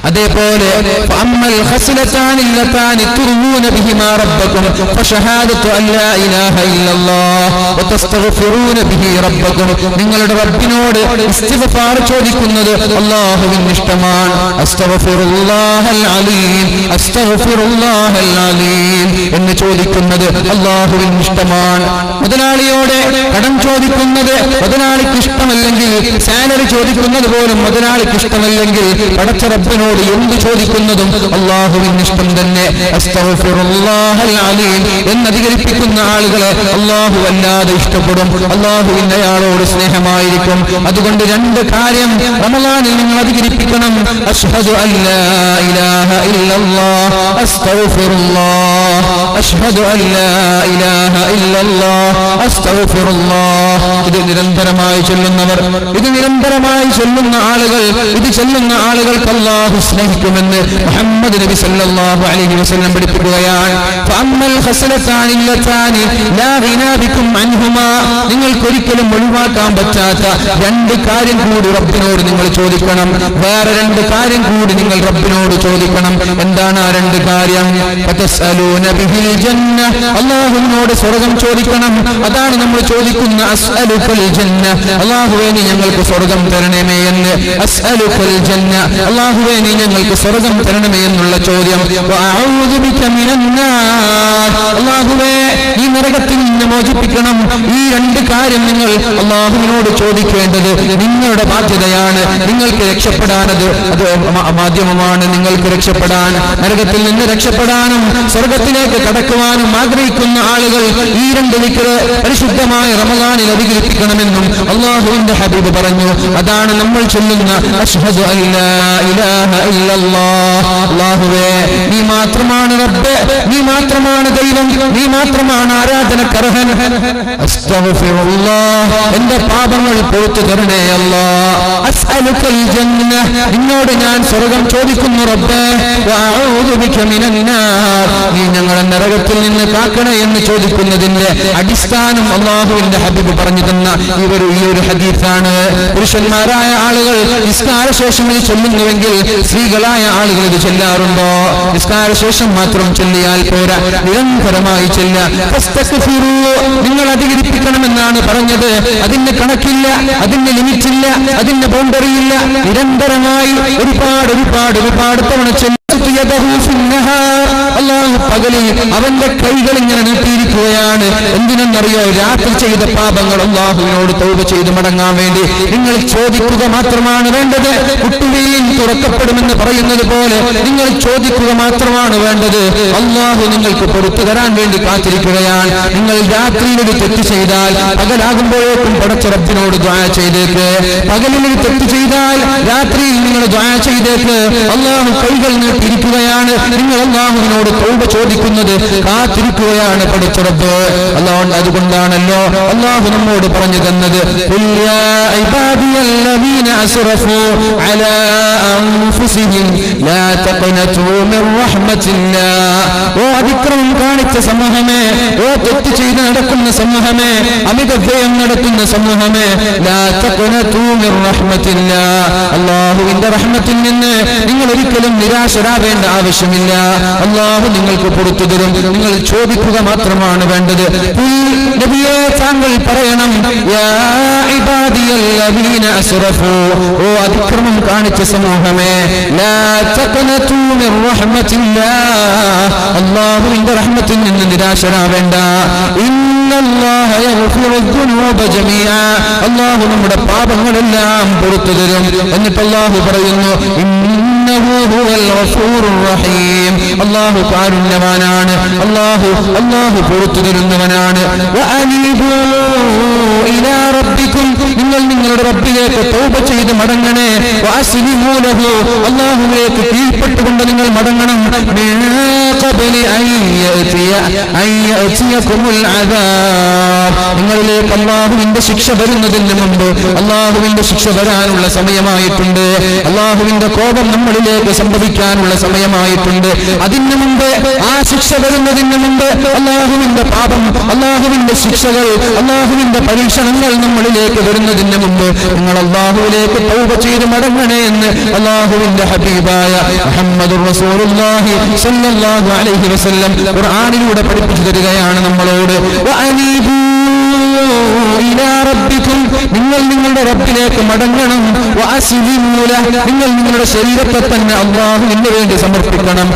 അതേപോലെ ഫഅമ്മൽ ഖസ്ലതാനി ലതാനി തുർബൂന ബിഹിമാ റബ്ബക്കും ഫശഹാദതു അല്ലാ ഇലാഹ ഇല്ലല്ലാഹ് വതസ്തഗ്ഫിറൂന ബിഹി റബ്ബക്കും, നിങ്ങളുടെ റബ്ബിനോട് ഇസ്തിഗ്ഫാർ ചോദിക്കുന്നത് അല്ലാഹുവിന് ഇഷ്ടമാണ്. അസ്തഗ്ഫിറുല്ലാഹൽ അലീം അസ്തഗ്ഫിറുല്ലാഹൽ അലീം എന്ന് ചോദിക്കുന്നത് അല്ലാഹുവിന് ഇഷ്ടമാണ്. മുതലാളിയോട് കടം ചോദിക്കുന്നത് മുതലാളിക്ക് ഇഷ്ടമല്ലെങ്കിൽ, സാലറി ചോദിക്കുന്നത് പോലും മുതലാളിക്ക് ഇഷ്ടമല്ലെങ്കിൽ, പടച്ച റബ്ബിനോട് എന്ത് ചോദിക്കുന്നതും അല്ലാഹുവിന് ഇഷ്ടം തന്നെ. അസ്തഗ്ഫിറുല്ലാഹൽ അലീം എന്നധികരിപ്പിക്കുന്ന ആളുകളെ അല്ലാഹു വല്ലാതെ ഇഷ്ടപ്പെടും. അല്ലാഹുവിന് അയാളോട് സ്നേഹമായിരിക്കും. അതുകൊണ്ട് 2 കാര്യം റമളാനിൽ നിങ്ങൾ അധികരിപ്പിക്കണം. അശ്ഹദു അല്ലാ ഇലാഹ ഇല്ലല്ലാഹ് അസ്തഗ്ഫിറുല്ലാഹ്, അശ്ഹദു അല്ലാ ഇലാഹ ഇല്ലല്ലാഹ് അസ്തഗ്ഫിറുല്ലാഹ്. ഇത് നിരന്തരമായി ചൊല്ലുന്നവർ, ഇത് നിരന്തരമായി ചൊല്ലുന്ന ആളുകൾ, ഇത് ചൊല്ലുന്ന ആളുകൾക്ക് അല്ലാഹു സ്നേഹിക്കുമെന്ന് മുഹമ്മദ് നബി സല്ലല്ലാഹു അലൈഹി വസല്ലം പഠിപ്പിക്കുകയാണ്. ഫഅമ്മൽ ഖസ്ലതാനി ലതാനി ലാ ഗിനാ ബികും അൻഹുമാ, നിങ്ങൾക്ക് ഒരിക്കലും ഒഴിവാക്കാൻ പറ്റാത്ത 2 കാര്യം കൂടി റബ്ബിനോട് നിങ്ങൾ ചോദിക്കണം. വേറെ 2 കാര്യം കൂടി നിങ്ങൾ റബ്ബിനോട് ചോദിക്കണം. എന്താണ് ആ 2 കാര്യം? ഫതസ്അലൂന ബിഹിൽ ജന്ന, അല്ലാഹുവിനോട് സ്വർഗ്ഗം ചോദിക്കണം. അതാണ് നമ്മൾ ചോദിക്കുന്ന അസ്അലുകൽ ജന്ന, അല്ലാഹുവേ നീ ഞങ്ങൾക്ക് സ്വർഗ്ഗം തരണമേ എന്ന്. അസ്അലുകൽ ജന്ന, അല്ലാഹുവേ നീ ഞങ്ങൾക്ക് സ്വർഗ്ഗം തരണമേ എന്നുള്ള ചോദ്യം. വഅഊദു ബിക മിനന്നാർ, അല്ലാഹുവേ ഈ നരകത്തിൽ നിന്ന് മോചിപ്പിക്കണം. ഈ 2 കാര്യം നിങ്ങൾ അല്ലാഹുവിനോട് ചോദിക്കേണ്ടത് നിങ്ങളുടെ ബാധ്യതയാണ്. നിങ്ങൾക്ക് രക്ഷപ്പെടാനത് മാധ്യമമാണ്. നിങ്ങൾക്ക് രക്ഷപ്പെടാൻ, നരകത്തിൽ നിന്ന് രക്ഷപ്പെടാനും സ്വർഗ്ഗത്തിലേക്ക് കടക്കുവാനും ആഗ്രഹിക്കുന്ന ആളുകൾ ഈ 2 ദിക്ർ പരിശുദ്ധമായ റമളാനിൽ അധികരിപ്പിക്കണമെന്നും അല്ലാഹുവിന്റെ ഹബീബ് പറഞ്ഞു. അതാണ് നമ്മൾ ചൊല്ലുന്ന അശ്ഹദു അല്ലാ ഇലാഹ ഇല്ലല്ലാഹ്, അല്ലാഹുവേ നീ മാത്രമാണ് റബ്ബ്, നീ മാത്രമാണ് ദൈവം, നീ മാത്രമാണ് ആരാധനക്കർഹൻ. അസ്തഗ്ഫിറുല്ലാഹ്, എന്റെ പാപങ്ങൾ പുറത്തു തരണേ അല്ലാഹ്. അസ്അലുകൽ ജന്ന, നിന്നോട് ഞാൻ സ്വർഗ്ഗം ചോദിക്കുന്നു റബ്ബേ. വഅഊദു ബിക മിനന്നാർ, നീ ഞങ്ങളെ നരകത്തിൽ നിന്ന് കാക്കണേ എന്ന് ചോദിക്കുന്നതിന്റെ അടിസ്ഥാനം അല്ലാഹുവിന്റെ ഹബീബ് പറഞ്ഞു തന്ന ഈ ഒരു ഹദീസാണ്. പുരുഷന്മാരായ ആളുകൾ നിസ്കാരശേഷം ഇത് ചൊല്ലുന്നുവെങ്കിൽ സ്ത്രീകളായ ആളുകൾ ഇത് ചൊല്ലാറുണ്ടോ? നിസ്കാരശേഷം മാത്രം ചൊല്ലിയാൽ പോരാ, നിരന്തരമായി ചൊല്ലുക. ഫസ്തഗ്ഫിറൂ, നിങ്ങൾ അധികരിപ്പിക്കണമെന്നാണ് പറഞ്ഞത്. അതിന് കണക്കില്ല, അതിന് ലിമിറ്റില്ല, അതിന് ബൗണ്ടറിയില്ല. നിരന്തരമായി ഒരുപാട് തവണ ചൊല്ലുക. അല്ലാഹു പകലിൽ അവന്റെ കൈകൾ ഇങ്ങനെ നീട്ടിയിരിക്കുകയാണ്. എന്തിനെന്നറിയോ? രാത്രി ചെയ്ത പാപങ്ങൾ അല്ലാഹുവിനോട് തൗബ ചെയ്ത് മടങ്ങാൻ വേണ്ടി നിങ്ങൾ ചോദിക്കുക മാത്രമാണ് വേണ്ടത്. കുട്ടുവീൻ തുറക്കപ്പെടുമെന്ന് പറയുന്നത് പോലെ നിങ്ങൾ ചോദിക്കുക മാത്രമാണ് വേണ്ടത്. അല്ലാഹു നിങ്ങൾക്ക് പുറത്തു തരാൻ വേണ്ടി കാത്തിരിക്കുകയാണ്. നിങ്ങൾ രാത്രിയിൽ ഒരു തെറ്റ് ചെയ്താൽ പകലാകുമ്പോഴേക്കും പടച്ച റബ്ബിനോട് ദുആ ചെയ്തേക്ക്. പകലിൽ ഒരു തെറ്റ് ചെയ്താൽ രാത്രിയിൽ നിങ്ങൾ ദുആ ചെയ്തേക്ക്. അല്ലാഹു കൈകൾ നീട്ടിയിരിക്കുകയാണ്. നിങ്ങൾ അല്ലാഹുവിനോട് തൗബ ചോദിക്കുന്നത് കാത്തിരിക്കുകയാണ് പടച്ച റബ്ബ്. അതുകൊണ്ടാണല്ലോ അല്ലാഹു നമ്മോട് പറഞ്ഞു തന്നത് ഖുൽ യാ ഇബാദിയല്ലദീന അസ്റഫൂ അലാ അൻഫുസിഹിം ലാ തഖ്നതൂ മിർ റഹ്മത്തില്ലാഹ്. ഓ അതിക്രമം കാണിച്ച സമൂഹമേ, ഓ തെറ്റ് ചെയ്ത് നടക്കുന്ന സമൂഹമേ, അമിതവ്യയം നടത്തുന്ന സമൂഹമേ, ലാ തഖ്നതൂ മിർ റഹ്മത്തില്ലാഹ്. അല്ലാഹുവിന്റെ റഹ്മത്തിൽ നിന്ന് നിങ്ങൾ ഒരിക്കലും നിരാശരാവേണ്ട ആവശ്യമില്ല. അല്ലാഹു നിങ്ങൾക്ക് പുറത്തു തരും. നിങ്ങൾ ചോദിക്കുക മാത്രമാണ് വേണ്ടത്. നബിയേ, താങ്കൾ പറയണം യാ ഇബാദിയല്ലദീന അസ്റഫൂ, ഓ അതിക്രമം കാണിച്ച സമൂഹമേ, ലാ തഖ്നതൂ മിർ റഹ്മത്തില്ലാഹ്. അല്ലാഹുവിന്റെ റഹ്മത്തിൽ നിന്ന് നിരാശരാവേണ്ട. ഇന്നല്ലാഹ യഗ്ഫിറു ദുനൂബ ജമീഅ, അല്ലാഹു നമ്മുടെ പാപങ്ങളെല്ലാം പുറത്തു തരും. എന്നിട്ട് അല്ലാഹു പറയുന്നു ഇന്നഹു ഹുവൽ ഗഫൂറുർ റഹീം, അല്ലാഹു കാരുണ്യവാനാണ്, അല്ലാഹു പുറത്തു തരുന്നവനാണ്. വഅനീബൂ ഇലാ റബ്ബിക്കും, നിങ്ങൾ നിങ്ങളുടെ റബ്ബിലേക്ക് തൗബ ചെയ്ത് മടങ്ങണേ. വഅസ്ലിമൂ ലഹു, അല്ലാഹുവിലേക്ക് കീഴ്പ്പെട്ടുകൊണ്ട് നിങ്ങൾ മടങ്ങണം. മിൻ ഖബ്ലി അൻ യഅതിയകുമുൽ അദാബ്, നിങ്ങളിലേക്ക് അല്ലാഹുവിന്റെ ശിക്ഷ വരുന്നതിന് മുമ്പ്, അല്ലാഹുവിന്റെ ശിക്ഷ വരാനുള്ള സമയമായിട്ടുണ്ട്. അല്ലാഹുവിന്റെ കോപം നമ്മളിലേക്ക് സംഭവിക്കാനുള്ള സമയമായിട്ടുണ്ട്. അതിന് മുമ്പ്, ആ ശിക്ഷ വരുന്നതിന് മുമ്പ്, അല്ലാഹുവിന്റെ പാപം, അല്ലാഹുവിന്റെ ശിക്ഷകൾ, അല്ലാഹുവിന്റെ പരീക്ഷണങ്ങൾ നമ്മളിലേക്ക് വരുന്നതിന് മുമ്പ് നിങ്ങൾ അല്ലാഹുവിലേക്ക് തൗബ ചെയ്ത് മടങ്ങണേ എന്ന് അല്ലാഹുവിന്റെ ഹബീബായ മുഹമ്മദുർ റസൂലുള്ളാഹി സ്വല്ലല്ലാഹു അലൈഹി വസല്ലം ഖുർആനിലൂടെ പഠിപ്പിച്ചു തരികയാണ് നമ്മളോട്. വഅനീബൂ ഇലാ റബ്ബിക്കും, നിങ്ങൾ നിങ്ങളുടെ റബ്ബിലേക്ക് മടങ്ങണം. വഅസ്ലിമൂ ലഹു, നിങ്ങൾ നിങ്ങളുടെ ശരീരത്തെ തന്നെ അല്ലാഹുവിന് വേണ്ടി സമർപ്പിക്കണം.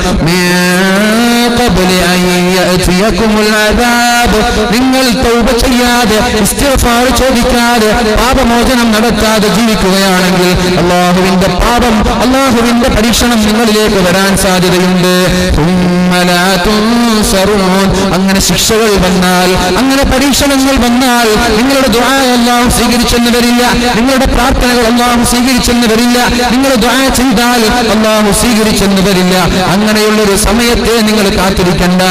നിങ്ങൾ തൗബ ചെയ്യാതെ, ഇസ്തിഗ്ഫാർ ചോദിക്കാതെ, പാപമോചനം നടത്താതെ ജീവിക്കുകയാണെങ്കിൽ അല്ലാഹുവിന്റെ പാപം, അല്ലാഹുവിന്റെ പരീക്ഷണം നിങ്ങളിലേക്ക് വരാൻ സാധ്യതയുണ്ട്. അങ്ങനെ ശിക്ഷകൾ വന്നാൽ, അങ്ങനെ പരീക്ഷണങ്ങൾ വന്നാൽ നിങ്ങളുടെ ദുആ അല്ലാഹു സ്വീകരിച്ചെന്ന് വരില്ല, നിങ്ങളുടെ പ്രാർത്ഥനകൾ അല്ലാഹു സ്വീകരിച്ചെന്ന് വരില്ല, നിങ്ങൾ ദുആ ചെയ്താൽ അല്ലാഹു സ്വീകരിച്ചെന്ന് വരില്ല. അങ്ങനെയുള്ളൊരു സമയത്തെ നിങ്ങൾ കാത്തിരിക്കണ്ട.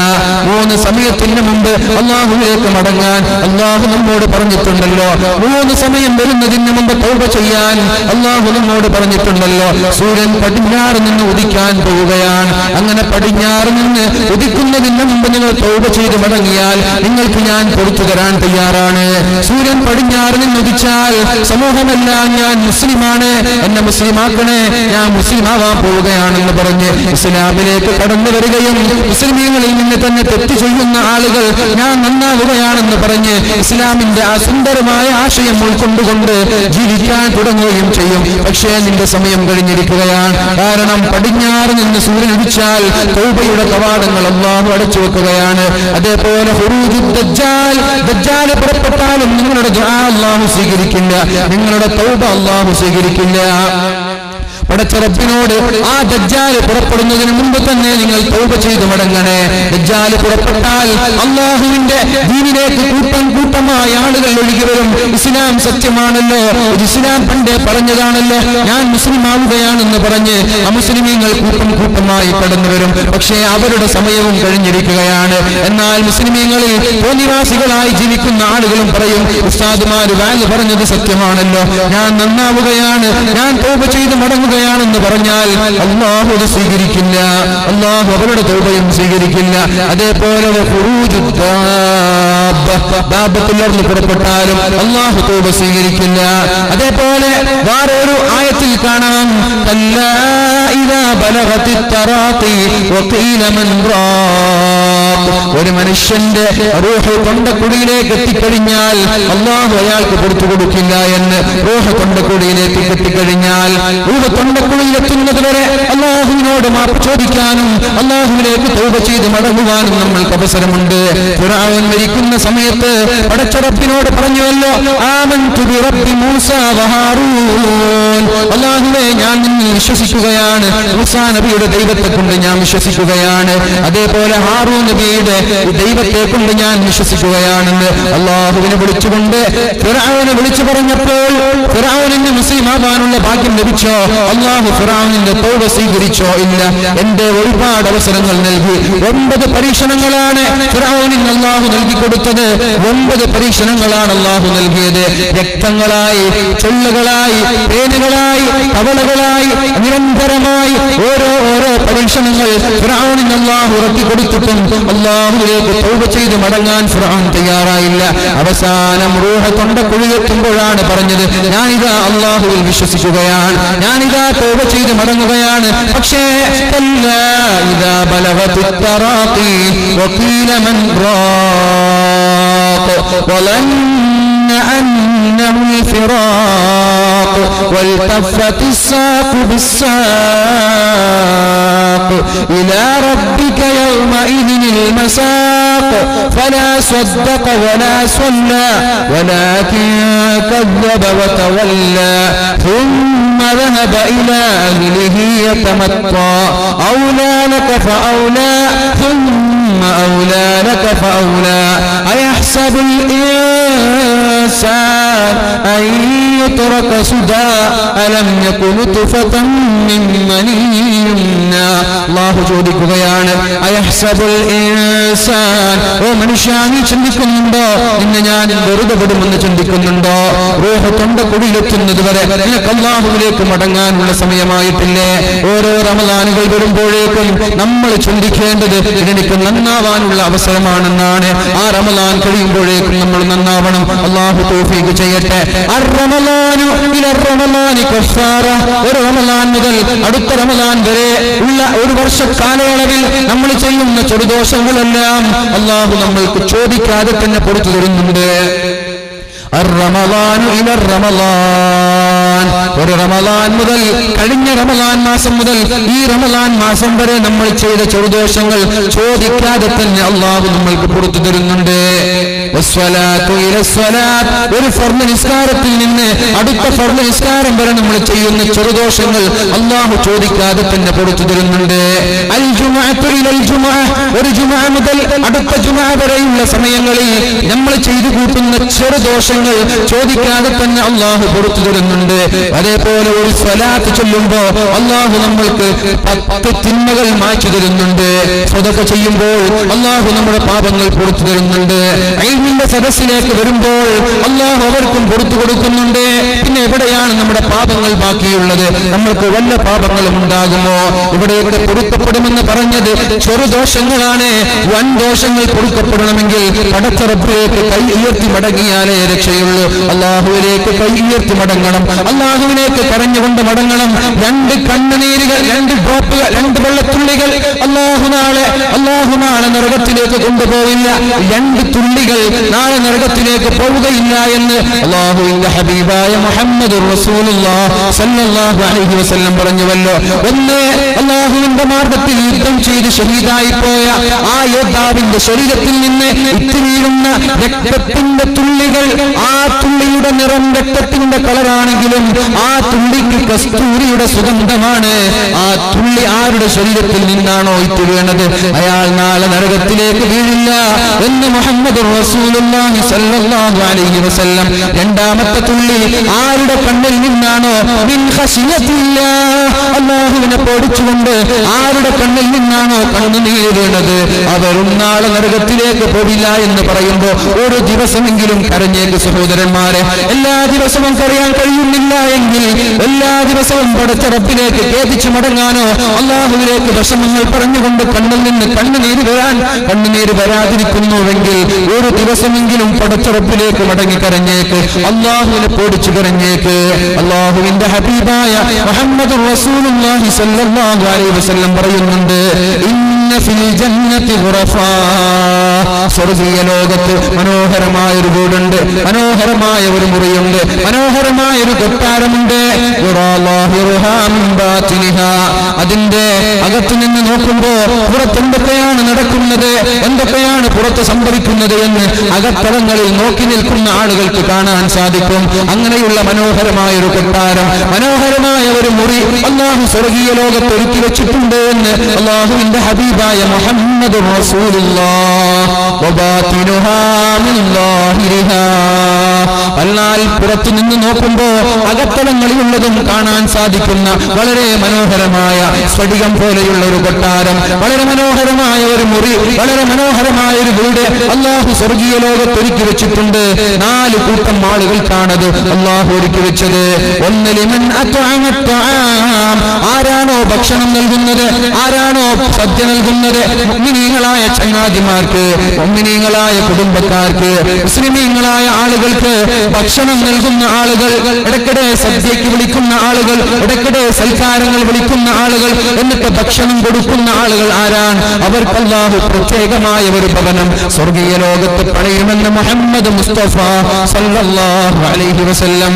3 സമയത്തിന് മുമ്പ് അല്ലാഹുവിലേക്ക് മടങ്ങാൻ അല്ലാഹു നമ്മോട് പറഞ്ഞിട്ടുണ്ടല്ലോ. 3 സമയം വരുന്നതിന് മുമ്പ് തൗബ ചെയ്യാൻ അല്ലാഹു നമ്മോട് പറഞ്ഞിട്ടുണ്ടല്ലോ. സൂര്യൻ പടിഞ്ഞാറ് നിന്ന് ഉദിക്കാൻ പോവുകയാണ്. അങ്ങനെ പടിഞ്ഞാറ് നിന്ന് ഉദിക്കുന്നതിന് മുമ്പ് നിങ്ങൾ തൗബ ചെയ്ത് മടങ്ങിയാൽ നിങ്ങൾക്ക് ഞാൻ പുറത്തു തരാൻ തയ്യാറാണ്. സൂര്യൻ പടിഞ്ഞാറ് നിന്ന് ഉദിച്ചാൽ സമൂഹമെല്ലാം ഞാൻ മുസ്ലിമാണ്, എന്നെ മുസ്ലിമാക്കണേ, ഞാൻ മുസ്ലിമാവാൻ പോവുകയാണെന്ന് പറഞ്ഞ് ഇസ്ലാമിലേക്ക് കടന്നു വരികയും മുസ്ലിമീങ്ങളിൽ നിന്ന് തന്നെ തെറ്റ് ചെയ്യുന്ന ആളുകൾ ഞാൻ നന്നാവുകയാണെന്ന് പറഞ്ഞ് ഇസ്ലാമിന്റെ ആ സുന്ദരമായ ആശയം ഉൾക്കൊണ്ടുകൊണ്ട് ജീവിക്കാൻ തുടങ്ങുകയും ചെയ്യും. പക്ഷേ നിന്റെ സമയം കഴിഞ്ഞിരിക്കുകയാണ്. കാരണം പടിഞ്ഞാറ് നിന്ന് സൂര്യൻ ഉദിച്ചാൽ തൗബയുടെ കവാടങ്ങൾ അല്ലാഹു അടച്ചു വെക്കുകയാണ്. അതേപോലെ ദജ്ജാൽ പുറപ്പെട്ടാലും നിങ്ങളുടെ ദുആ അല്ലാഹു സ്വീകരിക്കില്ല, നിങ്ങളുടെ തൗബ അല്ലാഹു സ്വീകരിക്കില്ല. പടച്ച റബ്ബിനോട് ആ ദജ്ജാൽ പുറപ്പെടുന്നതിന് മുമ്പ് തന്നെ നിങ്ങൾ തൗബ ചെയ്ത് മടങ്ങണേ. ദജ്ജാൽ പുറപ്പെട്ടാൽ അല്ലാഹുവിന്റെ ദീനിലേക്ക് കൂട്ടമായി ആളുകൾ ഒഴുകി വരും. ഇസ്ലാം സത്യമാണല്ലോ, ഇസ്ലാം പണ്ടേ പറഞ്ഞതാണല്ലോ, ഞാൻ മുസ്ലിം ആവുകയാണെന്ന് പറഞ്ഞ് അമുസ്ലിമീങ്ങൾ കൂട്ടമായി കടന്നു വരും. പക്ഷേ അവരുടെ സമയവും കഴിഞ്ഞിരിക്കുകയാണ്. എന്നാൽ മുസ്ലിമീങ്ങളിൽ തോന്നിവാസികളായി ജീവിക്കുന്ന ആളുകളും പറയും, ഉസ്താദുമാര് വാല് പറഞ്ഞത് സത്യമാണല്ലോ, ഞാൻ നന്നാവുകയാണ്, ഞാൻ തൗബ ചെയ്ത് മടങ്ങുകയാണെന്ന് പറഞ്ഞാൽ അല്ലാഹു അത് സ്വീകരിക്കില്ല, അല്ലാഹു അവരുടെ തൗബയും സ്വീകരിക്കില്ല. അതേപോലെ ദാബത്തുള്ളർന്ന് പുറപ്പെട്ടാലും അല്ലാഹു തൗബ സ്വീകരിക്കില്ല. അതേപോലെ വേറൊരു ആയത്തിൽ കാണാം, കല്ലാ ഇദാ ബലഗത്തിത് തറാഖി വഖീല മൻ റാഖ്, ഒരു മനുഷ്യന്റെ റൂഹ് തൊണ്ടക്കുടിയിലേക്ക് എത്തിക്കഴിഞ്ഞാൽ അല്ലാഹു അയാൾക്ക് പുറത്തു കൊടുക്കില്ല എന്ന്. റൂഹ് തൊണ്ടക്കുടിയിലേക്ക് എത്തിക്കഴിഞ്ഞാൽ റൂഹ് തൊണ്ടക്കുടിയിലെത്തുന്നത് വരെ അല്ലാഹുവിനോട് മാപ്പ് ചോദിക്കാനും അല്ലാഹുവിലേക്ക് തൗബ ചെയ്ത് മടങ്ങുവാനും നമ്മൾക്ക് അവസരമുണ്ട്. ഫിർഔൻ മരിക്കുന്ന സമയത്ത് പടച്ച റബ്ബിനോട് പറഞ്ഞുവല്ലോ, ആമൻതു ബി റബ്ബി മൂസ വ ഹാറൂൻ, അല്ലാഹുവേ ഞാൻ നിന്നിൽ വിശ്വസിക്കുകയാണ്, മൂസാ നബിയുടെ ദൈവത്തെ കൊണ്ട് ഞാൻ വിശ്വസിക്കുകയാണ്. അതേപോലെ ഹാറൂൻ നബിയെ അങ്ങയുടെ ദൈവത്തെ കൊണ്ട് ഞാൻ വിശ്വസിക്കുകയാണെന്ന് അള്ളാഹുവിനെ വിളിച്ചുകൊണ്ട് ഫിർഔനെ വിളിച്ചു പറഞ്ഞപ്പോൾ ഫിർഔനിന് മുസ്ലിം ആവാനുള്ള ഭാഗ്യം ലഭിച്ചോ? അള്ളാഹു ഫിർഔനിന്റെ തൗബ സ്വീകരിച്ചോ? ഇല്ല. എന്റെ ഒരുപാട് അവസരങ്ങൾ നൽകി. 9 പരീക്ഷണങ്ങളാണ് ഫിർഔനിന് അള്ളാഹു നൽകി കൊടുത്തത്. 9 പരീക്ഷണങ്ങളാണ് അള്ളാഹു നൽകിയത്. രക്തങ്ങളായി, ചൊല്ലുകളായി, പേനുകളായി, തവളകളായി, നിരന്തരമായി ഓരോ പരീക്ഷണങ്ങൾ ഫിർഔനിന് അള്ളാഹു ഇറക്കി കൊടുത്തിട്ടും അള്ളാഹുവിലേക്ക് തൗബ ചെയ്ത് മടങ്ങാൻ ഫിർഔൻ തയ്യാറായില്ല. അവസാനം റൂഹ് തൊണ്ടക്കുഴിയെത്തുമ്പോഴാണ് പറഞ്ഞത്, ഞാനിതാ അള്ളാഹുവിൽ വിശ്വസിക്കുകയാണ്, ഞാനിതാ തൗബ ചെയ്ത് മടങ്ങുകയാണ്. പക്ഷേ ഇദാ ബലഗതു തറാഖി വഖീല മൻ റാഖ വലന്ന അന്നഹു الفراق والتفت الساق بالساق إلى ربك يومئذ المساق فلا صدق ولا صلى ولكن كذب وتولى ثم ذهب إلى أهله يتمطى أولى لك فأولى ثم أولى لك فأولى أيحسب الإنسان أن يترك سدى ألم يكن نطفة من مني يمنى الله ചോദിക്കുകയാണ്, അയഹ്സബുൽ ഇൻസാൻ, ഓ മനുഷ്യ നീ ചിന്തിക്കുന്നുണ്ടോ നിന്നെ ഞാൻ വെറുതെ വിടുമെന്ന് ചിന്തിക്കുന്നുണ്ടോ? റൂഹ് തൊണ്ടക്കുഴിയിലെത്തുന്നത് വരെ നിനക്ക് അല്ലാഹുവിലേക്ക് മടങ്ങാനുള്ള സമയമായിട്ടില്ലേ? ഓരോ റമളാനുകൾ വരുമ്പോഴേക്കും നമ്മൾ ചിന്തിക്കേണ്ടത് എനിക്ക് നന്നാവാനുള്ള അവസരമാണെന്നാണ്. ആ റമളാൻ കഴിയുമ്പോഴേക്കും നമ്മൾ നന്നാവണം. അല്ലാഹു തൗഫീഖ് ചെയ്യട്ടെ. അർ-റമളാനു ഇല റമളാനി കഫാറ. ഒരു റമളാൻ മുതൽ അടുത്ത റമളാൻ വരെ ഉള്ള ഒരു വർഷ കാലയളവിൽ നമ്മൾ ചെയ്യുന്ന ചെറുദോഷങ്ങളെല്ലാം അല്ലാഹു നമ്മൾക്ക് ചോദിക്കാതെ തന്നെ പുറത്തു തരുന്നുണ്ട്. അർ-റമളാനു ഇല റമളാൻ, ഒരു റമളാൻ മുതൽ കഴിഞ്ഞ റമളാൻ മാസം മുതൽ ഈ റമളാൻ മാസം വരെ നമ്മൾ ചെയ്ത ചെറുദോഷങ്ങൾ ചോദിക്കാതെ തന്നെ അല്ലാഹു നമ്മൾക്ക് പുറത്തു തരുന്നുണ്ട്. വസ്സലാത്തു ഇല സ്വലാത്ത്, ഒരു ഫർദ് നിസ്കാരത്തിൽ നിന്ന് അടുത്ത ഫർദ് നിസ്കാരം വരെ നമ്മൾ ചെയ്യുന്ന ചെറുദോഷങ്ങൾ അല്ലാഹു ചോദിക്കാതെ തന്നെ പുറത്തു തരുന്നുണ്ട്. അൽ ജുമുഅത്തു ഇലൽ ജുമുഅ, ഒരു ജുമുഅ മുതൽ അടുത്ത ജുമുഅ വരെയുള്ള സമയങ്ങളിൽ നമ്മൾ ചെയ്തു കൂട്ടുന്ന ചെറുദോഷങ്ങൾ ചോദിക്കാതെ തന്നെ അല്ലാഹു പുറത്തു തരുന്നുണ്ട്. അതേപോലെ ഒരു സ്വലാത്ത് ചൊല്ലുമ്പോൾ അല്ലാഹു നമ്മൾക്ക് 10 തിന്മകൾ മായ്ച്ചു തരുന്നുണ്ട്. സ്വതക്ക ചെയ്യുമ്പോൾ അല്ലാഹു നമ്മുടെ പാപങ്ങൾ പുറത്തു തരുന്നുണ്ട്. ഇൽമിന്റെ സദസ്സിലേക്ക് വരുമ്പോൾ അല്ലാഹു അവർക്കും പുറത്തു കൊടുക്കുന്നുണ്ട്. പിന്നെ എവിടെയാണ് നമ്മുടെ പാപങ്ങൾ ബാക്കിയുള്ളത്? നമ്മൾക്ക് വല്ല പാപങ്ങളും ഉണ്ടാകുമോ? ഇവിടെയൊക്കെ പൊറുക്കപ്പെടുമെന്ന് പറഞ്ഞത് ചെറുദോഷങ്ങളാണ്. വൻ ദോഷങ്ങൾ പൊറുക്കപ്പെടണമെങ്കിൽ പടച്ച റബ്ബിലേക്ക് കൈ ഉയർത്തി മടങ്ങിയാലേ രക്ഷയുള്ളൂ. അല്ലാഹുവിലേക്ക് കൈ ഉയർത്തി മടങ്ങണം, അല്ലാഹുവിലേക്ക് കരഞ്ഞുകൊണ്ട് മടങ്ങണം. 2 കണ്ണുനീരുകൾ, 2 ഡ്രോപ്പുകൾ, 2 വെള്ളത്തുള്ളികൾ അല്ലാഹു നാളെ നരകത്തിലേക്ക് കൊണ്ടുപോവില്ല. 2 തുള്ളികൾ നാളെ നരകത്തിലേക്ക് പോവുകയില്ല എന്ന് അല്ലാഹുവിന്റെ ഹബീബായ മുഹമ്മദുർ റസൂലുള്ളാഹി സ്വല്ലല്ലാഹു അലൈഹി വസല്ലം പറഞ്ഞുവല്ലോ. ഒന്ന്, അല്ലാഹുവിന്റെ മാർഗ്ഗത്തിൽ യുദ്ധം ചെയ്ത് ഷഹീദായി പോയ ആ യോദ്ധാവിന്റെ ശരീരത്തിൽ നിന്ന് ഇത്തിരിയുന്ന രക്തത്തിന്റെ തുള്ളികൾ, ആ തുള്ളിയുടെ നിറം രക്തത്തിന്റെ കളറാണെങ്കിലും ആ തുള്ളിക്ക് കസ്തൂരിയുടെ സുഗന്ധമാണ്. ആ തുള്ളി ആരുടെ ശരീരത്തിൽ നിന്നാണോ ഇറ്റ് വീണത് അയാൾ നാളെ നരകത്തിലേക്ക് വീഴില്ല എന്ന് മുഹമ്മദുർ റസൂലുള്ളാഹി സ്വല്ലല്ലാഹു അലൈഹി വസല്ലം. രണ്ടാമത്തെ തുള്ളി ആരുടെ കണ്ണിൽ നിന്നാണോ, മിൻ ഖശിയത്തില്ലാഹ്, അല്ലാഹുവിനെ പേടിച്ചുകൊണ്ട് ആരുടെ കണ്ണിൽ നിന്നാണോ കണ്ണുനീര് വീണത് അവരും നാളെ നരകത്തിലേക്ക് പോവില്ല എന്ന് പറയുമ്പോൾ ഒരു ദിവസമെങ്കിലും കരഞ്ഞേക്ക് സഹോദരന്മാരെ. എല്ലാ ദിവസവും കരയാൻ കഴിയുന്നില്ല എങ്കിൽ എല്ലാ ദിവസവും പടച്ച റബ്ബിലേക്ക് ഖേദിച്ചു മടങ്ങാനോ അല്ലാഹുവിലേക്ക് വിഷമങ്ങൾ പറഞ്ഞുകൊണ്ട് കണ്ണിൽ നിന്ന് കണ്ണുനീര് വരാതിരിക്കുന്നുവെങ്കിൽ ഒരു ദിവസമെങ്കിലും പടച്ച റബ്ബിലേക്ക് മടങ്ങി കരഞ്ഞേക്ക്, അല്ലാഹുവിനെ പേടിച്ചു കരഞ്ഞേക്ക്. അല്ലാഹുവിന്റെ ഹബീബായ മുഹമ്മദുർ റസൂലുള്ളാഹി സ്വല്ലല്ലാഹു അലൈഹി വസല്ലം പറയുന്നുണ്ട്, ഇന്ന ഫിൽ ജന്നതി ഖുറഫാ, സ്വർഗ്ഗീയ ലോകത്ത് മനോഹരമായ ഒരു വീടുണ്ട്, മനോഹരമായ ഒരു മുറിയുണ്ട്, മനോഹരമായ ഒരു കൊട്ടാരമുണ്ട്. അതിന്റെ അകത്തു നിന്ന് നോക്കുമ്പോ പുറത്ത് എന്തൊക്കെയാണ് നടക്കുന്നത്, എന്തൊക്കെയാണ് പുറത്ത് സംഭവിക്കുന്നത് എന്ന് അകത്തളങ്ങളിൽ നോക്കി നിൽക്കുന്ന ആളുകൾക്ക് കാണാൻ സാധിക്കും. അങ്ങനെയുള്ള മനോഹരമായ ഒരു കൊട്ടാരം, മനോഹരമായ ഒരു മുറി അല്ലാഹു സ്വർഗീയ ലോകത്ത് ഒരുക്കി വെച്ചിട്ടുണ്ട് എന്ന് അല്ലാഹുവിന്റെ ഹബീബായ മുഹമ്മദ് റസൂലുള്ളാഹ്. വബാതിനുഹാ മിൻ ളാഹിരിഹാ, എന്നാൽ പുറത്തു നിന്ന് നോക്കുമ്പോൾ അകത്തളങ്ങളിലുള്ളതും കാണാൻ സാധിക്കുന്ന വളരെ മനോഹരമായ സ്ഫടികം പോലെയുള്ള ഒരു കൊട്ടാരം, വളരെ മനോഹരമായ ഒരു മുറി, വളരെ മനോഹരമായ ഒരു വീട് അല്ലാഹു സ്വർഗീയ ലോകത്ത് ഒരുക്കി വെച്ചിട്ടുണ്ട്. 4 കൂട്ടം ആളുകൾക്കാണത് അല്ലാഹു ഒരുക്കി വെച്ചത്. ഒന്ന് ലിമൻ അത്അമ അത്അം, ആരാണോ ഭക്ഷണം നൽകുന്നത്, ആരാണോ സദ്യ നൽകുന്നത്, മുഅ്മിനീങ്ങളായ ചങ്ങാതിമാർക്ക്, മുഅ്മിനീങ്ങളായ കുടുംബക്കാർക്ക്, മുസ്ലിമീങ്ങളായ ആളുകൾക്ക് ഭക്ഷണം നൽകുന്ന ആളുകൾ, ഇടയ്ക്കിടെ സദ്യയ്ക്ക് വിളിക്കുന്ന ആളുകൾ, ഇടയ്ക്കിടെ സൽക്കാരങ്ങൾ വിളിക്കുന്ന ആളുകൾ, എന്നിട്ട് ഭക്ഷണം കൊടുക്കുന്ന ആളുകൾ ആരാണ്? അവർക്ക് അല്ലാഹു പ്രത്യേകമായ ഒരു ഭവനം സ്വർഗീയ ലോകത്ത് പണിയുമെന്ന് മുഹമ്മദ് മുസ്തഫ സല്ലല്ലാഹു അലൈഹി വസല്ലം.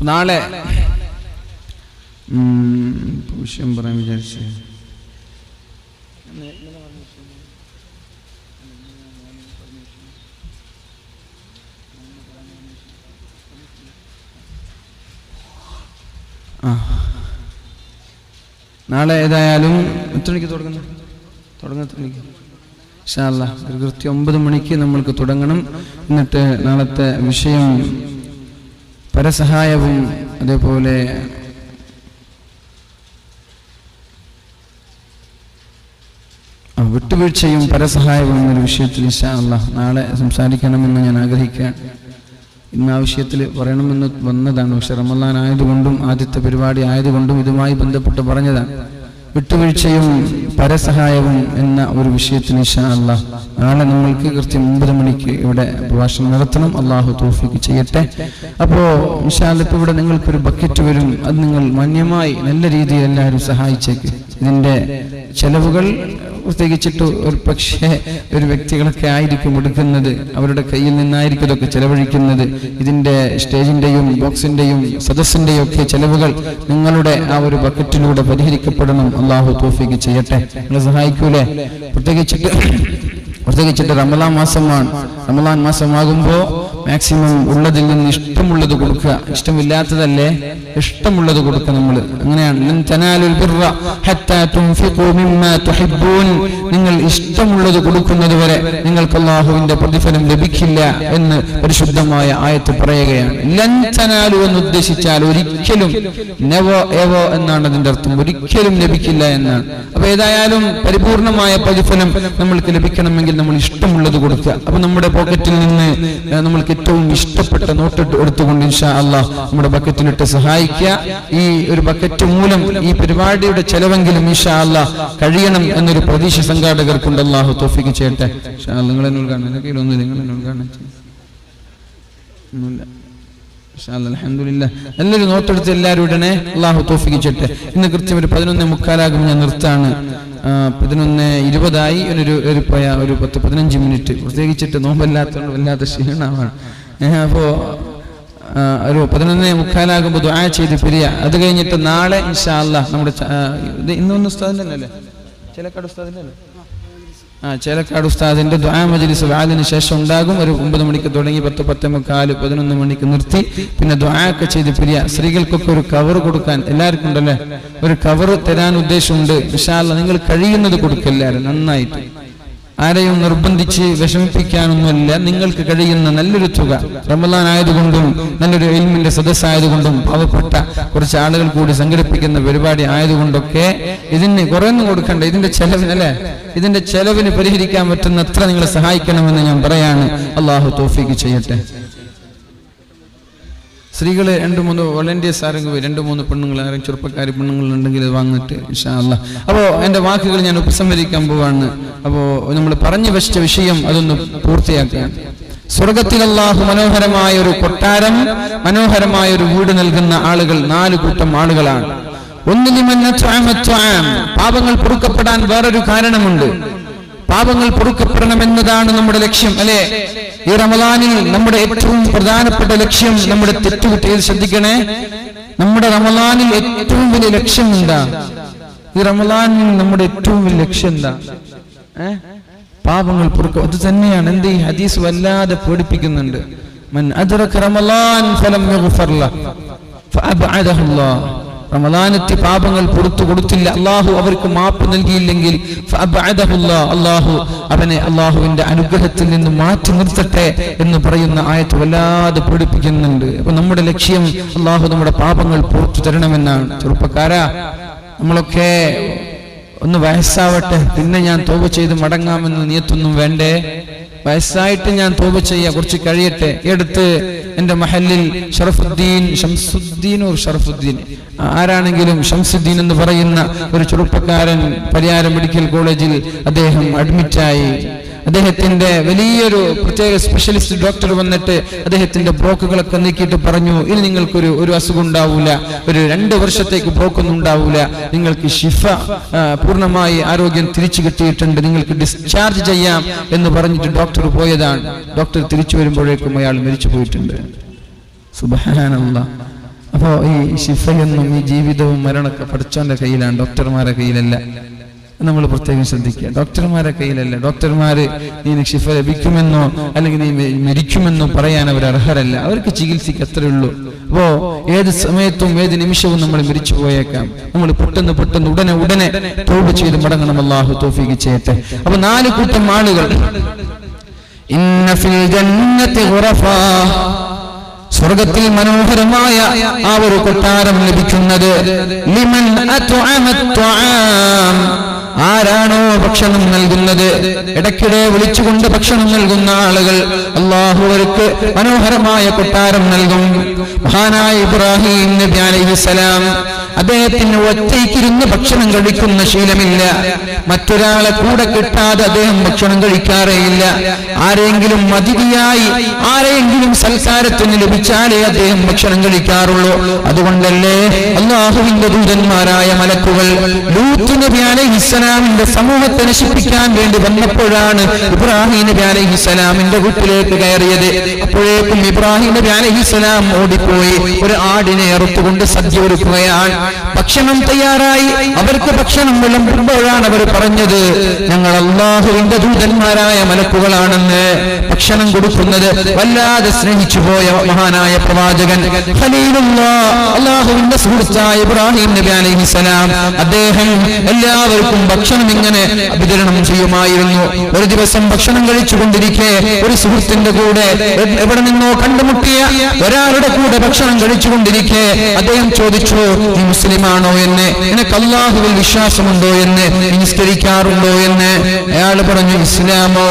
നാളെ വിഷയം പറയാൻ വിചാരിച്ചു. നാളെ ഏതായാലും എത്ര മണിക്ക് തുടങ്ങുന്നത്? എത്ര മണിക്ക്? ഇൻഷാ അല്ലാഹ് ഒരു കൃത്യം 9 മണിക്ക് നമ്മൾക്ക് തുടങ്ങണം. എന്നിട്ട് നാളത്തെ വിഷയം പരസഹായവും അതേപോലെ വിട്ടുവീഴ്ചയും പരസഹായവും എന്നൊരു വിഷയത്തിൽ ഇൻഷാ അല്ലാഹ് നാളെ സംസാരിക്കണമെന്ന് ഞാൻ ആഗ്രഹിക്കുകയാണ്. ഇന്ന് ആ വിഷയത്തിൽ പറയണമെന്ന് വന്നതാണ്. പക്ഷെ റമളാൻ ആയതുകൊണ്ടും ആദ്യത്തെ പരിപാടി ആയതുകൊണ്ടും ഇതുമായി ബന്ധപ്പെട്ട് പറഞ്ഞതാണ്. വിട്ടുവീഴ്ചയും പരസഹായവും എന്ന ഒരു വിഷയത്തിന് ഇൻഷാ അല്ലാഹ് നാളെ നമ്മൾക്ക് കൃത്യം 9 മണിക്ക് ഇവിടെ പ്രഭാഷണം നടത്തണം. അല്ലാഹു തൗഫീഖ് ചെയ്യട്ടെ. അപ്പോൾ ഇൻഷാ അല്ലാഹ് ഇപ്പോൾ ഇവിടെ നിങ്ങൾക്കൊരു ബക്കറ്റ് വരും. അത് നിങ്ങൾ മാന്യമായി നല്ല രീതിയിൽ എല്ലാവരും സഹായിച്ചേക്ക്. ഇതിൻ്റെ ചെലവുകൾ പ്രത്യേകിച്ചിട്ട് ഒരു പക്ഷേ ഒരു വ്യക്തികളൊക്കെ ആയിരിക്കും എടുക്കുന്നത്, അവരുടെ കയ്യിൽ നിന്നായിരിക്കും ഇതൊക്കെ ചെലവഴിക്കുന്നത്. ഇതിൻ്റെ സ്റ്റേജിൻ്റെയും ബോക്സിൻ്റെയും സദസ്സിൻ്റെയും ഒക്കെ ചെലവുകൾ നിങ്ങളുടെ ആ ഒരു ബക്കറ്റിലൂടെ പരിഹരിക്കപ്പെടണം. അല്ലാഹു തൗഫീഖ് ചെയ്യട്ടെ. നിങ്ങൾ സഹായിക്കൂലേ? പ്രത്യേകിച്ചിട്ട് റമളാൻ മാസമാണ്. റമളാൻ മാസമാകുമ്പോൾ മാക്സിമം ഉള്ളതിൽ നിന്ന് ഇഷ്ടമുള്ളത് കൊടുക്കുക. ഇഷ്ടമില്ലാത്തതല്ലേ, ഇഷ്ടമുള്ളത് കൊടുക്കുക. നമ്മൾ അങ്ങനെയാണ്. നിങ്ങൾ ഇഷ്ടമുള്ളത് കൊടുക്കുന്നത് വരെ നിങ്ങൾക്ക് അല്ലാഹുവിന്റെ പ്രതിഫലം ലഭിക്കില്ല എന്ന് പരിശുദ്ധമായ ആയത്ത് പറയുകയാണ്. ലൻ തനാലു എന്ന് ഉദ്ദേശിച്ചാൽ ഒരിക്കലും, നെവോ എവോ എന്നാണ് അതിന്റെ അർത്ഥം, ഒരിക്കലും ലഭിക്കില്ല എന്നാണ്. അപ്പൊ ഏതായാലും പരിപൂർണമായ പ്രതിഫലം നമ്മൾക്ക് ലഭിക്കണമെങ്കിൽ നമ്മൾ ഇഷ്ടമുള്ളത് കൊടുക്കുക. അപ്പൊ നമ്മുടെ പോക്കറ്റിൽ നിന്ന് നമ്മൾക്ക് ഏറ്റവും ഇഷ്ടപ്പെട്ട നോട്ട് എടുത്തുകൊണ്ട് ഇൻഷാ അല്ലാഹ് നമ്മുടെ ബക്കറ്റിലിട്ട് സഹായിക്കുക. ഈ ഒരു ബക്കറ്റ് മൂലം ഈ പരിപാടിയുടെ ചെലവെങ്കിലും ഇൻഷാ അല്ലാഹ് കഴിയണം എന്നൊരു പ്രതീക്ഷ സംഘാടകർക്കുണ്ട്. അല്ലാഹു തൗഫീഖ് ചെയ്യട്ടെ. നിങ്ങൾ എന്നോട് കാണാൻ നിങ്ങൾ എന്നോട് കാണാൻ അൽഹംദുലില്ലാഹ്. നല്ലൊരു നോട്ടെടുത്ത് എല്ലാവരും ഇടണേ. അല്ലാഹു തൗഫീഖ് ചെയ്യട്ടെ. ഇന്ന് കൃത്യം ഒരു 11:45 ഞാൻ നിർത്താണ്. 11:20 ഒരു 10-15 മിനിറ്റ്. പ്രത്യേകിച്ചിട്ട് നോമ്പല്ലാത്തതുകൊണ്ട് വല്ലാത്ത ക്ഷീണമാണ്. അപ്പോൾ ഒരു 11:45 ദുആ ചെയ്ത് പിരിയ. അത് കഴിഞ്ഞിട്ട് നാളെ ഇൻഷാ അല്ലാഹ് നമ്മുടെ ഇന്നൊന്ന് ഉസ്താദിന്റെ അല്ലേ, ചേലക്കാട് ഉസ്താദിന്റെ അല്ലേ, ചേലക്കാട് ഉസ്താദിന്റെ ദുആ മജ്ലിസ് വാലിന് ശേഷം ഉണ്ടാകും. ഒരു 9 മണിക്ക് തുടങ്ങി 10-10:45 11 മണിക്ക് നിർത്തി പിന്നെ ദുആ ഒക്കെ ചെയ്ത് പിരിയ. സ്ത്രീകൾക്കൊക്കെ ഒരു കവർ കൊടുക്കാൻ എല്ലാവർക്കും ഉണ്ടല്ലേ, ഒരു കവർ തരാൻ ഉദ്ദേശമുണ്ട്. ഇൻഷാ അല്ലാഹ് നിങ്ങൾ കഴിയുന്നത് കൊടുക്കെല്ലാവരും നന്നായിട്ട്. ആരെയും നിർബന്ധിച്ച് വിഷമിപ്പിക്കാനൊന്നുമല്ല. നിങ്ങൾക്ക് കഴിയുന്ന നല്ലൊരു തുക, റമളാൻ ആയതുകൊണ്ടും നല്ലൊരു ഇൽമിന്റെ സദസ്സായതുകൊണ്ടും പാവപ്പെട്ട കുറച്ച് ആളുകൾ കൂടി സംഘടിപ്പിക്കുന്ന പരിപാടി ആയതുകൊണ്ടൊക്കെ ഇതിന് കുറേയൊന്നും കൊടുക്കണ്ട. ഇതിന്റെ ചെലവിനല്ലേ, ഇതിന്റെ ചെലവിന് പരിഹരിക്കാൻ പറ്റുന്നത്ര നിങ്ങൾ സഹായിക്കണമെന്ന് ഞാൻ പറയാണ്. അല്ലാഹു തൗഫീഖ് ചെയ്യട്ടെ. സ്ത്രീകൾ 2-3 വോളണ്ടിയേഴ്സ് ആരെങ്കിലും 2-3 പെണ്ണുങ്ങൾ ആരെങ്കിലും ചെറുപ്പക്കാരി പെണ്ണുങ്ങളുണ്ടെങ്കിൽ അത് വാങ്ങിട്ട് ഇൻഷാ അല്ലാഹ്. അപ്പോൾ എൻ്റെ വാക്കുകൾ ഞാൻ ഉപസംഹരിക്കാൻ പോവാണ്. അപ്പോൾ നമ്മൾ പറഞ്ഞു വെച്ച വിഷയം അതൊന്ന് പൂർത്തിയാക്കാൻ. സ്വർഗത്തിൽ അല്ലാഹു മനോഹരമായ ഒരു കൊട്ടാരം, മനോഹരമായ ഒരു വീട് നൽകുന്ന ആളുകൾ 4 കൂട്ടം ആളുകളാണ്. പാപങ്ങൾ പൊറുക്കപ്പെടാൻ വേറൊരു കാരണമുണ്ട്. പാപങ്ങൾ പൊറുക്കപ്പെടണമെന്നതാണ് നമ്മുടെ ലക്ഷ്യം, അല്ലെ? ഈ റമദാനിൽ നമ്മുടെ ഏറ്റവും പ്രധാനപ്പെട്ട ലക്ഷ്യം, നമ്മുടെ തെറ്റുകുട്ടികൾ ശ്രദ്ധിക്കണേ, നമ്മുടെ റമദാനിൽ ഏറ്റവും വലിയ ലക്ഷ്യം എന്താ? ഈ റമദാനിൽ നമ്മുടെ ഏറ്റവും വലിയ ലക്ഷ്യം എന്താ? പാപങ്ങൾ പൊറുക്കുക. അത് തന്നെയാണ്. എന്ത് ഈ ഹദീസ് വല്ലാതെ പേടിപ്പിക്കുന്നുണ്ട്. മൻ അദ്റക റമളാൻ ഫലം യുഗ്ഫർ ലഹു ഫഅബ്അദഹു അല്ലാഹ്. റമളാനത്തെ പാപങ്ങൾ പുറത്തു കൊടുത്തില്ല, അല്ലാഹു അവർക്ക് മാപ്പ് നൽകിയില്ലെങ്കിൽ ഫഅബ്അദഹു അല്ലാഹ്, അല്ലാഹു അവനെ അല്ലാഹുവിന്റെ അനുഗ്രഹത്തിൽ നിന്ന് മാറ്റി നിർത്തട്ടെ എന്ന് പറയുന്ന ആയത്ത് വല്ലാതെ പേടിപ്പിക്കുന്നുണ്ട്. അപ്പൊ നമ്മുടെ ലക്ഷ്യം അല്ലാഹു നമ്മുടെ പാപങ്ങൾ പുറത്തു തരണമെന്നാണ്. ചെറുപ്പക്കാരാ, നമ്മളൊക്കെ ഒന്ന് വയസ്സാവട്ടെ, പിന്നെ ഞാൻ തൗബ ചെയ്ത് മടങ്ങാമെന്ന് നിയത്തൊന്നും വേണ്ടേ. വയസ്സായിട്ട് ഞാൻ തൗബ ചെയ്യാം, കുറച്ച് കഴിയട്ടെ. എടുത്ത് എന്റെ മഹല്ലിൽ ഷറഫുദ്ദീൻ ആരാണെങ്കിലും ഷംസുദ്ദീൻ എന്ന് പറയുന്ന ഒരു ചെറുപ്പക്കാരൻ പരിയാരം മെഡിക്കൽ കോളേജിൽ അദ്ദേഹം അഡ്മിറ്റായി. അദ്ദേഹത്തിന്റെ വലിയൊരു പ്രത്യേക സ്പെഷ്യലിസ്റ്റ് ഡോക്ടർ വന്നിട്ട് അദ്ദേഹത്തിന്റെ ബ്ലോക്കുകളൊക്കെ നീക്കിയിട്ട് പറഞ്ഞു, ഇനി നിങ്ങൾക്കൊരു അസുഖം ഉണ്ടാവൂല, ഒരു 2 വർഷത്തേക്ക് ബ്ലോക്കൊന്നും ഉണ്ടാവൂല, നിങ്ങൾക്ക് ഷിഫ പൂർണ്ണമായി ആരോഗ്യം തിരിച്ചു കിട്ടിയിട്ടുണ്ട്, നിങ്ങൾക്ക് ഡിസ്ചാർജ് ചെയ്യാം എന്ന് പറഞ്ഞിട്ട് ഡോക്ടർ പോയതാണ്. ഡോക്ടർ തിരിച്ചു വരുമ്പോഴേക്കും അയാൾ മരിച്ചു പോയിട്ടുണ്ട്. സുബ്ഹാനല്ലാഹ്. അപ്പോ ഈ ഷിഫയൊന്നും ഈ ജീവിതവും മരണമൊക്കെ പഠിച്ചവന്റെ കയ്യിലാണ്, ഡോക്ടർമാരുടെ കയ്യിലല്ല. നമ്മൾ പ്രത്യേകം ശ്രദ്ധിക്കുക. ഡോക്ടർമാരുടെ കയ്യിലല്ല. ഡോക്ടർമാര് നീ ഷിഫ ലഭിക്കുമെന്നോ അല്ലെങ്കിൽ നീ മരിക്കുമെന്നോ പറയാൻ അവർ അർഹരല്ല. അവർക്ക് ചികിത്സയ്ക്ക് അത്രേ ഉള്ളൂ. അപ്പോ ഏത് സമയത്തും ഏത് നിമിഷവും നമ്മൾ മരിച്ചു പോയേക്കാം. നമ്മൾ പെട്ടെന്ന് ഉടനെ തൗബ ചെയ്ത് മടങ്ങണം. അല്ലാഹു തൗഫീഖ് ചെയ്യട്ടെ. അപ്പൊ 4 കൂട്ടം ആളുകൾ. ഇന്ന ഫിൽ ജന്നതി ഖുറഫാ, സ്വർഗത്തിൽ മനോഹരമായ ആ ഒരു കൊട്ടാരം ലഭിക്കുന്നത് ലിമൻ അത്അമ അത്ആം, ആരാണോ ഭക്ഷണം നൽകുന്നത്, ഇടയ്ക്കിടെ വിളിച്ചുകൊണ്ട് ഭക്ഷണം നൽകുന്ന ആളുകൾ അല്ലാഹു അവർക്ക് മനോഹരമായ കൊട്ടാരം നൽകും. മഹാനായ ഇബ്രാഹിം നബി അലൈഹിസ്സലാം അദ്ദേഹത്തിന് ഒറ്റയ്ക്കിരുന്ന് ഭക്ഷണം കഴിക്കുന്ന ശീലമില്ല. മറ്റൊരാളെ കൂടെ കിട്ടാതെ അദ്ദേഹം ഭക്ഷണം കഴിക്കാറേയില്ല. ആരെങ്കിലും അതിഥിയായി ആരെങ്കിലും സൽക്കാരത്തിന് ലഭിച്ചാലേ അദ്ദേഹം ഭക്ഷണം കഴിക്കാറുള്ളൂ. അതുകൊണ്ടല്ലേ അല്ലാഹുവിന്റെ ദൂതന്മാരായ മലക്കുകൾ ലൂത്ത് നബി അലൈഹിസ്സലാമിന്റെ സമൂഹത്തെ നശിപ്പിക്കാൻ വേണ്ടി വന്നപ്പോഴാണ് ഇബ്രാഹിം നബി അലൈഹിസ്സലാമിന്റെ വീട്ടിലേക്ക് കയറിയത്. അപ്പോഴേക്കും ഇബ്രാഹിം നബി അലൈഹിസ്സലാം ഓടിപ്പോയി ഒരു ആടിനെ അറുത്തുകൊണ്ട് സദ്യ ഒരുക്കുകയാണ്. ഭക്ഷണം തയ്യാറായി. അവർക്ക് ഭക്ഷണം വിളമ്പുമ്പോഴാണ് അവർ പറഞ്ഞത്, ഞങ്ങൾ അല്ലാഹുവിന്റെ ദൂതന്മാരായ മലക്കുകളാണെന്ന്. ഭക്ഷണം കൊടുക്കുന്നത് വല്ലാതെ സ്നേഹിച്ചു പോയ മഹാനായ പ്രവാചകൻ ഖലീലുല്ലാഹ്, അല്ലാഹുവിന്റെ സുഹൃത്തായ ഇബ്രാഹിം നബി അലൈഹിസ്സലാം, അദ്ദേഹം എല്ലാവർക്കും ഭക്ഷണം ഇങ്ങനെ വിതരണം ചെയ്യുമായിരുന്നു. ഒരു ദിവസം ഭക്ഷണം കഴിച്ചുകൊണ്ടിരിക്കെ ഒരു സുഹൃത്തിന്റെ കൂടെ എവിടെ നിന്നോ കണ്ടുമുട്ടിയ ഒരാളുടെ കൂടെ ഭക്ഷണം കഴിച്ചുകൊണ്ടിരിക്കെ അദ്ദേഹം ചോദിച്ചു, നീ മുസ്ലിമാണോ എന്ന്, നിനക്ക് അല്ലാഹുവിൽ വിശ്വാസമുണ്ടോ എന്ന്, നിസ്കരിക്കാറുണ്ടോ എന്ന്. അയാൾ പറഞ്ഞു, ഇസ്ലാമോ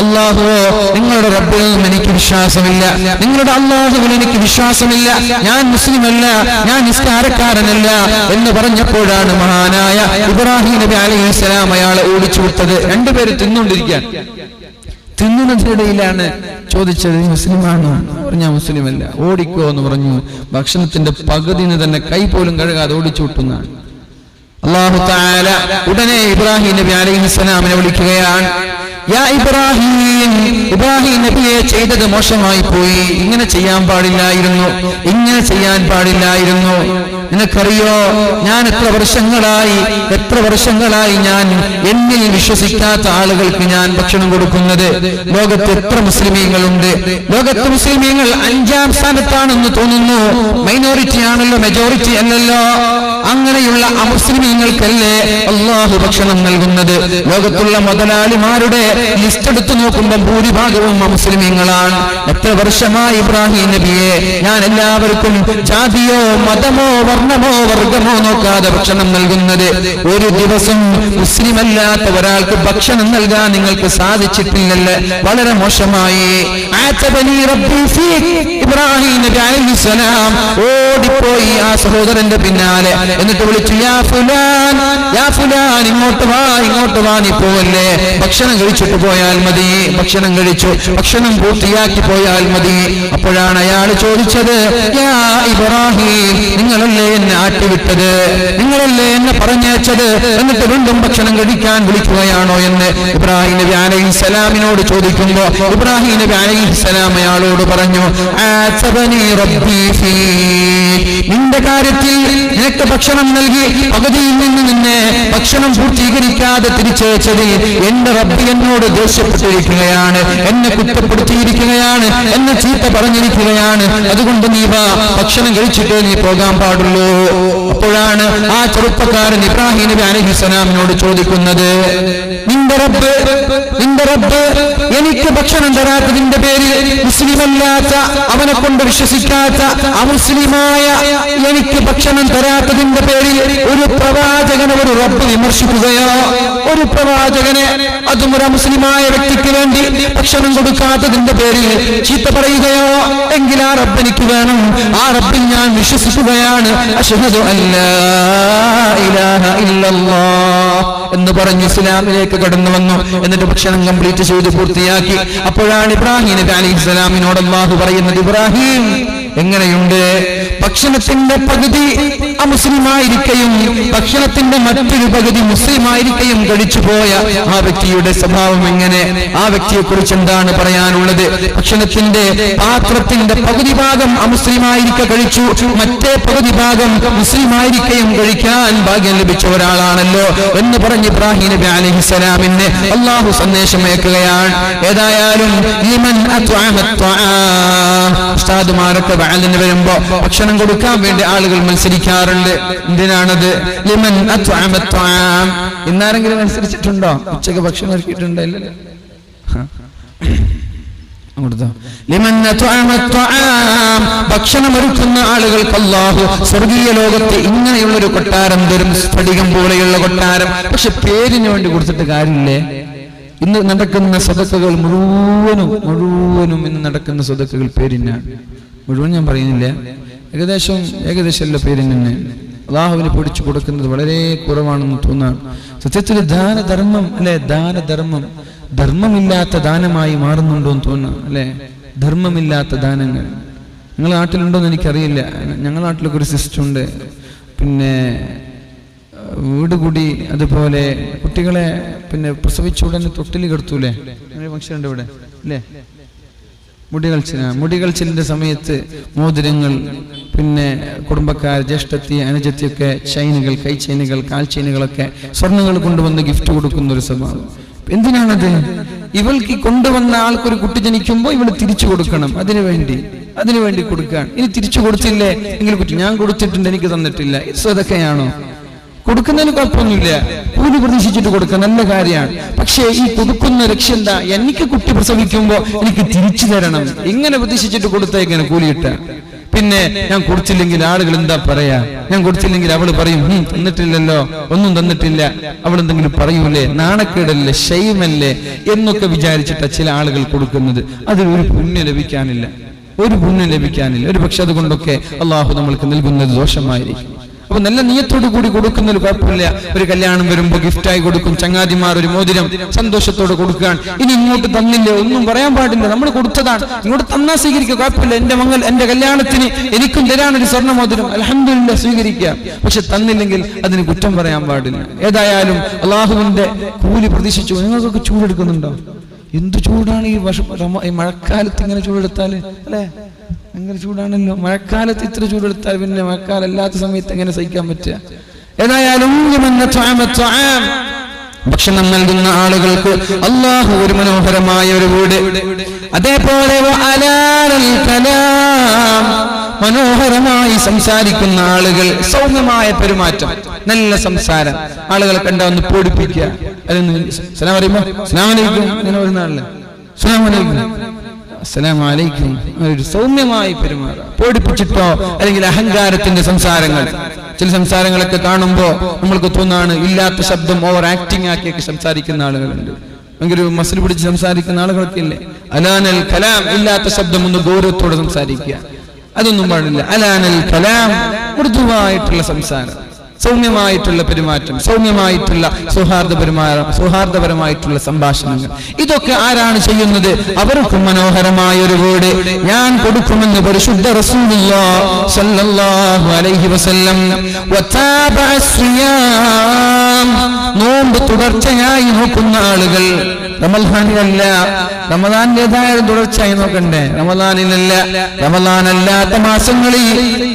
അല്ലാഹുവോ നിങ്ങളുടെ റബ്ബിൽ നിന്നും എനിക്ക് വിശ്വാസമില്ല, നിങ്ങളുടെ അല്ലാഹുവിൽ എനിക്ക് വിശ്വാസമില്ല, ഞാൻ മുസ്ലിമല്ല, ഞാൻ നിസ്കാരക്കാരനല്ല എന്ന് പറഞ്ഞപ്പോഴാണ് മഹാനായ ഇബ്രാഹിം നബി അലൈഹിസ്സലാം അയാളെ ഓടിച്ചു വിട്ടത്. 2 പേര് തിന്നുകൊണ്ടിരിക്കാൻ, തിന്നുന്നതിനിടയിലാണ് ചോദിച്ചത്, മുസ്ലിമാണോ? പറഞ്ഞാൽ മുസ്ലിമല്ല. ഓടിക്കോ എന്ന് പറഞ്ഞു. ഭക്ഷണത്തിന്റെ പകുതിന് തന്നെ കൈ പോലും കഴുകാതെ ഓടിച്ചു വിട്ടുന്നതാണ്. അല്ലാഹു തആല ഉടനെ ഇബ്രാഹിം നബി അലൈഹിസ്സലാമിനെ വിളിക്കുകയാണ്. യാ ഇബ്രാഹിം, ഇബ്രാഹിം നബിയെ ചെയ്തത് മോശമായി പോയി, ഇങ്ങനെ ചെയ്യാൻ പാടില്ലായിരുന്നു, ഇങ്ങനെ ചെയ്യാൻ പാടില്ലായിരുന്നു. നിനക്കറിയോ ഞാൻ എത്ര വർഷങ്ങളായി ഞാൻ എന്നിൽ വിശ്വസിക്കാത്ത ആളുകൾക്ക് ഞാൻ ഭക്ഷണം കൊടുക്കുന്നത്. ലോകത്ത് എത്ര മുസ്ലിമീങ്ങളുണ്ട്? ലോകത്ത് മുസ്ലിമീങ്ങൾ 5ാം സ്ഥാനത്താണെന്ന് തോന്നുന്നു. മൈനോറിറ്റി ആണല്ലോ, മെജോറിറ്റി അല്ലല്ലോ. അങ്ങനെയുള്ള അമുസ്ലിമീങ്ങൾക്കല്ലേ അല്ലാഹു ഭക്ഷണം നൽകുന്നത്? ലോകത്തുള്ള മുതലാളിമാരുടെ ലിസ്റ്റ് എടുത്തു നോക്കുമ്പോൾ ഭൂരിഭാഗവും അമുസ്ലിമീങ്ങളാണ്. എത്ര വർഷമായി ഇബ്രാഹിം നബിയെ ഞാൻ എല്ലാവർക്കും ജാതിയോ മതമോ വർണ്ണമോ വർഗമോ നോക്കാതെ ഭക്ഷണം നൽകുന്നത്. ഒരു ദിവസം മുസ്ലിമല്ലാത്ത ഒരാൾക്ക് ഭക്ഷണം നൽകാൻ നിങ്ങൾക്ക് സാധിച്ചിട്ടില്ലല്ലേ? വളരെ മോശമായി. ഇബ്രാഹിം നബി അലൈഹിസ്സലാം ഓടിപ്പോയി ആ സഹോദരന്റെ പിന്നാലെ. എന്നിട്ട് വിളിച്ചു, യാ ഫുലാൻ, യാ ഫുലാൻ, ഇങ്ങോട്ട് വാ, ഇങ്ങോട്ട് വാ, നീ പോവല്ലേ, ഭക്ഷണം കഴിച്ചിട്ട് പോയാൽ മതി. ഭക്ഷണം കഴിച്ചു, ഭക്ഷണം പൂർത്തിയാക്കി പോയാൽ മതി. അപ്പോഴാണ് അയാൾ ചോദിച്ചത്, യാ ഇബ്രാഹിം, നിങ്ങളല്ലേ എന്നെ ആട്ടിവിട്ടത്, നിങ്ങളല്ലേ എന്നെ പറഞ്ഞയച്ചത്, എന്നിട്ട് വീണ്ടും ഭക്ഷണം കഴിക്കാൻ വിളിക്കുകയാണോ എന്ന് ഇബ്രാഹിം നബി അലൈഹിസ്സലാമിനോട് ചോദിക്കുമ്പോ ഇബ്രാഹിം നബി അലൈഹിസ്സലാം അയാളോട് പറഞ്ഞു, ആതബനി റബ്ബി ഫീ, നിന്റെ കാര്യത്തിൽ നിനക്ക് ഭക്ഷണം നൽകി പകുതിയിൽ നിന്ന് നിന്നെ ഭക്ഷണം പൂർത്തീകരിക്കാതെ തിരിച്ചയച്ചതിൽ എന്റെ റബ്ബ് എന്നോട് ദേഷ്യപ്പെട്ടിരിക്കുകയാണ്, എന്നെ കുറ്റപ്പെടുത്തിയിരിക്കുകയാണ്, എന്നെ ചീത്ത പറഞ്ഞിരിക്കുകയാണ്. അതുകൊണ്ട് നീ വാ, ഭക്ഷണം കഴിച്ചിട്ട് നീ പോകാൻ പാടുള്ളൂ. അപ്പോഴാണ് ആ ചെറുപ്പക്കാരൻ ഇബ്രാഹിം നബി അലൈഹിസ്സലാമിനോട് ചോദിക്കുന്നത്, നിന്റെ റബ്ബ് എനിക്ക് ഭക്ഷണം തരാത്തതിന്റെ പേരിൽ മുസ്ലിമല്ലാത്ത, അവനെ കൊണ്ട് വിശ്വസിക്കാത്ത അമുസ്ലിമായ എനിക്ക് ഭക്ഷണം തരാത്തതിന്റെ പേരിൽ ഒരു പ്രവാചകനെ ഒരു റബ്ബ് വിമർശിക്കുകയോ, ഒരു പ്രവാചകനെ അതും ഒരു മുസ്ലിമായ വ്യക്തിക്ക് വേണ്ടി ഭക്ഷണം കൊടുക്കാത്തതിന്റെ പേരിൽ ചീത്ത പറയുകയോ, എങ്കിൽ ആ റബ്ബ് എനിക്ക് വേണം, ആ റബ്ബിൽ ഞാൻ വിശ്വസിക്കുകയാണ്. അശ്ഹദു അല്ലാ ഇലാഹ ഇല്ലല്ലാഹ് എന്ന് പറഞ്ഞ് ഇസ്ലാമിലേക്ക് കടന്നു വന്നു. എന്നിട്ട് ഭക്ഷണം കംപ്ലീറ്റ് ചെയ്ത് പൂർത്തിയാക്കി. അപ്പോഴാണ് ഇബ്രാഹിം നബി അലൈഹിസ്സലാമിനോട് അല്ലാഹു പറയുന്നത്, ഇബ്രാഹിം എങ്ങനെയുണ്ട്, ഭക്ഷണത്തിന്റെ പകുതി അമുസ്ലിമായിരിക്കുകയും ഭക്ഷണത്തിന്റെ മറ്റൊരു പകുതി മുസ്ലിമായിരിക്കുകയും കഴിച്ചുപോയ ആ വ്യക്തിയുടെ സ്വഭാവം എങ്ങനെ, ആ വ്യക്തിയെ കുറിച്ച് എന്താണ് പറയാനുള്ളത്? ഭക്ഷണത്തിന്റെ പാത്രത്തിന്റെ പകുതി ഭാഗം അമുസ്ലിമായിരിക്കെ കഴിച്ചു, മറ്റേ പകുതി ഭാഗം മുസ്ലിമായിരിക്കുകയും കഴിക്കാൻ ഭാഗ്യം ലഭിച്ച ഒരാളാണല്ലോ എന്ന് പറഞ്ഞ് ഇബ്രാഹിം നബി അലൈഹിസ്സലാമിന് അല്ലാഹു സന്ദേശം അയക്കുകയാണ്. ഏതായാലും ഉസ്താദുമാരൊക്കെ വഅലിന് വരുമ്പോ ഭക്ഷണം കൊടുക്കാൻ വേണ്ടി ആളുകൾ മത്സരിക്കാറുണ്ട്. എന്തിനാണത്? ലിമൻ അത്അമ അത്അം. ഇന്നാരെങ്കിലും മത്സരിച്ചിട്ടുണ്ടോ? ഉച്ചക്ക് ഭക്ഷണം ഒരുക്കിയിട്ടുണ്ടോ? ഇല്ലല്ലോ. ഭക്ഷണം ഒരുക്കുന്ന ആളുകൾക്ക് അല്ലാഹു സ്വർഗീയ ലോകത്ത് ഇങ്ങനെയുള്ളൊരു കൊട്ടാരം തരും, സ്ഫടികം പോലെയുള്ള കൊട്ടാരം. പക്ഷെ പേരിന് വേണ്ടി കൊടുത്തിട്ട് കാര്യമില്ലേ? ഇന്ന് നടക്കുന്ന സദഖകൾ മുഴുവനും ഇന്ന് നടക്കുന്ന സദഖകൾ പേരിനാണ്. മുഴുവൻ ഞാൻ പറയുന്നില്ല, ഏകദേശം എല്ലാ പേരിന് തന്നെ. അല്ലാഹുവിനെ പിടിച്ചു കൊടുക്കുന്നത് വളരെ കുറവാണെന്ന് തോന്നാണ്. സത്യത്തിൽ ദാനധർമ്മം അല്ലെ, ധർമ്മമില്ലാത്ത ദാനമായി മാറുന്നുണ്ടോ എന്ന് തോന്നാം അല്ലെ. ധർമ്മമില്ലാത്ത ദാനങ്ങൾ നിങ്ങളുടെ നാട്ടിലുണ്ടോന്ന് എനിക്കറിയില്ല. ഞങ്ങളുടെ നാട്ടിലൊക്കെ ഒരു സിസ്റ്റം ഉണ്ട്. പിന്നെ വീട് കൂടി, അതുപോലെ കുട്ടികളെ പിന്നെ പ്രസവിച്ച ഉടനെ തൊട്ടിൽ കിടത്തൂലേ, ഫംഗ്ഷൻ ഉണ്ട് ഇവിടെ അല്ലേ, മുടികൾച്ചിലിന്റെ സമയത്ത് മോതിരങ്ങൾ, പിന്നെ കുടുംബക്കാർ, ജ്യേഷ്ഠത്തി, അനുജത്തിയൊക്കെ ചൈനുകൾ, കൈ ചൈനുകൾ, കാൽ ചൈനുകളൊക്കെ സ്വർണ്ണങ്ങൾ കൊണ്ടുവന്ന് ഗിഫ്റ്റ് കൊടുക്കുന്ന ഒരു സ്വഭാവം. എന്തിനാണത്? ഇവൾക്ക് കൊണ്ടുവന്ന ആൾക്കൊരു കുട്ടി ജനിക്കുമ്പോൾ ഇവള് തിരിച്ചു കൊടുക്കണം, അതിനുവേണ്ടി കൊടുക്കാൻ. ഇനി തിരിച്ചു കൊടുത്തില്ലേ എങ്കിൽ കുട്ടി, ഞാൻ കൊടുത്തിട്ടുണ്ട് എനിക്ക് തന്നിട്ടില്ല, സ്വതക്കയാണോ? കൊടുക്കുന്നതിന് കുഴപ്പമൊന്നുമില്ല, കൂലി പ്രതീക്ഷിച്ചിട്ട് കൊടുക്കുക, നല്ല കാര്യമാണ്. പക്ഷേ ഈ കൊടുക്കുന്ന ലക്ഷ്യം എന്താ? എനിക്ക് കുട്ടി പ്രസവിക്കുമ്പോ എനിക്ക് തിരിച്ചു തരണം, ഇങ്ങനെ പ്രതീക്ഷിച്ചിട്ട് കൊടുത്തേക്കാണ് കൂലി കിട്ടാൻ. പിന്നെ ഞാൻ കൊടുത്തില്ലെങ്കിൽ ആളുകൾ എന്താ പറയാ? ഞാൻ കൊടുത്തില്ലെങ്കിൽ അവള് പറയും, തന്നിട്ടില്ലല്ലോ, ഒന്നും തന്നിട്ടില്ല, അവളെന്തെങ്കിലും പറയൂലേ, നാണക്കേടല്ലേ, ഷെയ്മല്ലേ എന്നൊക്കെ വിചാരിച്ചിട്ട് ചില ആളുകൾ കൊടുക്കുന്നത്. അതിൽ ഒരു പുണ്യം ലഭിക്കാനില്ല. ഒരു പക്ഷെ അതുകൊണ്ടൊക്കെ അള്ളാഹു നമ്മൾക്ക് നൽകുന്നത് ദോഷമായിരിക്കും. അപ്പൊ നല്ല നിയത്തോടു കൂടി കൊടുക്കുന്നതിൽ കുഴപ്പമില്ല. ഒരു കല്യാണം വരുമ്പോ ഗിഫ്റ്റായി കൊടുക്കും, ചങ്ങാതിമാർ ഒരു മോതിരം സന്തോഷത്തോടെ കൊടുക്കാൻ. ഇനി ഇങ്ങോട്ട് തന്നില്ലേ ഒന്നും പറയാൻ പാടില്ല, നമ്മൾ കൊടുത്തതാണ്, ഇങ്ങോട്ട് തന്നാ സ്വീകരിക്കുക, കുഴപ്പമില്ല. എന്റെ കല്യാണത്തിന് എനിക്കും തരാനൊരു സ്വർണ്ണ മോതിരം, അൽഹംദുലില്ലാഹ് സ്വീകരിക്കുക. പക്ഷെ തന്നില്ലെങ്കിൽ അതിന് കുറ്റം പറയാൻ പാടില്ല. ഏതായാലും അള്ളാഹുവിന്റെ കൂലി പ്രതീക്ഷിച്ചു. നിങ്ങൾക്കൊക്കെ ചൂടെടുക്കുന്നുണ്ടോ? എന്ത് ചൂടാണ് ഈ മഴക്കാലത്ത് ഇങ്ങനെ ചൂടെടുത്താല് അല്ലെ, ഭയങ്കര ചൂടാണല്ലോ. മഴക്കാലത്ത് ഇത്ര ചൂടെടുത്താൽ പിന്നെ മഴക്കാലം അല്ലാത്ത സമയത്ത് എങ്ങനെ സഹിക്കാൻ പറ്റുക? ഏതായാലും ഭക്ഷണം നൽകുന്ന ആളുകൾക്ക് അല്ലാഹു ഒരു മനോഹരമായ ഒരു വീട്, അതേപോലെ മനോഹരമായി സംസാരിക്കുന്ന ആളുകൾ, സൗമ്യമായ പെരുമാറ്റം, നല്ല സംസാരം, ആളുകളെ കണ്ട ഒന്ന് പൊടിപ്പിക്കുക. സലാം പറയുമ്പോ അസ്സലാമു അലൈക്കും അങ്ങനെ പറയുന്ന ആളല്ലേ, അസ്സലാമു അലൈക്കും, അസ്സലാമു അലൈക്കും, ഒരു സൗമ്യമായി പെരുമാറുക. പേടിപ്പിച്ചിട്ടോ അല്ലെങ്കിൽ അഹങ്കാരത്തിന്റെ സംസാരങ്ങൾ, ചില സംസാരങ്ങളൊക്കെ കാണുമ്പോ നമ്മൾക്ക് തോന്നാണ് ഇല്ലാത്ത ശബ്ദം ഓവർ ആക്ടിങ് ആക്കിയൊക്കെ സംസാരിക്കുന്ന ആളുകളുണ്ട്. ഭയങ്കര മസിൽ പിടിച്ച് സംസാരിക്കുന്ന ആളുകളൊക്കെ ഇല്ലേ. അലാനൽ കലാം, ഇല്ലാത്ത ശബ്ദം ഒന്ന് ഗൗരവത്തോടെ സംസാരിക്കുക, അതൊന്നും പാടില്ല. അലാനൽ കലാം, മൃദുവായിട്ടുള്ള സംസാരം, സൗമ്യമായിട്ടുള്ള പെരുമാറ്റം, സൗമ്യമായിട്ടുള്ള സൗഹാർദ്ദപരമായിട്ടുള്ള സംഭാഷണങ്ങൾ, ഇതൊക്കെ ആരാണ് ചെയ്യുന്നത്? അവർക്കും മനോഹരമായ ഒരു വീട് ഞാൻ കൊടുക്കുമെന്ന് പരിശുദ്ധ റസൂലുള്ളാഹി സ്വല്ലല്ലാഹു അലൈഹി വസല്ലം. നോമ്പ് തുടർച്ചയായി നോക്കുന്ന ആളുകൾ, റമളാനിലല്ല, റമളാനിലേതായ തുടർച്ചയായി നോക്കണ്ടേ, റമളാനിലല്ല, റമളാനല്ലാത്ത മാസങ്ങളിൽ,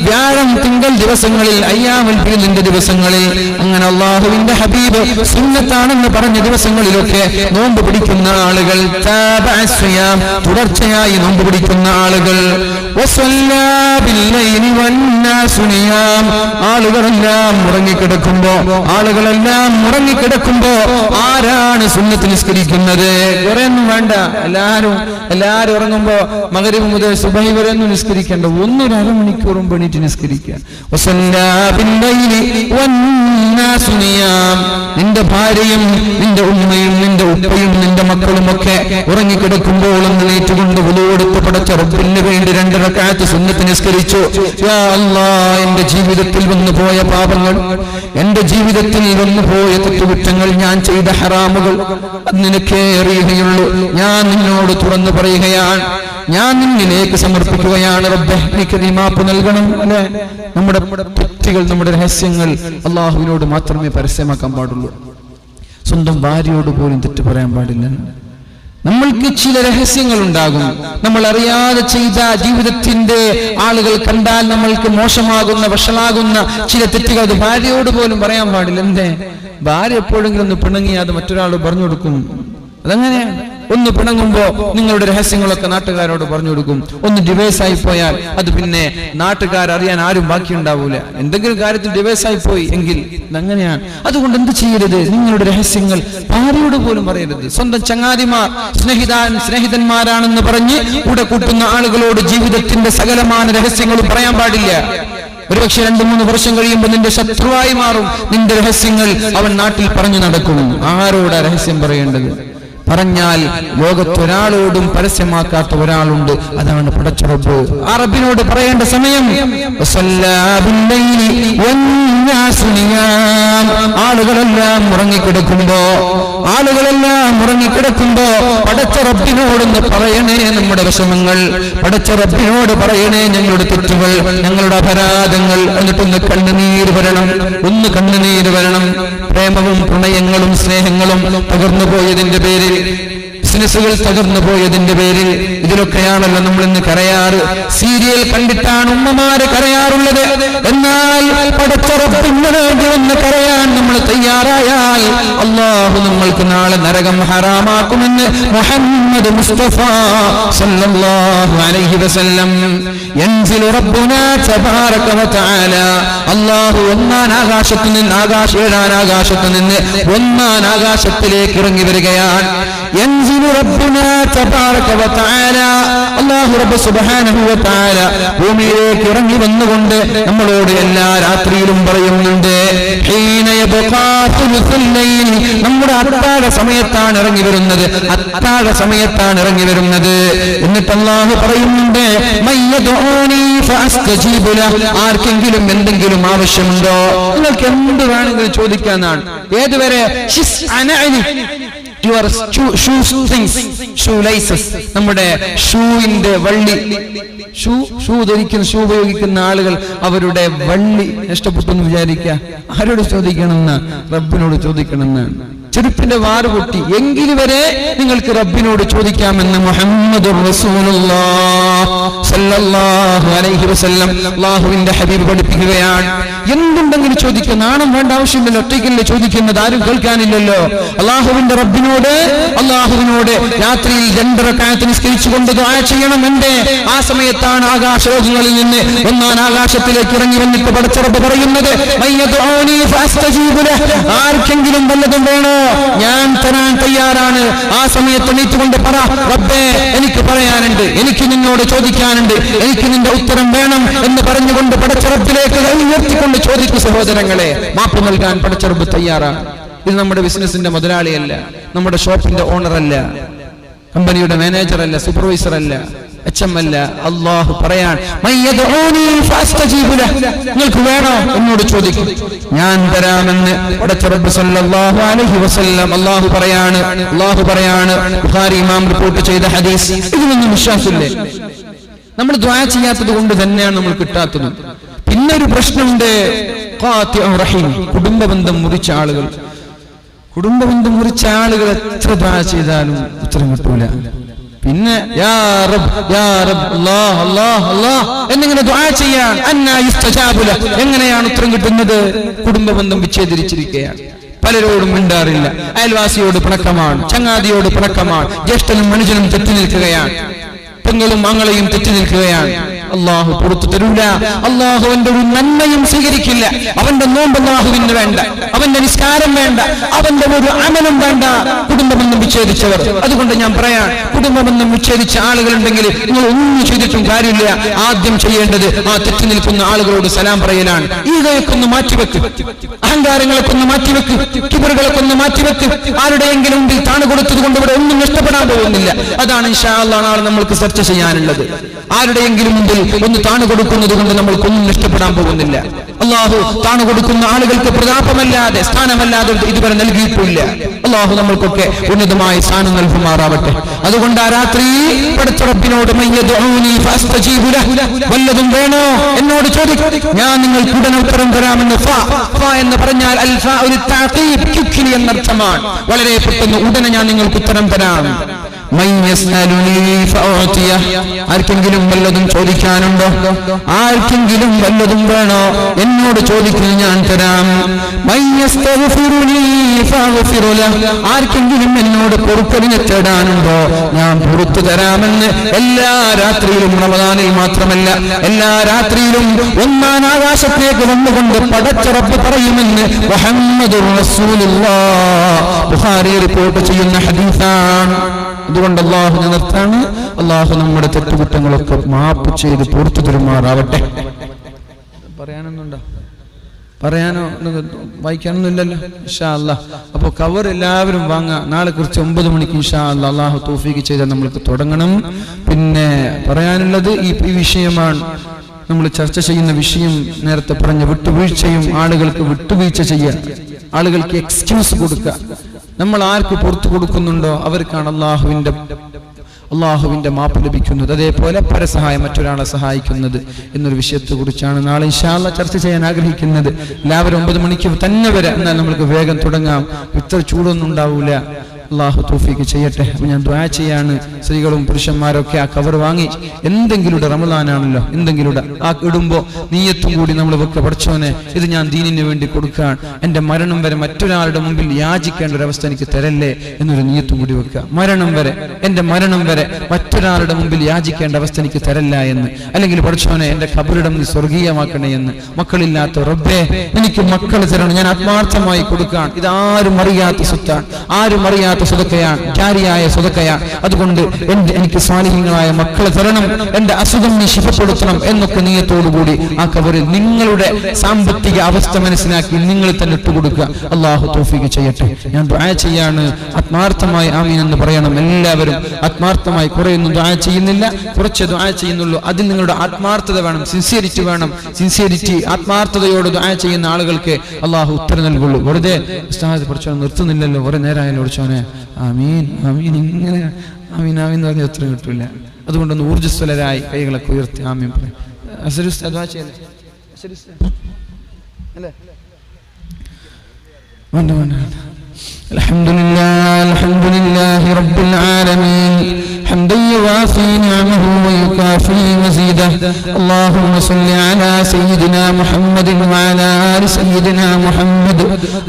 വ്യാഴം തിങ്കൾ ദിവസങ്ങളിൽ, അയ്യാമുൽ ബീദിന്റെ ദിവസങ്ങളിൽ, അങ്ങനെ അല്ലാഹുവിന്റെ ഹബീബ് സുന്നത്താണെന്ന് പറഞ്ഞ ദിവസങ്ങളിലൊക്കെ നോമ്പ് പിടിക്കുന്ന ആളുകൾ, തുടർച്ചയായി നോമ്പ് പിടിക്കുന്ന ആളുകൾ, ആളുകളെല്ലാം ഉറങ്ങിക്കിടക്കുമ്പോ ആരാണ് സുന്നത്ത് നിസ്കരിക്കുന്നത്? കുറെയൊന്നും വേണ്ട, എല്ലാരും ഉറങ്ങുമ്പോ മഗ്‌രിബ് മുതൽ സുബഹി വരെ ഒന്നും നിസ്കരിക്കേണ്ട, ഒന്നൊരു അരമണിക്കൂറും എണീറ്റ് നിസ്കരിക്കാൻ. നിന്റെ ഭാര്യയും നിന്റെ ഉമ്മയും നിന്റെ ഉപ്പയും നിന്റെ മക്കളും ഒക്കെ ഉറങ്ങിക്കിടക്കുമ്പോൾ എണീറ്റുകൊണ്ട് വുളൂഎടുത്ത് പടച്ച റബ്ബിന് വേണ്ടി 2 റക്അത്ത് സുന്നത്ത് നിസ്കരിച്ചു. യാ അല്ലാഹ്, എന്റെ ജീവിതത്തിൽ വന്നു പോയ പാപങ്ങൾ, എന്റെ ജീവിതത്തിൽ വന്നു പോയ തെറ്റുകുറ്റങ്ങൾ, ഞാൻ ചെയ്ത ഹറാമുകൾ അത് നിനക്കേ അറിയുകയുള്ളൂ. ഞാൻ നിന്നോട് തുറന്നു പറയുകയാണ്, ഞാൻ നിന്നിലേക്ക് സമർപ്പിക്കുകയാണ്. റബ്ബേ, എനിക്ക് നീ മാപ്പ് നൽകണം. അല്ലെ, നമ്മുടെ തെറ്റുകൾ, നമ്മുടെ രഹസ്യങ്ങൾ അള്ളാഹുവിനോട് മാത്രമേ പരസ്യമാക്കാൻ പാടുള്ളൂ. സ്വന്തം ഭാര്യയോട് പോലും തെറ്റ് പറയാൻ പാടില്ല. നമ്മൾക്ക് ചില രഹസ്യങ്ങൾ ഉണ്ടാകും, നമ്മൾ അറിയാതെ ചെയ്ത ജീവിതത്തിന്റെ ആളുകൾ കണ്ടാൽ നമ്മൾക്ക് മോശമാകുന്ന, വഷളാകുന്ന ചില തെറ്റുകൾ, അത് ഭാര്യയോട് പോലും പറയാൻ പാടില്ല. എന്തേ? ഭാര്യ എപ്പോഴെങ്കിലും ഒന്ന് പിണങ്ങി അത് മറ്റൊരാൾ പറഞ്ഞു കൊടുക്കും. അതങ്ങനെയാണ്. ഒന്ന് പിണങ്ങുമ്പോ നിങ്ങളുടെ രഹസ്യങ്ങളൊക്കെ നാട്ടുകാരോട് പറഞ്ഞു കൊടുക്കും. ഒന്ന് ഡിവൈസ് ആയി പോയാൽ അത് പിന്നെ നാട്ടുകാരറിയാൻ ആരും ബാക്കിയുണ്ടാവൂല. എന്തെങ്കിലും കാര്യത്തിൽ ഡിവൈസ് ആയി പോയി എങ്കിൽ അങ്ങനെയാണ്. അതുകൊണ്ട് എന്ത് ചെയ്യരുത്? നിങ്ങളുടെ രഹസ്യങ്ങൾ ഭാര്യയോട് പോലും പറയരുത്. സ്വന്തം ചങ്ങാതിമാർ, സ്നേഹിതന്മാരാണെന്ന് പറഞ്ഞ് കൂടെ കൂട്ടുന്ന ആളുകളോട് ജീവിതത്തിന്റെ സകലമായ രഹസ്യങ്ങളും പറയാൻ പാടില്ല. ഒരുപക്ഷെ 2-3 വർഷം കഴിയുമ്പോൾ നിന്റെ ശത്രുവായി മാറും. നിന്റെ രഹസ്യങ്ങൾ അവൻ നാട്ടിൽ പറഞ്ഞു നടക്കും. ആരോടാ രഹസ്യം പറയേണ്ടത്? പറഞ്ഞാൽ ലോകത്തൊരാളോടും പരസ്യമാക്കാത്ത ഒരാളുണ്ട്, അതാണ് പടച്ച റബ്ബ്. ആ റബ്ബിനോട് പറയേണ്ട സമയം ആളുകളെല്ലാം ഉറങ്ങിക്കിടക്കുമ്പോ പടച്ച റബ്ബിനോടൊന്ന് പറയണേ നമ്മുടെ വിഷമങ്ങൾ, പടച്ച റബ്ബിനോട് പറയണേ ഞങ്ങളുടെ തെറ്റുകൾ, ഞങ്ങളുടെ അപരാധങ്ങൾ. എന്നിട്ടൊന്ന് കണ്ണുനീര് വരണം. പ്രേമവും പ്രണയങ്ങളും സ്നേഹങ്ങളും തകർന്നു പോയതിന്റെ പേരിൽ, ബിസിനസ്സുകൾ തകർന്നു പോയതിന്റെ പേരിൽ, ഇതിലൊക്കെയാണല്ലോ നമ്മൾ ഇന്ന് കരയാറ്. സീരിയൽ കണ്ടിട്ടാണ് ഉമ്മമാര് കരയാറുള്ളത്. എന്നാൽ പടച്ച റബ്ബിന് വേണ്ടി ഒന്ന് കരയാൻ നമ്മൾ തയ്യാറായാൽ അല്ലാഹു നമ്മൾക്ക് നാളെ നരകം ഹറാമാക്കുമെന്ന് മുഹമ്മദ് മുസ്തഫ സല്ലല്ലാഹു അലൈഹി വസല്ലം. യൻസിലു റബ്ബുനാ തബാറക വ തആല, അല്ലാഹു ഒന്നാം ആകാശത്തിൽ നിന്ന്, ഏഴാം ആകാശത്തിൽ നിന്ന് 1-ാം ആകാശത്തിലേക്ക് ഇറങ്ങി വരികയാണ്. യൻസിലു റബ്ബുനാ തബാറക വ തആല, അല്ലാഹു റബ്ബ് സുബ്ഹാനഹു വ തആല ഭൂമിയിലേക്ക് ഇറങ്ങി വന്നുകൊണ്ട് നമ്മളോട് എല്ലാ രാത്രിയിലും പറയുന്നുണ്ട്, ഹീന യബ്ഖാ തുൽസുൽ ലൈൽ, നമ്മുടെ അത്താഴ സമയത്താണ് ഇറങ്ങി വരുന്നത്. എന്നിട്ട് അല്ലാഹു പറയുന്നുണ്ട്, മയ്യദഊനി ഫഅസ്തജീബു ലഹു, ആർക്കെങ്കിലും എന്തെങ്കിലും ആവശ്യമുണ്ടോ, നിങ്ങൾക്ക് എന്ത് വേണമെങ്കിലും ചോദിക്കാനാണ്. ഏതുവരെ? നമ്മുടെ ഷൂവിന്റെ വള്ളി, ഷൂ ഉപയോഗിക്കുന്ന ആളുകൾ അവരുടെ വള്ളി നഷ്ടപ്പെട്ടു എന്ന് വിചാരിക്കുക. ആരോട് ചോദിക്കണമെന്ന്? റബ്ബിനോട് ചോദിക്കണമെന്നാണ്. ചെരുപ്പിന്റെ വാറ് പൊട്ടി എങ്കിൽ വരെ നിങ്ങൾക്ക് റബ്ബിനോട് ചോദിക്കാമെന്ന് മുഹമ്മദുർ റസൂലുള്ളാഹി സ്വല്ലല്ലാഹു അലൈഹി വസല്ലം അല്ലാഹുവിന്റെ ഹബീബ് പഠിപ്പിക്കുകയാണ്. എന്തുണ്ടെങ്കിലും ചോദിക്കുക, നാണം വേണ്ട ആവശ്യമില്ലല്ലോ. ഒറ്റയ്ക്കല്ലേ ചോദിക്കുന്നത്, ആരും കേൾക്കാനില്ലല്ലോ. അല്ലാഹുവിന്റെ റബ്ബിനോട്, അല്ലാഹുവിനോട് രാത്രിയിൽ 2 റക്അത്ത് നിസ്കരിച്ചുകൊണ്ട് ദുആ ചെയ്യണം. എന്തേ? ആ സമയത്താണ് ആകാശലോകങ്ങളിൽ നിന്ന് 1-ാം ആകാശത്തിലേക്ക് ഇറങ്ങി വന്നിട്ട് പടച്ച റബ്ബ് പറയുന്നത്, മയ്യദഊനി ഫഅസ്തജീബു ലഹു, ആർക്കെങ്കിലും വല്ലതും വേണോ ഞാൻ തരാൻ തയ്യാറാണ്. ആ സമയത്ത് എണീറ്റുകൊണ്ട് പറ, റബ്ബേ എനിക്ക് പറയാനുണ്ട്, എനിക്ക് നിന്നോട് ചോദിക്കാനുണ്ട്, എനിക്ക് നിന്റെ ഉത്തരം വേണം എന്ന് പറഞ്ഞുകൊണ്ട് പടച്ച റബ്ബിലേക്ക് കൈ ഉയർത്തിക്കൊണ്ട് ചോദിക്കും. സഹോദരങ്ങളെ, മാപ്പ് നൽകാൻ പടച്ച റബ്ബ് തയ്യാറാണ്. ഇത് നമ്മുടെ ബിസിനസിന്റെ മുതലാളിയല്ല, നമ്മുടെ ഷോപ്പിന്റെ ഓണറല്ല, കമ്പനിയുടെ മാനേജർ അല്ല, സൂപ്പർവൈസർ അല്ല. അച്ചമല്ല അല്ലാഹു പറയാൻ നിങ്ങൾക്ക് വേണോ എന്നോട് ചോദിക്കും, ഞാൻ തരാമെന്ന് റബ്ബ് സല്ലല്ലാഹു അലൈഹി വസല്ലം അല്ലാഹു പറയാണ്. ബുഖാരി ഇമാം റിപ്പോർട്ട് ചെയ്ത ഹദീസ്. ഇതിനൊന്നും വിശ്വാസമില്ലേ? നമ്മൾ ദുആ ചെയ്യാത്തത് കൊണ്ട് തന്നെയാണ് നമ്മൾ കിട്ടാത്തത്. പിന്നെ ഒരു പ്രശ്നമുണ്ട്, കുടുംബബന്ധം മുറിച്ച ആളുകൾ എത്ര ദുആ ചെയ്താലും ഉത്തരം കിട്ടൂല. പിന്നെ യാ റബ്ബ് യാ റബ്ബ് അല്ലാഹ് അല്ലാഹ് അല്ലാഹ് എന്നിങ്ങനെ ദുആ ചെയ്യാൻ അന്നാ യുസ്തജാബു ലഹ്. എങ്ങനെയാണ് ഉത്തരം കിട്ടുന്നത്? കുടുംബബന്ധം വിച്ഛേദിച്ചിരിക്കുകയാണ്. പലരോടും മിണ്ടാറില്ല, അയൽവാസിയോട് പിണക്കമാണ്, ചങ്ങാതിയോട് പിണക്കമാണ്, ജ്യേഷ്ഠനും മനുഷ്യനും തെറ്റി നിൽക്കുകയാണ്, പെങ്ങളും ആങ്ങളെയും തെറ്റി നിൽക്കുകയാണ്. അല്ലാഹു പുറത്തു തരൂല. അല്ലാഹു അവന്റെ ഒരു നന്മയും സ്വീകരിക്കില്ല. അവന്റെ നോമ്പ് അല്ലാഹുവിന് വേണ്ട, അവന്റെ നിസ്കാരം വേണ്ട, അവന്റെ ഒരു അമലും വേണ്ട കുടുംബബന്ധം വിച്ഛേദിച്ചവർ. അതുകൊണ്ട് ഞാൻ പറയാം, കുടുംബബന്ധം വിച്ഛേദിച്ച ആളുകളുണ്ടെങ്കിൽ നിങ്ങൾ ഒന്നും ചെയ്തിട്ടും കാര്യമില്ല. ആദ്യം ചെയ്യേണ്ടത് ആ തെറ്റി നിൽക്കുന്ന ആളുകളോട് സലാം പറയലാണ്. ഈഗോയൊക്കെ ഒന്ന് മാറ്റിവെക്ക്, അഹങ്കാരങ്ങളൊക്കെ ഒന്ന് മാറ്റിവെക്ക്, കിബറുകളൊക്കെ ഒന്ന് മാറ്റിവെക്ക്. ആരുടെയെങ്കിലും മുമ്പിൽ താണു കൊടുത്തത് കൊണ്ട് ഇവിടെ ഒന്നും നഷ്ടപ്പെടാൻ പോകുന്നില്ല. അതാണ് ഇൻഷാ അല്ലാഹ് നാളെ നമ്മൾക്ക് ചർച്ച ചെയ്യാനുള്ളത്. ആരുടെയെങ്കിലും മുമ്പിൽ ഒന്ന് താണു കൊടുക്കുന്നത് കൊണ്ട് നമ്മൾക്കൊന്നും നഷ്ടപ്പെടാൻ പോകുന്നില്ല. അല്ലാഹു താണു കൊടുക്കുന്ന ആളുകൾക്ക് പ്രതാപമല്ലാതെ സ്ഥാനമല്ലാതെ ഇതുവരെ നൽകിയിട്ടില്ല. അല്ലാഹു നമ്മൾക്കൊക്കെ ഉന്നതമായ സ്ഥാനം നൽകുമാറാവട്ടെ. അതുകൊണ്ട് ആ രാത്രി പടച്ച റബ്ബിനോട് വല്ലതും വേണോ എന്നോട് ചോദിക്കും, ഞാൻ നിങ്ങൾക്ക് ഉടനെ ഉത്തരം തരാമെന്ന്. എന്ന് പറഞ്ഞാൽ എന്നർത്ഥമാണ്. വളരെ പെട്ടെന്ന് ഉടനെ ഞാൻ നിങ്ങൾക്ക് ഉത്തരം തരാം. ആർക്കെങ്കിലും വല്ലതും ചോദിക്കാനുണ്ടോ? ആർക്കെങ്കിലും വല്ലതും വേണോ എന്നോട് ചോദിക്കുന്നു, ഞാൻ തരാം. ആർക്കെങ്കിലും എന്നോട് പൊറുക്കലിനെ തേടാനുണ്ടോ? ഞാൻ പുറത്തു തരാമെന്ന്. എല്ലാ രാത്രിയിലും, റമദാനിൽ മാത്രമല്ല എല്ലാ രാത്രിയിലും ഒന്നാം ആകാശത്തേക്ക് വന്നുകൊണ്ട് പടച്ച റബ്ബ് പറയുമെന്ന് മുഹമ്മദുർ റസൂലുള്ളാഹ് ബുഖാരി റിപ്പോർട്ട് ചെയ്യുന്ന ഹദീസാണ്. അതുകൊണ്ട് അല്ലാഹു നിർത്താണ്. അല്ലാഹു നമ്മുടെ തെറ്റുകുറ്റങ്ങളൊക്കെ മാപ്പ് ചെയ്ത് പുറത്തു തരുമാറാവട്ടെ. പറയാനോ വായിക്കാനൊന്നുമില്ലല്ലോ ഇൻഷാ അല്ലാഹ്. അപ്പോൾ കവർ എല്ലാവരും വാങ്ങാം. നാളെ കുറിച്ച് 9 മണിക്ക് ഇൻഷാ അല്ലാഹ് അല്ലാഹു തൗഫീഖ് ചെയ്താൽ നമ്മൾക്ക് തുടങ്ങണം. പിന്നെ പറയാനുള്ളത് ഈ വിഷയമാണ്. നമ്മൾ ചർച്ച ചെയ്യുന്ന വിഷയം നേരത്തെ പറഞ്ഞ വിട്ടുവീഴ്ചയും, ആളുകൾക്ക് വിട്ടുവീഴ്ച ചെയ്യുക, ആളുകൾക്ക് എക്സ്ക്യൂസ് കൊടുക്കുക. നമ്മൾ ആർക്ക് പുറത്തു കൊടുക്കുന്നുണ്ടോ അവർക്കാണ് അള്ളാഹുവിന്റെ മാപ്പ് ലഭിക്കുന്നത്. അതേപോലെ പരസഹായം, മറ്റൊരാളെ സഹായിക്കുന്നത് എന്നൊരു വിഷയത്തെ കുറിച്ചാണ് നാളെ ഇൻഷാ അല്ലാഹ് ചർച്ച ചെയ്യാൻ ആഗ്രഹിക്കുന്നത്. എല്ലാവരും 9 മണിക്ക് തന്നെ വരെ, എന്നാൽ നമുക്ക് വേഗം തുടങ്ങാം. ഇത്ര ചൂടൊന്നും ഉണ്ടാവൂല. അല്ലാഹു തൗഫീഖ് ചെയ്യട്ടെ. ഞാൻ ദുആ ചെയ്യാണ്. സ്ത്രീകളും പുരുഷന്മാരൊക്കെ ആ കവർ വാങ്ങി എന്തെങ്കിലും റമദാനാണല്ലോ, എന്തെങ്കിലും ആ ഇടുമ്പോൾ നീയത്തും കൂടി നമ്മൾ വെക്കുക. പഠിച്ചോനെ, ഇത് ഞാൻ ദീനിന് വേണ്ടി കൊടുക്കാൻ, എൻ്റെ മരണം വരെ മറ്റൊരാളുടെ മുമ്പിൽ യാചിക്കേണ്ട ഒരവസ്ഥ എനിക്ക് തരല്ലേ എന്നൊരു നീയത്തും കൂടി വെക്കുക. മരണം വരെ, എൻ്റെ മരണം വരെ മറ്റൊരാളുടെ മുമ്പിൽ യാചിക്കേണ്ട അവസ്ഥ എനിക്ക് തരല്ല എന്ന്. അല്ലെങ്കിൽ പഠിച്ചോനെ, എൻ്റെ ഖബറിടം നീ സ്വർഗീയമാക്കണേ എന്ന്. മക്കളില്ലാത്ത റബ്ബേ, എനിക്ക് മക്കൾ തരണം, ഞാൻ ആത്മാർത്ഥമായി കൊടുക്കാൻ. ഇതാരും അറിയാത്ത സ്വത്താണ്, ആരും അറിയാത്ത സ്വതക്കയാണ്, ജാരിയായ സ്വതക്കയാണ്. അതുകൊണ്ട് എനിക്ക് സ്വാലിഹീങ്ങളായ മക്കളെ തരണം, എന്റെ അസുഖം നീ ശിഫപ്പെടുത്തണം എന്നൊക്കെ നീയത്തോടുകൂടി ആ കബറിൽ നിങ്ങളുടെ സാമ്പത്തിക അവസ്ഥ മനസ്സിലാക്കി നിങ്ങൾ തന്നെ ഇട്ടുകൊടുക്കുക. അല്ലാഹു തൗഫീഖ് ചെയ്യട്ടെ. ഞാൻ ദുആ ചെയ്യാണ്. ആത്മാർത്ഥമായി ആമീൻ എന്ന് പറയണം. എല്ലാവരും ആത്മാർത്ഥമായി, കുറേയൊന്നും ദുആ ചെയ്യുന്നില്ല, കുറച്ച് ദുആ ചെയ്യുന്നുള്ളൂ. അതിൽ നിങ്ങളുടെ ആത്മാർത്ഥത വേണം, സിൻസിയറിറ്റി വേണം. സിൻസിയറിറ്റി, ആത്മാർത്ഥതയോട് ദുആ ചെയ്യുന്ന ആളുകൾക്ക് അല്ലാഹു ഉത്തരം നൽകുള്ളൂ. വെറുതെ ഉസ്താദ് പഠിച്ചോ നിർത്തുന്നില്ലല്ലോ, കുറെ നേരമായാലും പഠിച്ചോനെ ആമീൻ ആമീൻ ഇങ്ങനെ ആമീൻ ആമീൻ എന്ന് പറഞ്ഞാൽ ഉത്തരം കിട്ടില്ല. അതുകൊണ്ടൊന്ന് ഊർജ്ജസ്വലരായി കൈകളൊക്കെ ഉയർത്തി ആമീൻ പറയും. الحمد لله رب العالمين حمدا يوافي نعمه ويكافي مزيده. اللهم صل على سيدنا محمد وعلى آل سيدنا محمد.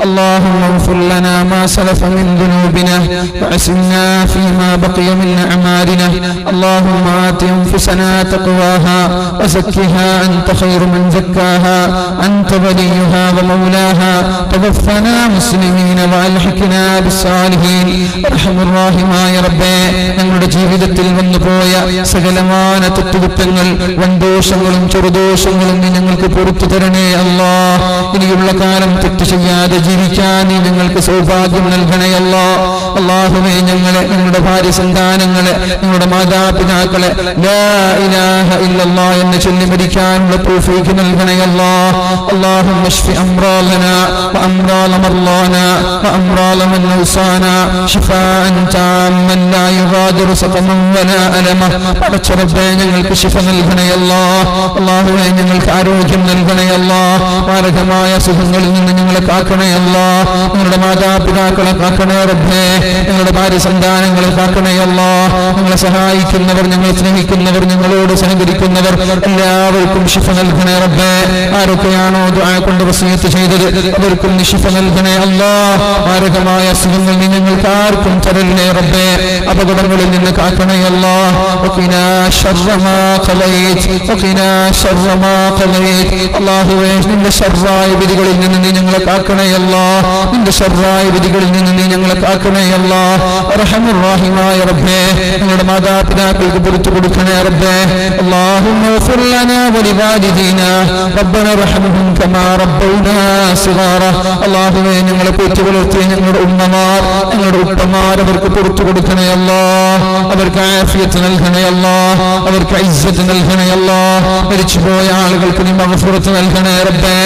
اللهم اغفر لنا ما سلف من ذنوبنا وعصمنا فيما بقي من أعمالنا. اللهم آت أنفسنا تقواها وزكها أنت خير من زكاها أنت وليها ومولاها. توفنا مسلمين وألحقنا بالصالحين. أرحم الراحمين ربي, ഞങ്ങളുടെ ജീവിതത്തിൽ വന്നുപോയ സകലമാന തെറ്റുകുറ്റങ്ങൾ, വൻദോഷങ്ങളും ചെറുദോഷങ്ങളും നീ ഞങ്ങൾക്ക് പുറത്തു തരണേ അല്ലാഹ്. ഇനിയുള്ള കാലം തെറ്റ് ചെയ്യാതെ ജീവിക്കാൻ നീ ഞങ്ങൾക്ക് സൗഭാഗ്യം നൽകണേ അല്ലാഹ്. അല്ലാഹുവേ ഞങ്ങളെ, ഞങ്ങളുടെ ഭാര്യ സന്താനങ്ങളെ, ഞങ്ങളുടെ മാതാപിതാക്കളെ ലാ ഇലാഹ ഇല്ലല്ലാഹ് എന്ന് ചൊല്ലി മരിക്കാനുള്ള തൗഫീഖ് നൽകണേ അല്ലാഹ്. اللهم اشف أمراضنا وأمراض مرضانا وأمراض من أوصانا شفاء تاما لا يغادر سقما ولا ألما. പടച്ച റബ്ബേ ഞങ്ങൾക്ക് ശിഫ നൽകണേ അല്ലാഹ്. അല്ലാഹുവേ ഞങ്ങൾക്ക് ആരോഗ്യം നൽകണേ അല്ലാഹ്. മാരകമായ സുഖങ്ങളിൽ നിന്ന് ഞങ്ങളെ കാക്കണേ അല്ലാഹ്. ഞങ്ങളുടെ മാതാപിതാക്കളെ കാക്കണേ റബ്ബേ. ഞങ്ങളുടെ ഭാര്യ സന്താനങ്ങളെ കാക്കണേ അല്ലാഹ്. ഞങ്ങളെ സഹായിക്കുന്നവർ, ഞങ്ങളെ സ്നേഹിക്കുന്നവർ, ഞങ്ങളോട് സഹകരിക്കുന്നവർ എല്ലാവർക്കും ശിഫ നൽകണേ റബ്ബേ. ആരൊക്കെയാണോ ദുആ കൊണ്ട് വസിയത്ത് ചെയ്തത് അവർക്കും ശിഫ നൽകണേ അല്ലാഹ്. മാരകമായ സുഖങ്ങളിൽ നിന്ന് ഞങ്ങൾക്ക് ആർക്കും തരല്ലേ റബ്ബേ. അപകടങ്ങളിൽ നിന്ന് കാക്കണേ അല്ലാഹ്. വഖിനാ ശർറ മാ ഖളൈത് വഖിനാ ശർറ മാ ഖളൈത്. അല്ലാഹുവേ നിന്റെ ശർറായ വിധികളിൽ നിന്ന് നീ ഞങ്ങളെ കാക്കണേ അല്ലാഹ്. നിന്റെ ശർറായ വിധികളിൽ നിന്ന് നീ ഞങ്ങളെ കാക്കണേ അല്ലാഹ്. അർഹമുർ റഹീമായ റബ്ബേ ഞങ്ങളുടെ മാതാപിതാക്കൾക്ക് പുറത്തു കൊടുക്കണേ റബ്ബേ. അല്ലാഹുമ്മ ഗ്ഫിർ ലനാ വലിവാലിദീനാ റബ്ബന റഹ്മഹും കമാ റബ്ബൗനാ സിഗാറ. അല്ലാഹുവേ ഞങ്ങളെ പോറ്റി വളർത്തിയ ഞങ്ങളുടെ ഉമ്മമാർ, ഞങ്ങളുടെ ഉപ്പമാർ അവർക്ക് പുറത്തു കൊടുക്കണേ അല്ലാഹ്. അവർക്ക് ആഫിയത്ത് നൽകണേ അല്ലാഹ്. അവർക്ക് ഇസ്സത്ത് നൽകണേ അല്ലാഹ്. മരിച്ചുപോയ ആളുകൾക്ക് നീ മഗ്ഫിറത്ത് നൽകണേ റബ്ബേ.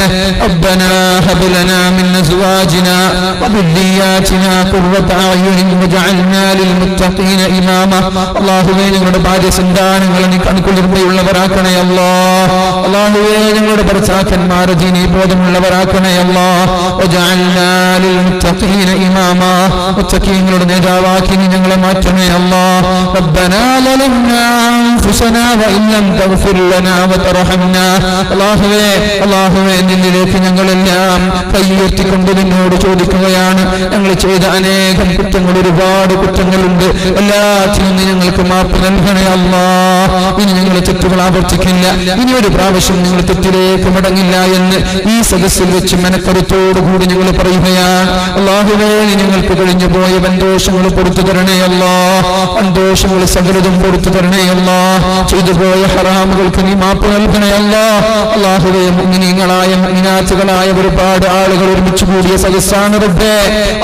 റബ്ബനാ ഹബ് ലനാ മിൻ അസ്വാജിനാ വദുരിയാതിനാ ഖുർറത അയുനിൻ വജഅൽനാ ലിൽമുത്തഖീന ഇമാമ. അല്ലാഹുവേ ഞങ്ങളുടെ ഭാര്യ സന്താനങ്ങളെ നീ കൺകുളിർമയുള്ളവരാക്കണേ അല്ലാഹ്. അല്ലാഹുവേ ഞങ്ങളുടെ ഭർത്താക്കന്മാരെ ദീനീ ബോധമുള്ളവരാക്കണേ അല്ലാഹ്. വജഅൽനാ ലിൽമുത്തഖീന ഇമാമ. മുത്തഖീങ്ങളുടെ നേതാവാക്കി നീ ഞങ്ങളെ മാറ്റണേ അല്ലാഹ്. റബ്ബനാ ലലംനാ അൻഫുസനാ വഇൻ ലം തഗ്ഫിർ ലനാ വതർഹംനാ. അല്ലാഹുവേ നിന്നിലേക്ക് ഞങ്ങളെല്ലാം കൈയുയർത്തിക്കൊണ്ട് നിന്നോട് ചോദിക്കുകയാണ്. ഞങ്ങൾ ചെയ്ത അനേകം കുറ്റങ്ങൾ, ഒരുപാട് കുറ്റങ്ങളുണ്ട്. എല്ലാത്തിനും നീ ഞങ്ങൾക്ക് മാപ്പ് നൽകണേ അല്ലാഹ്. ഇനി ഞങ്ങൾ തെറ്റുകൾ ആവർത്തിക്കില്ല. ഇനി ഒരു പ്രാവശ്യം നിങ്ങൾ തെറ്റിലേക്ക് മടങ്ങില്ല എന്ന് ഈ സദസ്സിൽ വെച്ച് മനക്കരുത്തോടുകൂടി ഞങ്ങൾ പറയുകയാണ്. അല്ലാഹുവേ ഞങ്ങൾക്ക് കഴിഞ്ഞു പോയ വൻദോഷങ്ങൾ പുറത്തു തരണേ അല്ലാഹ്. വൻദോഷങ്ങൾ സകലതും പുറത്തു തരണേ അല്ലാഹ്. ചെയ്തു പോയ ഹറാമുകൾക്ക് നീ മാപ്പ് നൽകണേ അല്ലാഹ്. അല്ലാഹുവേ മുഅ്മിനീങ്ങളായ മുഅ്മിനാത്തുകളായ ഒരുപാട് ആളുകൾ ഒരുമിച്ച് കൂടിയ സദസ്സാണ് റബ്ബേ.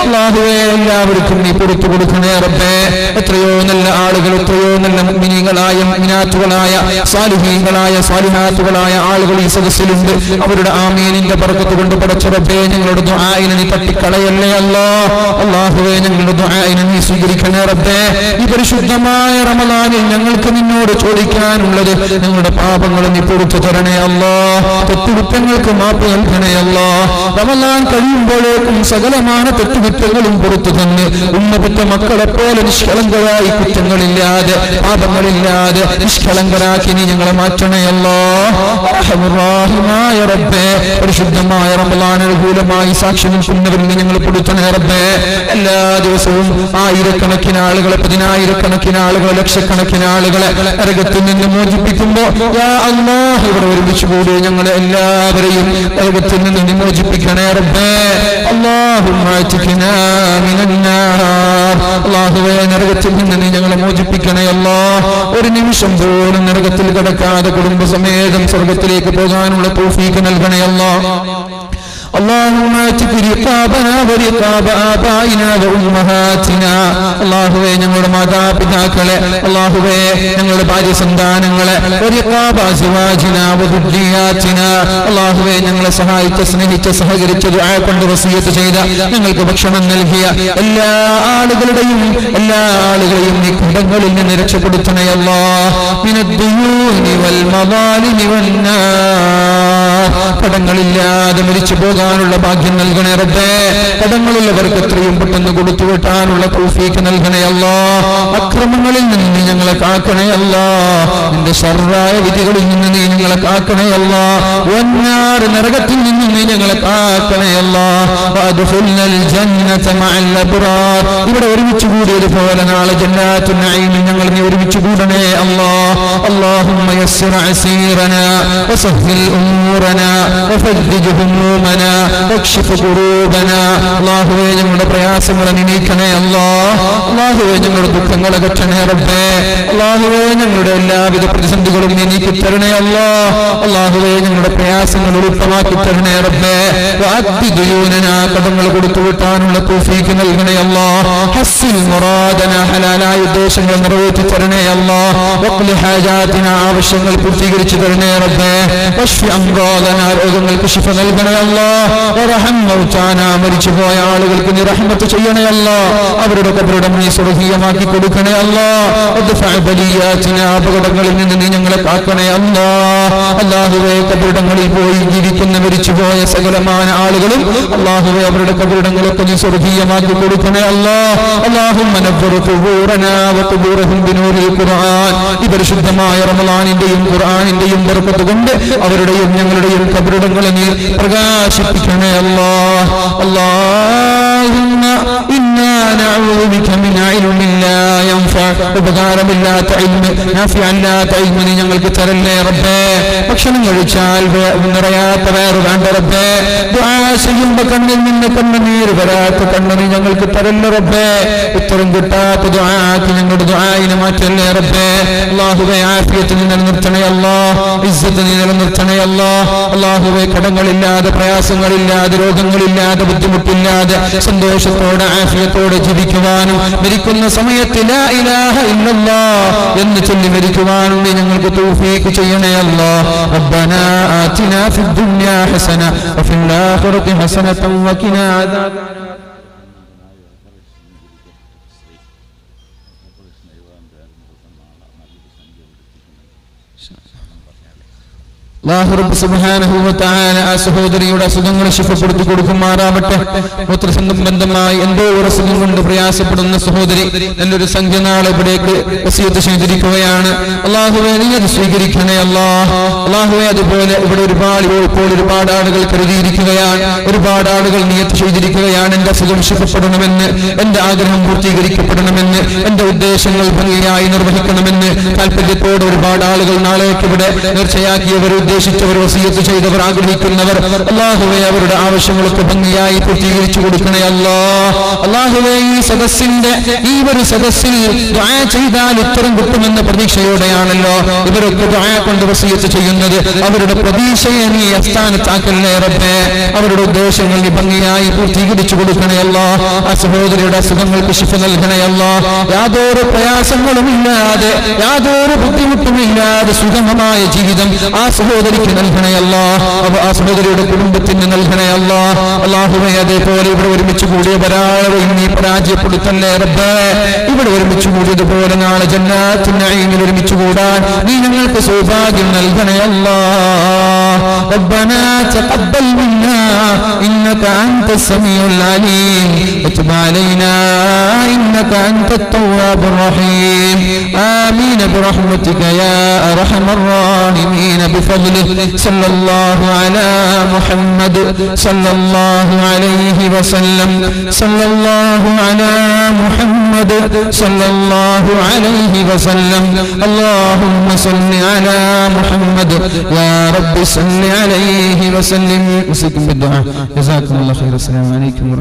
അല്ലാഹുവേ എല്ലാവർക്കും നീ പുറത്തു കൊടുക്കണേ റബ്ബേ. എത്രയോ നല്ല ആളുകൾ, എത്രയോ നല്ല മുഅ്മിനീങ്ങളായ മുഅ്മിനാത്തുകളായ സാലിഹീങ്ങളായ സാലിഹാത്തുകളായ ആളുകൾ ഈ സദസ്സിലുണ്ട്. അവരുടെ ആമീനിന്റെ ബർക്കത്ത് കൊണ്ട് പടച്ച റബ്ബേ ഞങ്ങളുടെ ദുആഇനെ നീ തട്ടിക്കളയല്ലേ അല്ലാഹ്. അല്ലാഹുവേ ഞങ്ങളുടെ ദുആഇനെ നീ സ്വീകരിക്കണേ റബ്ബേ. ഈ പരിശുദ്ധമായ റമളാനിൽ ഞങ്ങൾക്ക് നിന്നോട് ചോദിക്കാനുള്ളത് ഞങ്ങളുടെ പാപങ്ങൾ നീ പുറത്തു തരണേ അല്ലാഹ്. തെറ്റുകുറ്റങ്ങൾക്ക് മാപ്പ് നൽകണേ അല്ലാഹ്. റമളാൻ കഴിയുമ്പോഴേക്കും സകലമായ തെറ്റുകുറ്റങ്ങളും പുറത്തു തന്ന് ഉമ്മപ്പെട്ട മക്കളെ പോലെ നിഷ്കളങ്കരായി കുറ്റങ്ങളില്ലാതെ പാപങ്ങളില്ലാതെ നിഷ്കളങ്കരാക്കി നീ ഞങ്ങളെ മാറ്റണേ അല്ലാഹ്. അർഹമുർ റഹീമായ റബ്ബേ പരിശുദ്ധമായ റമളാൻ അനുകൂലമായി സാക്ഷി നിൽക്കുന്നവരിൽ ഞങ്ങൾ പെടുത്തണേ റബ്ബേ. എല്ലാ ദിവസവും ആയിരക്കണക്കിന് ആളുകളെ, പതിനായിരക്കണക്കിന് ആളുകളെ, ലക്ഷക്കണക്കിന് ആളുകളെ നരകത്തിൽ നിന്ന് മോചിപ്പിക്കുമ്പോ യാ അല്ലാഹ് ഇവിടെ ഒരുമിച്ച് കൂടി ഞങ്ങളെ എല്ലാവരെയും നരകത്തിൽ നിന്ന് വിമോചിപ്പിക്കണേ റബ്ബേ. അല്ലാഹുമ്മ അത്ഖിനാ മിനന്നാർ. അല്ലാഹുവേ നരകത്തിൽ നിന്ന് നീ ഞങ്ങളെ മോചിപ്പിക്കണേ അല്ലാഹ്. ഒരു നിമിഷം പോലും നരകത്തിൽ കിടക്കാതെ കുടുംബസമേതം സ്വർഗത്തിലേക്ക് പോകാനുള്ള തൗഫീഖ് നൽകണേ അല്ലാഹ്. اللهم اعتق رقابنا ورقاب آبائنا وأمهاتنا. അല്ലാഹുവേ ഞങ്ങളുടെ മാതാപിതാക്കളെ, അല്ലാഹുവേ ഞങ്ങളുടെ ഭാര്യ സന്താനങ്ങളെ, വരിഖാബ അസ്വാജിനാ വദുരിയാതിനാ. അല്ലാഹുവേ ഞങ്ങളെ സഹായിച്ച, സ്നേഹിച്ച, സഹകരിച്ച, ദുആ കൊണ്ട് വസിയത്ത് ചെയ്ത, ഞങ്ങൾക്ക് ഭക്ഷണം നൽകിയ എല്ലാ ആളുകളുടെയും നീ കടങ്ങളിൽ നിന്ന് രക്ഷപ്പെടുത്തണേ അല്ലാഹ്. മിനദ്ദുയൂനി വൽ മദാലിമി വന്നാർ. കടങ്ങളില്ലാതെ മരിച്ചു പോകാനുള്ള ഭാഗ്യം നൽകണേ റബ്ബേ. കടങ്ങളുള്ളവർക്ക് എത്രയും പെട്ടെന്ന് കൊടുത്തു വിട്ടാനുള്ള തൗഫീഖ് നൽകണേ അല്ലാഹ്. അക്രമങ്ങളിൽ നിന്ന് നീ ഞങ്ങളെ കാക്കണേ അല്ലാഹ്. നിന്റെ ശർറായ വിധികളിൽ നിന്ന് നീ ഞങ്ങളെ കാക്കണേ അല്ലാഹ്. വന്നാർ നരകത്തിൽ നിന്ന് നീ ഞങ്ങളെ കാക്കണേ അല്ലാഹ്. വഅദ്ഖിൽനൽ ജന്നത മഅൽ അബ്റാർ. ഇവിടെ ഒരുമിച്ച് കൂടിയതുപോലെ നാളെ ജന്നാത്തുൻ നഈമിൽ ഞങ്ങൾ നീ ഒരുമിച്ച് കൂടണേ അല്ലാഹ്. അല്ലാഹുമ്മ യസ്സിർ അസീറനാ വസഹ്ഹിൽ ഉമൂറനാ أحزاننا وفرج همومنا واكشف كروبنا അല്ലാഹുവേ ഞങ്ങളുടെ പ്രയാസങ്ങൾ നീക്കണേ അല്ലാഹുവേ ഞങ്ങളുടെ ദുഃഖങ്ങൾ അകറ്റണേ റബ്ബേ അല്ലാഹുവേ ഞങ്ങളുടെ എല്ലാവിധ പ്രതിസന്ധികളും നീക്കി തരണേ അല്ലാഹുവേ ഞങ്ങളുടെ പ്രയാസങ്ങൾ എളുപ്പമാക്കി തരണേ റബ്ബേ വഅദ്ദിദുയൂനനാ കടങ്ങൾ കൊടുത്തു വിട്ടാനുള്ള തൗഫീഖ് നൽകണേ ഹസ്സിൽ മുറാദന ഹലാലായ ഉദ്ദേശങ്ങൾ നിറവേറ്റി തരണേ വഖ്ലി ഹാജാതിന ആവശ്യങ്ങൾ പൂർത്തീകരിച്ചു തരണേ റബ്ബേ വശ്ഫി അംറാദന രോഗങ്ങൾക്ക് ശിഫ നൽകണേ വറഹം മൗതാന മരിച്ചുപോയ ആളുകൾക്ക് നീ റഹ്മത്ത് ചെയ്യണേ അവരുടെ ഖബറിടം നീ സ്വർഗ്ഗീയമാക്കി കൊടുക്കണേ വദ്ഫഅ ബലിയാതിന അപകടങ്ങളിൽ നിന്ന് നീ ഞങ്ങളെ കാക്കണേ അല്ലാഹുവേ ഖബറിടങ്ങളിൽ പോയി ജീവിക്കുന്ന മരിച്ചുപോയ സകലമായ ആളുകളും അല്ലാഹുവേ അവരുടെ ഖബറിടങ്ങളൊക്കെ നീ സ്വർഗ്ഗീയമാക്കി കൊടുക്കണേ اللهم نور قبورنا وقبورهم بنور القرآن ഈ പരിശുദ്ധമായ റമളാനിന്റെയും ഖുർആനിന്റെയും ബർക്കത്ത് കൊണ്ട് അവരുടെയും ഞങ്ങളുടെയും ഖബറിടങ്ങളെ നീ പ്രകാശിപ്പിക്കണേ اللهم إنا نعوذ بك من علم لا ينفع ഉപകാരമില്ലാത്ത ഇൽമ് നാഫിഅല്ലാത്ത ഇൽമ് നീ ഞങ്ങൾക്ക് തരല്ലേ റബ്ബേ ഭക്ഷണം കഴിച്ചാൽ നിറയാത്ത വയറ് വേണ്ട റബ്ബേ ദുആ ചെയ്യുമ്പോൾ കണ്ണിൽ നിന്ന് കണ്ണുനീര് വരാത്ത കണ്ണ് നീ ഞങ്ങൾക്ക് തരല്ലേ റബ്ബേ ഉത്തരം കിട്ടാത്ത ദുആക്ക് ഞങ്ങളുടെ ദുആയിനെ മാറ്റല്ലേ റബ്ബേ അല്ലാഹുവേ ആഫിയത്ത് നീ നിലനിർത്തണേ ഇസ്സത്ത് നീ നിലനിർത്തണേ അല്ലാഹുവേ കടങ്ങളില്ലാതെ പ്രയാസങ്ങളില്ലാതെ രോഗങ്ങളില്ലാതെ ബുദ്ധിമുട്ടില്ലാതെ സന്തോഷത്തോടെ ആഫിയത്തോടെ ജീവിക്കുവാനും മരിക്കുന്ന സമയത്ത് ലാ ഇലാഹ ഇല്ലല്ലാഹ് എന്ന് ചൊല്ലി മരിക്കുവാനും നീ ഞങ്ങൾക്ക് തൗഫീഖ് ചെയ്യണേ റബ്ബനാ ആതിനാ ഫിദ് ദുനിയാ ഹസന വഫിൽ ആഖിറതി ഹസനതൻ വഖിനാ അദാബ അല്ലാഹു റബ്ബ് സുബ്ഹാനഹു വ തആല ആ സഹോദരിയുടെ അസുഖങ്ങൾ ശിഫപ്പെടുത്തി കൊടുക്കുമാറാവട്ടെ മൂത്രസംബന്ധമായി എന്തോ ഒരു അസുഖം കൊണ്ട് പ്രയാസപ്പെടുന്ന സഹോദരി നല്ലൊരു സംഖ്യ നാളെ ഇവിടേക്ക് വസിയത്ത് ചെയ്തിരിക്കുകയാണ് അല്ലാഹുവേ നീ അത് സ്വീകരിക്കണേ അല്ലാഹുവേ അതുപോലെ ഇവിടെ ഒരുപാട് ആളുകൾ കരുതിയിരിക്കുകയാണ് ഒരുപാട് ആളുകൾ നിയത്ത് ചെയ്തിരിക്കുകയാണ് എന്റെ അസുഖം ശിഫപ്പെടണമെന്ന് എന്റെ ആഗ്രഹം പൂർത്തീകരിക്കപ്പെടണമെന്ന് എന്റെ ഉദ്ദേശങ്ങൾ ഭംഗിയായി നിർവഹിക്കണമെന്ന് താല്പര്യത്തോടെ ഒരുപാട് ആളുകൾ നാളേക്ക് ഇവിടെ നേർച്ചയാക്കിയവർ ഉദ്ദേശിച്ചവർ വസിയത്ത് ചെയ്തവർ ആഗ്രഹിക്കുന്നവർ അല്ലാഹുവേ അവരുടെ ആവശ്യങ്ങളൊക്കെ ഭംഗിയായി പൂർത്തീകരിച്ചു കൊടുക്കണേ അല്ലാഹുവേ ഈ സദസ്സിന്റെ ഈ ഒരു സദസ്സിൽ ദുആ ചെയ്താൽ ഉത്തരം കിട്ടുമെന്ന പ്രതീക്ഷയോടെയാണല്ലോ ഇവരൊക്കെ ദുആ കൊണ്ട് വസിയത്ത് ചെയ്യുന്നത് അവരുടെ പ്രതീക്ഷയെ നീ അസ്ഥാനത്താക്കല്ലേ റബ്ബേ അവരുടെ ഉദ്ദേശങ്ങൾ നീ ഭംഗിയായി പൂർത്തീകരിച്ചു കൊടുക്കണേ ആ സഹോദരിയുടെ അസുഖങ്ങൾക്ക് ശിഫ നൽകണേ യാതൊരു പ്രയാസങ്ങളുമില്ലാതെ യാതൊരു ബുദ്ധിമുട്ടുമില്ലാതെ സുഗമമായ ജീവിതം ആ സഹോദരിക്ക് നൽകണേ ആ സഹോദരിയുടെ കുടുംബത്തിന് നൽകണേ അല്ലാഹുവേ അതേപോലെ ഇവിടെ ഒരുമിച്ച് കൂടിയ ഒരാളെയും നീ പരാജയപ്പെടുത്തല്ലേ റബ്ബേ ഇവിടെ ഒരുമിച്ച് കൂടിയതുപോലെ നാളെ ജന്നാത്തുൻ നഈമിൽ ഒരുമിച്ച് കൂടാൻ നീ ഞങ്ങൾക്ക് സൗഭാഗ്യം നൽകണേ ربنا تقبل منا إنك أنت السميع العليم وتب علينا إنك أنت التواب الرحيم آمين برحمتك يا أرحم الراحمين بفضله صلى الله على محمد صلى الله عليه وسلم صلى الله على محمد صلى الله عليه وسلم اللهم صل على محمد يا رب صل عليه وسلم وسلم بالدعاء جزاكم الله خير السلام عليكم ورحمة الله